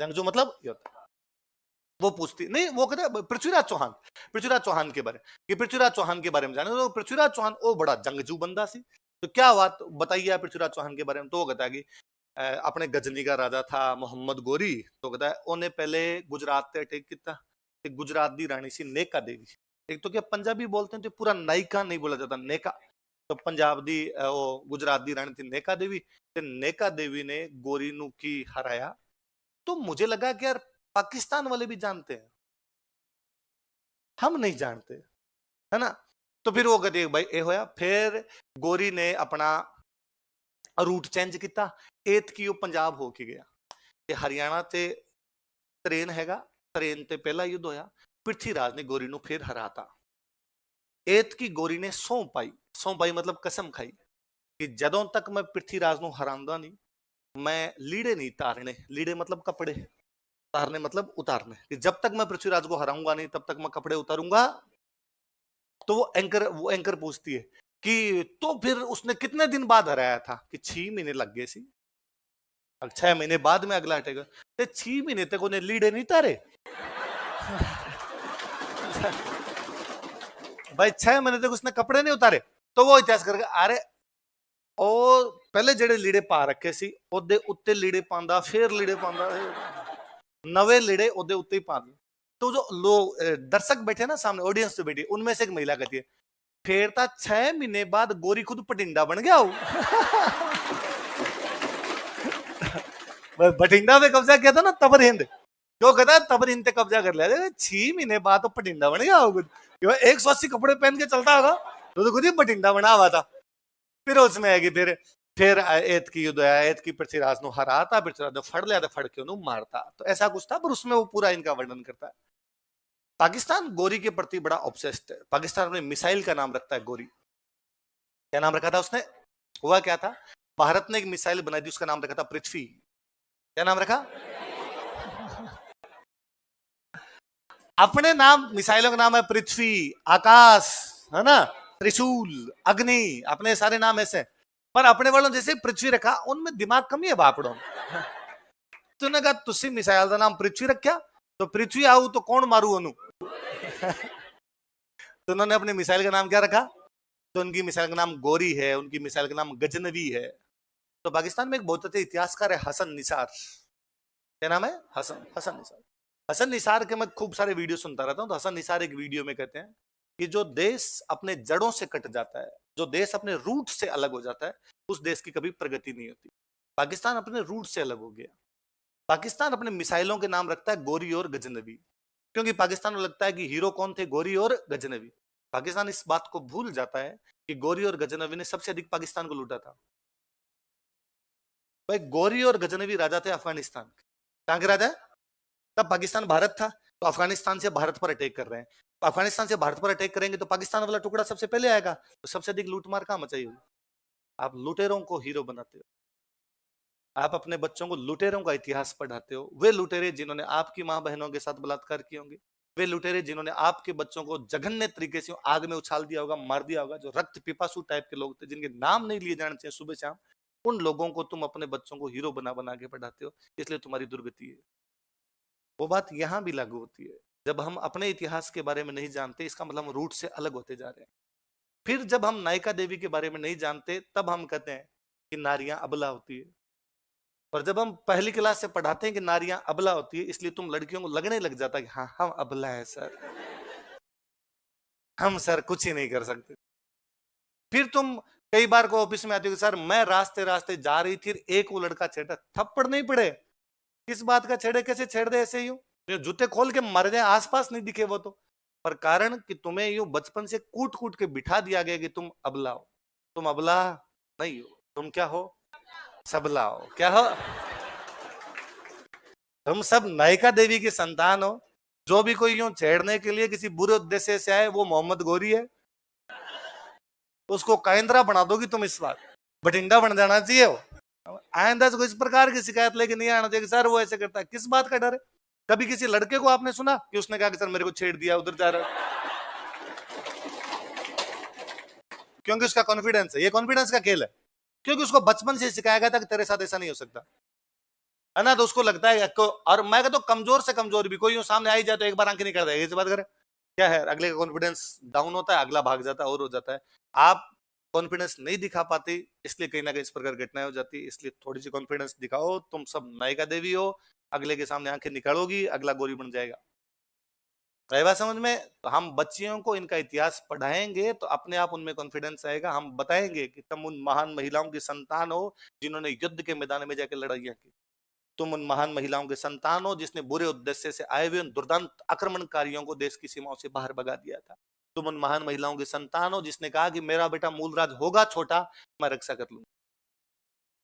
A: जंगजू मतलब योद्धा। वो पूछती नहीं, वो कहते हैं पृथ्वीराज चौहान, पृथ्वीराज चौहान के बारे, कि पृथ्वीराज चौहान के बारे में जाने, तो पृथ्वीराज चौहान वो बड़ा जंगजू बंदा सी, तो क्या बात बताइए पृथ्वीराज चौहान के बारे में। तो वो कहता है कि अपने गजनी का राजा था मोहम्मद गोरी, तो कहता है उन्हें पहले गुजरात से अटैक किया, गुजरात दी रानी सी नेका देवी, एक तो क्या पंजाबी बोलते हैं तो पूरा नायिका नहीं बोला जाता, नेका, तो पंजाब दी वो गुजरात दी रानी थी नेका देवी, ते नेका देवी ने गोरी नु की हराया। तो मुझे लगा कि यार पाकिस्तान वाले भी जानते हैं, हम नहीं जानते, है ना। तो फिर वो कहते भाई ए होया, फिर गोरी ने अपना रूट चेंज किया, एत की वो पंजाब होके गया, ते हरियाणा ते ट्रेन हैगा, ट्रेन ते पहला युद्ध होया, पृथ्वीराज ने गोरी नु फिर हराता। एत की गोरी ने सौं पाई, सौं पाई मतलब कसम खाई कि जदों तक मैं पृथ्वीराज नु हरांदा नहीं, मैं लीड़े नहीं तारने, लीड़े मतलब कपड़े, तारने मतलब उतारने, कि जब तक मैं पृथ्वीराज को हराऊंगा नहीं तब तक मैं कपड़े उतारूंगा। तो वो एंकर पूछती है कि तो फिर उसने कितने दिन बाद हराया था, कि 6 महीने लग गए सी। अब 6 महीने बाद में अगला हटेगा, तो 6 महीने तक उन्हें लीड़े नहीं तारे। भाई 6 महीने तक उसने कपड़े नहीं उतारे। तो वो इतिहास करके अरे ओ पहले जेड़े लीड़े पा रखे सी ओदे उत्ते लीड़े पांदा, फिर लीड़े पांदा, नवे लीड़े ओदे उत्ते ही पांदा। तो जो लोग दर्शक बैठे ना सामने, ऑडियंस तो बैठी, उनमें से एक महिला कहती है फिर तो 6 महीने बाद गोरी खुद पटिंडा बन गया हो। बठिंडा पे कब्जा किया था ना तबर हिंद, जो कहता है तबर हिंद पे कब्जा कर लिया, 6 महीने बाद तो पटिंडा बन गया हो, 180 कपड़े पहन के चलता होगा, तो खुद ही पटिंडा बना हुआ था। फिर उसमें आएगी फिर एत की युद्ध आया, एत की पृथ्वीराज नु हराता, पृथ्वीराज फड़ लिया, फड़ के उन्होंने मारता, तो ऐसा कुछ था, पर उसमें वो पूरा इनका वर्णन करता है। पाकिस्तान गोरी के प्रति बड़ा ऑब्सेस्ड है। पाकिस्तान अपने मिसाइल का नाम रखता है गोरी। क्या नाम रखा था उसने? हुआ क्या था, भारत ने एक मिसाइल बनाई थी, उसका नाम रखा था पृथ्वी। क्या नाम रखा? अपने नाम, मिसाइलों का नाम है पृथ्वी, आकाश, है ना, त्रिशूल, अग्नि, अपने सारे नाम ऐसे। पर अपने वालों जैसे पृथ्वी रखा, उनमें दिमाग कमी है बापड़ों। तूने कहा तुसी मिसाइल का नाम पृथ्वी रखा, तो पृथ्वी आऊ तो कौन मारू ओनू। तो उन्होंने अपने मिसाइल का नाम क्या रखा? तो उनकी मिसाइल का नाम गोरी है, उनकी मिसाइल का नाम गजनवी है। तो पाकिस्तान में एक बहुत अच्छे इतिहासकार है हसन निसार। क्या नाम है? हसन निसार। हसन निसार के मैं खूब सारे वीडियो सुनता रहता हूँ। तो हसन निसार एक वीडियो में कहते हैं कि जो देश अपने जड़ों से कट जाता है, जो देश अपने रूट से अलग हो जाता है, उस देश की कभी प्रगति नहीं होती। पाकिस्तान अपने रूट से अलग हो गया। पाकिस्तान अपने मिसाइलों के नाम रखता है गोरी और गजनवी, क्योंकि पाकिस्तान को लगता है कि हीरो कौन थे? गोरी और गजनवी। पाकिस्तान इस बात को भूल जाता है कि गोरी और गजनवी ने सबसे अधिक पाकिस्तान को लूटा था। भाई गोरी और गजनवी राजा थे अफगानिस्तान के। कहां के राजा? तब पाकिस्तान भारत था, तो अफगानिस्तान से भारत पर अटैक कर रहे हैं। तो अफगानिस्तान से भारत पर अटैक करेंगे तो पाकिस्तान वाला टुकड़ा सबसे पहले आएगा, तो सबसे अधिक लूटमार कहां मचाई होगी? आप लुटेरों को हीरो बनाते हो, आप अपने बच्चों को लुटेरों का इतिहास पढ़ाते हो। वे लुटेरे जिन्होंने आपकी मां बहनों के साथ बलात्कार किए होंगे, वे लुटेरे जिन्होंने आपके बच्चों को जघन्य तरीके से आग में उछाल दिया होगा, मार दिया होगा, जो रक्त पिपासु टाइप के लोग थे जिनके नाम नहीं लिए जाने चाहिए सुबह शाम, उन लोगों को तुम अपने बच्चों को हीरो बना बना के पढ़ाते हो, इसलिए तुम्हारी दुर्गति है। वो बात यहां भी लागू होती है। जब हम अपने इतिहास के बारे में नहीं जानते, इसका मतलब हम रूट से अलग होते जा रहे हैं। फिर जब हम नायिका देवी के बारे में नहीं जानते, तब हम कहते हैं कि नारियां अबला होती है। और जब हम पहली क्लास से पढ़ाते हैं कि नारियां अबला होती है, इसलिए तुम लड़कियों को लगने लग जाता है कि हाँ हम अबला है सर, हम सर कुछ ही नहीं कर सकते। फिर तुम कई बार को ऑफिस में आते हो, सर मैं रास्ते रास्ते जा रही थी, एक वो लड़का छेड़ा, थप्पड़ नहीं पड़े, किस बात का छेड़े, कैसे छेड़ दे ऐसे यूं, जूते खोल के मर जाए, आसपास नहीं दिखे वो तो। पर कारण कि तुम्हें यूं बचपन से कूट कूट के बिठा दिया गया कि तुम अबला हो। तुम अबला नहीं हो, तुम क्या हो? सबला हो। क्या हो? तुम सब नायिका देवी की संतान हो। जो भी कोई यूं छेड़ने के लिए किसी बुरे उद्देश्य से आए, वो मोहम्मद गोरी है, उसको काइंद्रा बना दोगी तुम। इस बार बठिंडा बन जाना चाहिए हो। आइंदा से कोई इस प्रकार की शिकायत लेके नहीं आना चाहिए, सर वो ऐसे करता है, किस बात का डर है? कभी किसी लड़के को आपने सुना कि उसने कहा कि सर मेरे को छेड़ दिया, उधर जा रहा है? क्योंकि उसका कॉन्फिडेंस है, ये कॉन्फिडेंस का खेल है, क्योंकि उसको बचपन से सिखाया गया था कि तेरे साथ ऐसा नहीं हो सकता, है ना। तो उसको लगता है और मैं कहता हूँ कमजोर से कमजोर भी कोई सामने आई जाए तो एक बार आंखें नहीं कर देगा, इस बात करे क्या है, अगले का कॉन्फिडेंस डाउन होता है, अगला भाग जाता है और हो जाता है। आप कॉन्फिडेंस नहीं दिखा पाते, इसलिए कहीं ना कहीं इस प्रकार घटनाएं हो जाती है। इसलिए थोड़ी सी कॉन्फिडेंस दिखाओ, तुम सब नायिका देवी हो, अगले के सामने आंखें निकालोगी, अगला गोरी बन जाएगा। रही बात समझ में? तो हम बच्चियों को इनका इतिहास पढ़ाएंगे तो अपने आप उनमें कॉन्फिडेंस आएगा। हम बताएंगे कि तुम उन महान महिलाओं की संतान हो जिन्होंने युद्ध के मैदान में जाकर लड़ाइयां की। तुम उन महान महिलाओं के संतान हो जिसने बुरे उद्देश्य से आए हुए उन दुर्दांत आक्रमणकारियों को देश की सीमाओं से बाहर भगा दिया था। तुम उन महान महिलाओं के संतान हो जिसने कहा कि मेरा बेटा मूलराज होगा छोटा, मैं रक्षा कर लूंगा।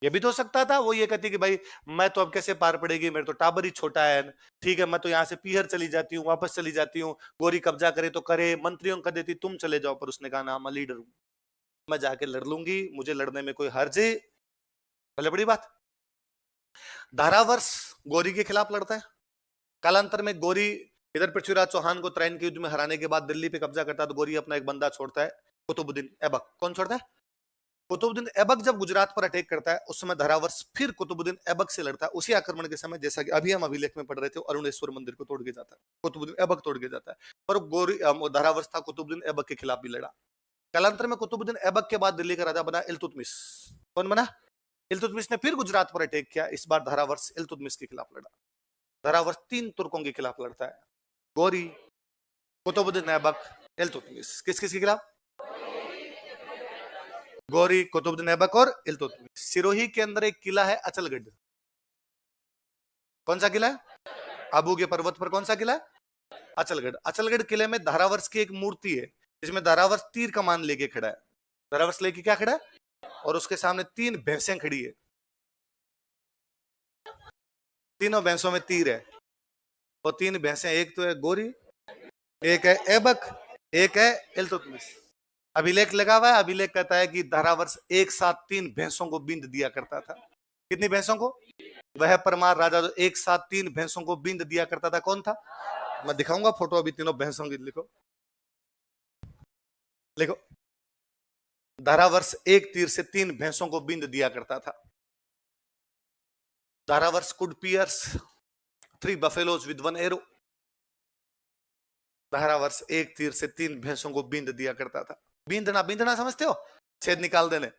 A: ये भी तो हो सकता था, वो ये कहती कि भाई मैं तो अब कैसे पार पड़ेगी, मेरे तो टाबर ही छोटा है, ठीक है मैं तो यहाँ से पीहर चली जाती हूँ, वापस चली जाती हूँ, गोरी कब्जा करे तो करे, मंत्रियों का देती, तुम चले जाओ। पर उसने कहा ना, मैं लीडर हूं, मैं जाके लड़ लूंगी, मुझे लड़ने में कोई हर्ज है। भले बड़ी बात। धारावर्ष गौरी के खिलाफ लड़ता है। कालांतर में गौरी इधर पृथ्वीराज चौहान को त्रैन के युद्ध में हराने के बाद दिल्ली पे कब्जा करता है, तो गौरी अपना एक बंदा छोड़ता है, कुतुबुद्दीन ऐबक। कौन छोड़ता है? कुतुबुद्दीन ऐबक जब गुजरात पर अटैक करता है, उस समय धारावर्ष फिर कुतुबुद्दीन ऐबक से लड़ता है। उसी आक्रमण के समय, जैसा कि अभी हम अभिलेख में पढ़ रहे थे, अरुणेश्वर मंदिर को तोड़ के जाता है, कुतुबुद्दीन ऐबक तोड़ के जाता है। पर गौरी धारावर्ष था कुतुबुद्दीन ऐबक के खिलाफ भी लड़ा। कालांतर में कुतुबुद्दीन ऐबक के बाद दिल्ली का राजा बना इल्तुतमिश। कौन बना? इल्तुतमिश ने फिर गुजरात पर अटैक किया। इस बार धारावर्ष इल्तुतमिश के खिलाफ लड़ा। धारावर्ष 3 तुर्कों के खिलाफ लड़ता है, गौरी, कुतुबुद्दीन ऐबक, इल्तुतमिश। किस किस के खिलाफ? गौरी, कुतुबुद्दीन ऐबक और इल्तुतमिश। सिरोही के अंदर एक किला है अचलगढ़। कौन सा किला है? आबू के पर्वत पर कौन सा किला है? अचलगढ़। अचलगढ़ किले में धारावर्ष की एक मूर्ति है, जिसमें धारावर्ष तीर कमान लेके खड़ा है। धारावर्ष लेके क्या खड़ा है? और उसके सामने 3 भैंसें खड़ी है। तीनों भैंसों में तीर है, और 3 भैंसें, एक तो है गौरी, एक है ऐबक, एक है इल्तुतमिश। अभिलेख लगा हुआ है। अभिलेख कहता है कि धारावर्ष एक साथ 3 भैंसों को बींद दिया करता था। कितनी भैंसों को? वह परमार राजा जो एक साथ 3 भैंसों को बींद दिया करता था, कौन था? मैं दिखाऊंगा फोटो अभी तीनों भैंसों की। लिखो लिखो, धारावर्ष एक तीर से 3 भैंसों को बींद दिया करता था। Dharavarsha could pierce 3 buffaloes with 1 arrow। Dharavarsha एक तीर से 3 भैंसों को बींद दिया करता था। बींदना, बींदना समझते हो? छेद निकाल देने।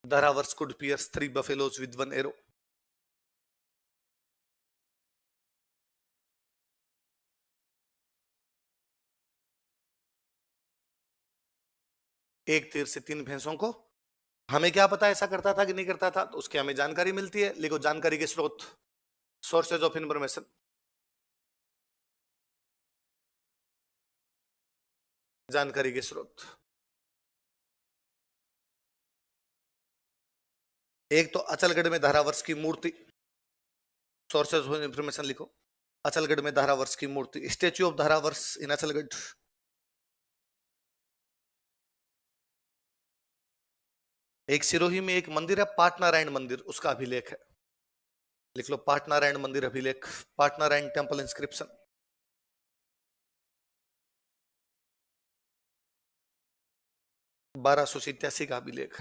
A: धारावर्ष could pierce 3 buffaloes with 1 arrow। एक तीर से 3 भैंसों को। हमें क्या पता ऐसा करता था कि नहीं करता था, तो उसकी हमें जानकारी मिलती है। लिखो जानकारी के स्रोत, सोर्सेज ऑफ इंफॉर्मेशन। जानकारी के स्रोत, एक तो अचलगढ़ में धारावर्ष की मूर्ति। सोर्सेज ऑफ इंफॉर्मेशन लिखो, अचलगढ़ में धारावर्ष की मूर्ति, स्टेच्यू ऑफ धारावर्ष इन अचलगढ़। एक सिरोही में एक मंदिर है पाटनारायण मंदिर, उसका अभिलेख है। लिख लो पाटनारायण मंदिर अभिलेख, पाटनारायण टेम्पल इंस्क्रिप्शन। बारह सौ सत्यासी का अभिलेख।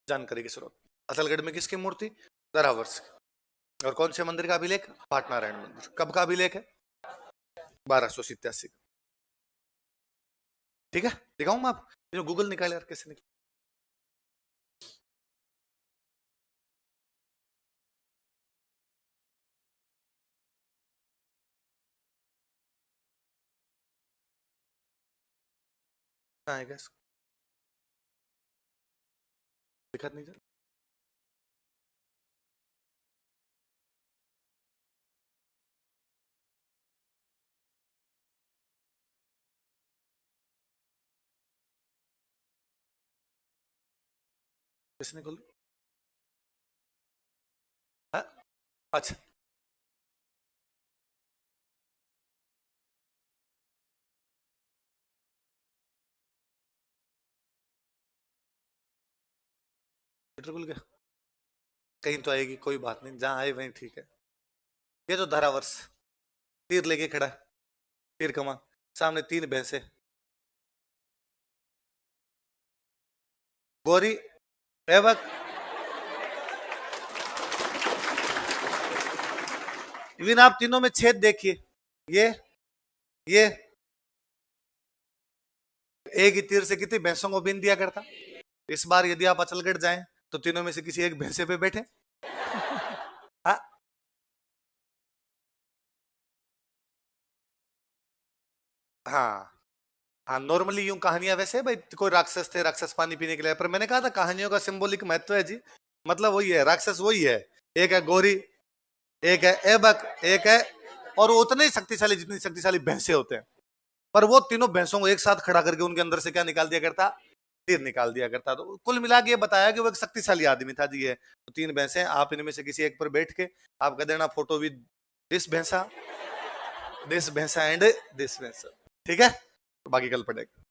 A: जानकारी के स्रोत, अचलगढ़ में किसकी मूर्ति? धारावर्ष। और कौन से मंदिर का अभिलेख? पाटनारायण मंदिर। कब का अभिलेख है? 1287। ठीक है, दिखाऊं मैं आप, गूगल निकाले यार, कैसे निकाले। आएगा इसको, दिखा नहीं चल। किसने खोल? अच्छा, खुल गया। कहीं तो आएगी, कोई बात नहीं, जहां आए वहीं ठीक है। ये तो धारावर्ष तीर लेके खड़ा है, तीर कमान, सामने 3 भैंसे, गौरी, ऐबक। इवन आप तीनों में छेद देखिए, ये एक ही तीर से कितनी भैंसों को बीन दिया करता। इस बार यदि आप अचलगढ़ जाएं, तो तीनों में से किसी एक भैंसे पे बैठे। हाँ, हाँ, हाँ। नॉर्मली यूं कहानियां वैसे भाई, कोई राक्षस थे, राक्षस पानी पीने के लिए, पर मैंने कहा था कहानियों का सिंबॉलिक महत्व है जी। मतलब वही है, राक्षस वही है। एक है गौरी, एक है ऐबक, एक है और वो उतने ही शक्तिशाली जितनी शक्तिशाली भैंसे होते हैं। पर वो तीनों भैंसों को एक साथ खड़ा करके उनके अंदर से क्या निकाल दिया करता, तीर निकाल दिया करता। तो कुल मिला के ये बताया कि वो एक शक्तिशाली आदमी था जी। है तो 3 भैंसे, आप इनमें से किसी एक पर बैठ के आप कह देना फोटो विद दिस भैंसा एंड दिस भैंसा, ठीक है? तो बाकी कल पढ़ेगा।